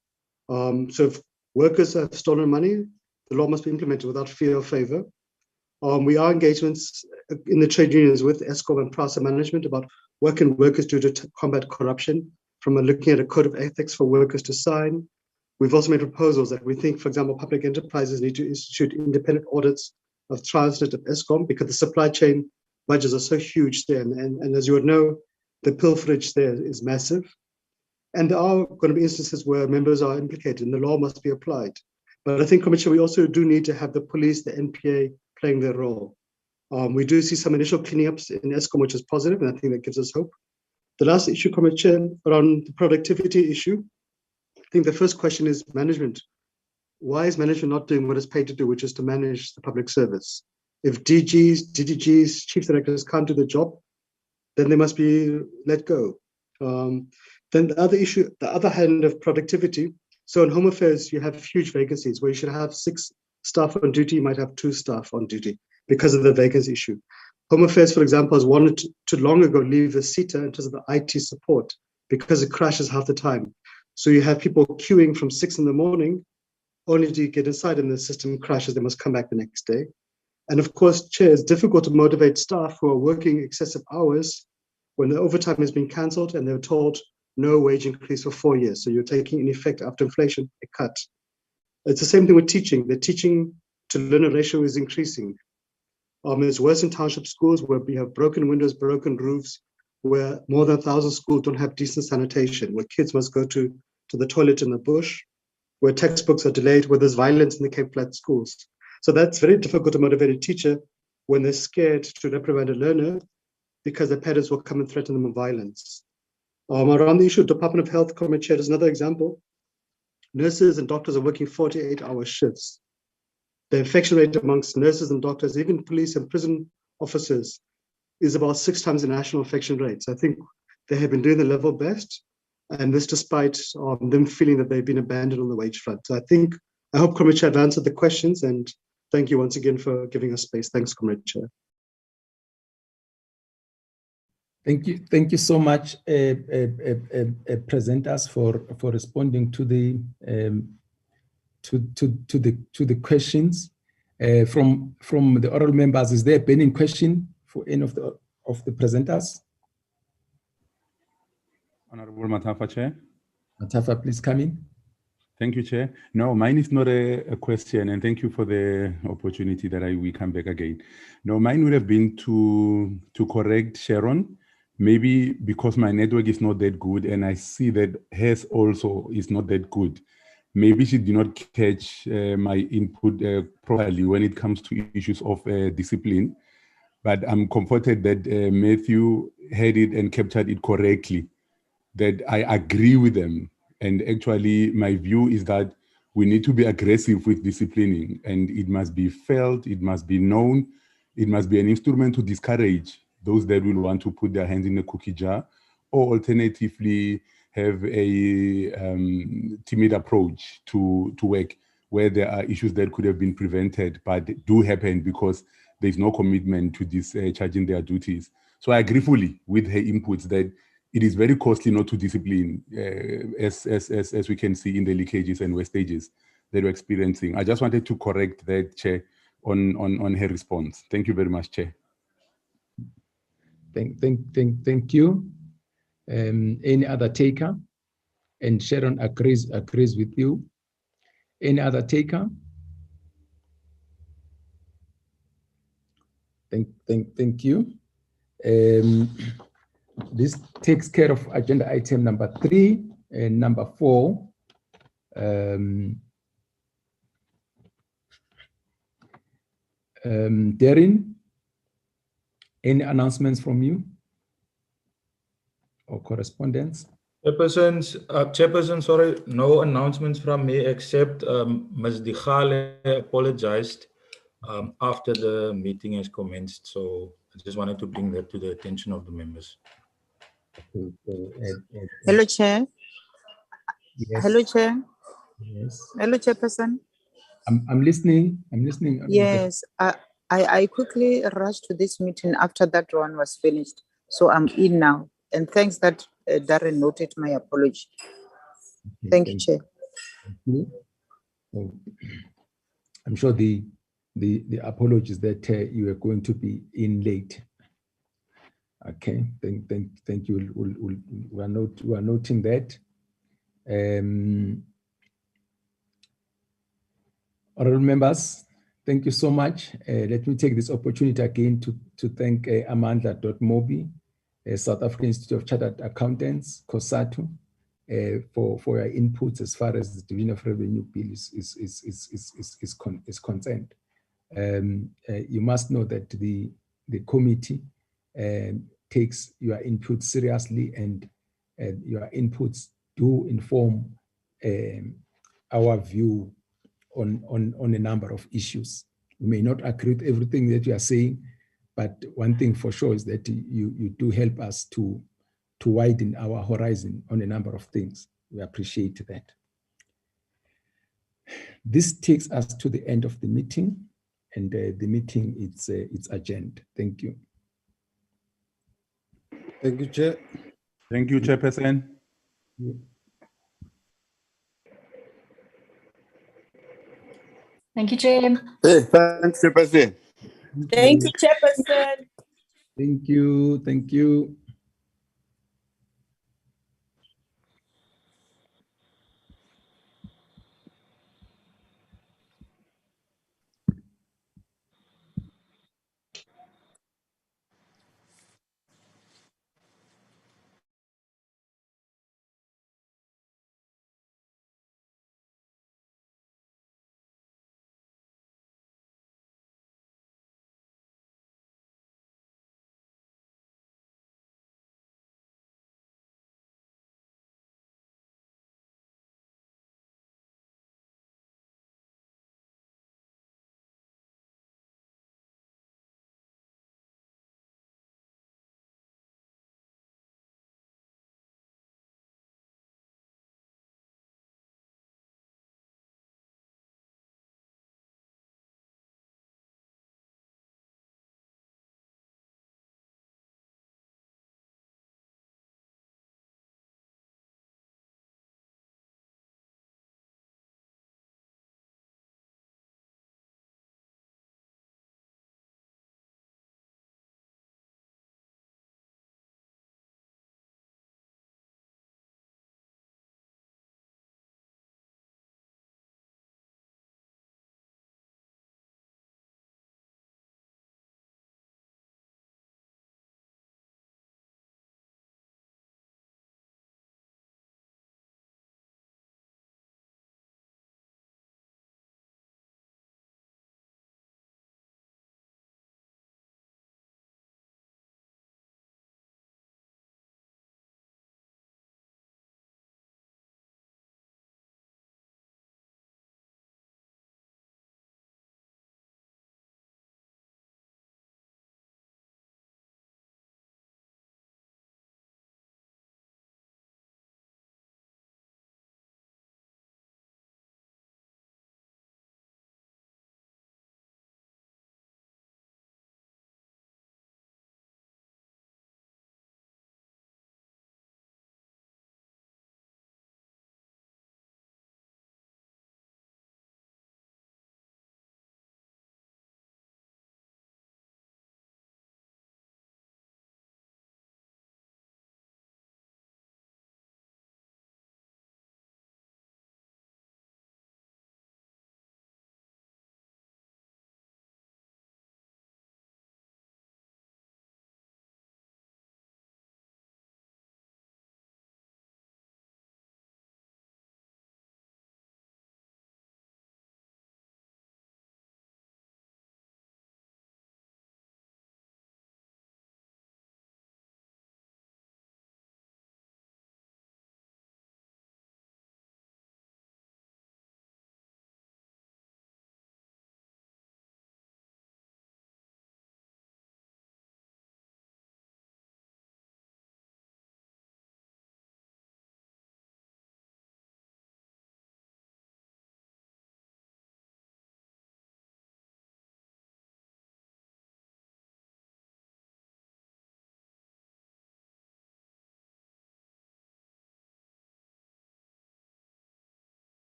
So if workers have stolen money, the law must be implemented without fear or favor. We are engagements in the trade unions with SCOA and PRIORITISE management about what can workers do to combat corruption, from looking at a code of ethics for workers to sign. We've also made proposals that we think, for example, public enterprises need to institute independent audits of Transnet of ESCOM because the supply chain budgets are so huge there. And as you would know, the pilferage there is massive. And there are going to be instances where members are implicated and the law must be applied. But I think, Commissioner, we also do need to have the police, the NPA playing their role. We do see some initial cleaning ups in ESCOM, which is positive, and I think that gives us hope. The last issue, Commissioner, around the productivity issue, I think the first question is management. Why is management not doing what it's paid to do, which is to manage the public service? If DGs, DDGs, chief directors can't do the job, then they must be let go. Then the other issue, the other hand of productivity. So in Home Affairs, you have huge vacancies where you should have 6 staff on duty, you might have 2 staff on duty because of the vacancy issue. Home Affairs, for example, has wanted to long ago leave the SETA in terms of the IT support because it crashes half the time. So you have people queuing from 6 in the morning, only to get inside and the system crashes, they must come back the next day. And of course, Chair, it's difficult to motivate staff who are working excessive hours when the overtime has been cancelled and they're told no wage increase for 4 years. So you're taking, in effect, after inflation, a cut. It's the same thing with teaching. The teaching to learner ratio is increasing. It's worse in township schools where we have broken windows, broken roofs, where more than 1,000 schools don't have decent sanitation, where kids must go to the toilet in the bush, where textbooks are delayed, where there's violence in the Cape Flat schools. So that's very difficult to motivate a teacher when they're scared to reprimand a learner because their parents will come and threaten them with violence. Around the issue of Department of Health, Comrade Chair, is another example. Nurses and doctors are working 48-hour shifts. The infection rate amongst nurses and doctors, even police and prison officers, is about 6 times the national infection rate. So I think they have been doing the level best, and this despite them feeling that they've been abandoned on the wage front. So I hope Comrade Chair have answered the questions, and thank you once again for giving us space. Thanks, Comrade Chair. Thank you so much, presenters, for responding to the to the questions from the oral members. Is there a burning question for any of the presenters? Honorable Matafa, Chair. Matafa, please come in. Thank you, Chair. No, mine is not a question, and thank you for the opportunity that we come back again. No, mine would have been to correct Sharon, maybe because my network is not that good, and I see that hers also is not that good. Maybe she did not catch my input properly when it comes to issues of discipline, but I'm comforted that Matthew had it and captured it correctly, that I agree with them. And actually, my view is that we need to be aggressive with disciplining, and it must be felt, it must be known, it must be an instrument to discourage those that will want to put their hands in the cookie jar, or alternatively have a timid approach to work where there are issues that could have been prevented but do happen because there's no commitment to discharging their duties. So I agree fully with her inputs that it is very costly not to discipline, as we can see in the leakages and wastages that we're experiencing. I just wanted to correct that, Chair, on her response. Thank you very much, Chair. Thank you. Any other taker? And Sharon agrees with you. Any other taker? Thank you. This takes care of agenda item number 3 and number 4. Darren, any announcements from you or correspondence? Chairperson, sorry, no announcements from me except Ms. Digale apologized after the meeting has commenced. So I just wanted to bring that to the attention of the members. Hello, Chair. Yes. Hello, Chair. Yes. Hello, Chairperson. I'm listening. Yes, I quickly rushed to this meeting after that one was finished. So I'm in now. And thanks that Darren noted my apology. Thank you, Chair. Thank you. I'm sure the apologies that you are going to be in late. Okay, thank you. We are noting that. Honorable members, thank you so much. Let me take this opportunity again to thank Amanda Mobi, South African Institute of Chartered Accountants, COSATU, for your inputs as far as the Division of Revenue Bill is concerned. You must know that the committee takes your input seriously, and your inputs do inform our view on a number of issues. We may not agree with everything that you are saying, but one thing for sure is that you do help us to widen our horizon on a number of things. We appreciate that. This takes us to the end of the meeting, and the meeting it's adjourned. Thank you. Thank you, Chair. Thank you, Chairperson. Thank you, Chair. Hey, thanks, Chairperson. Thank you, Chairperson. Thank you. Thank you.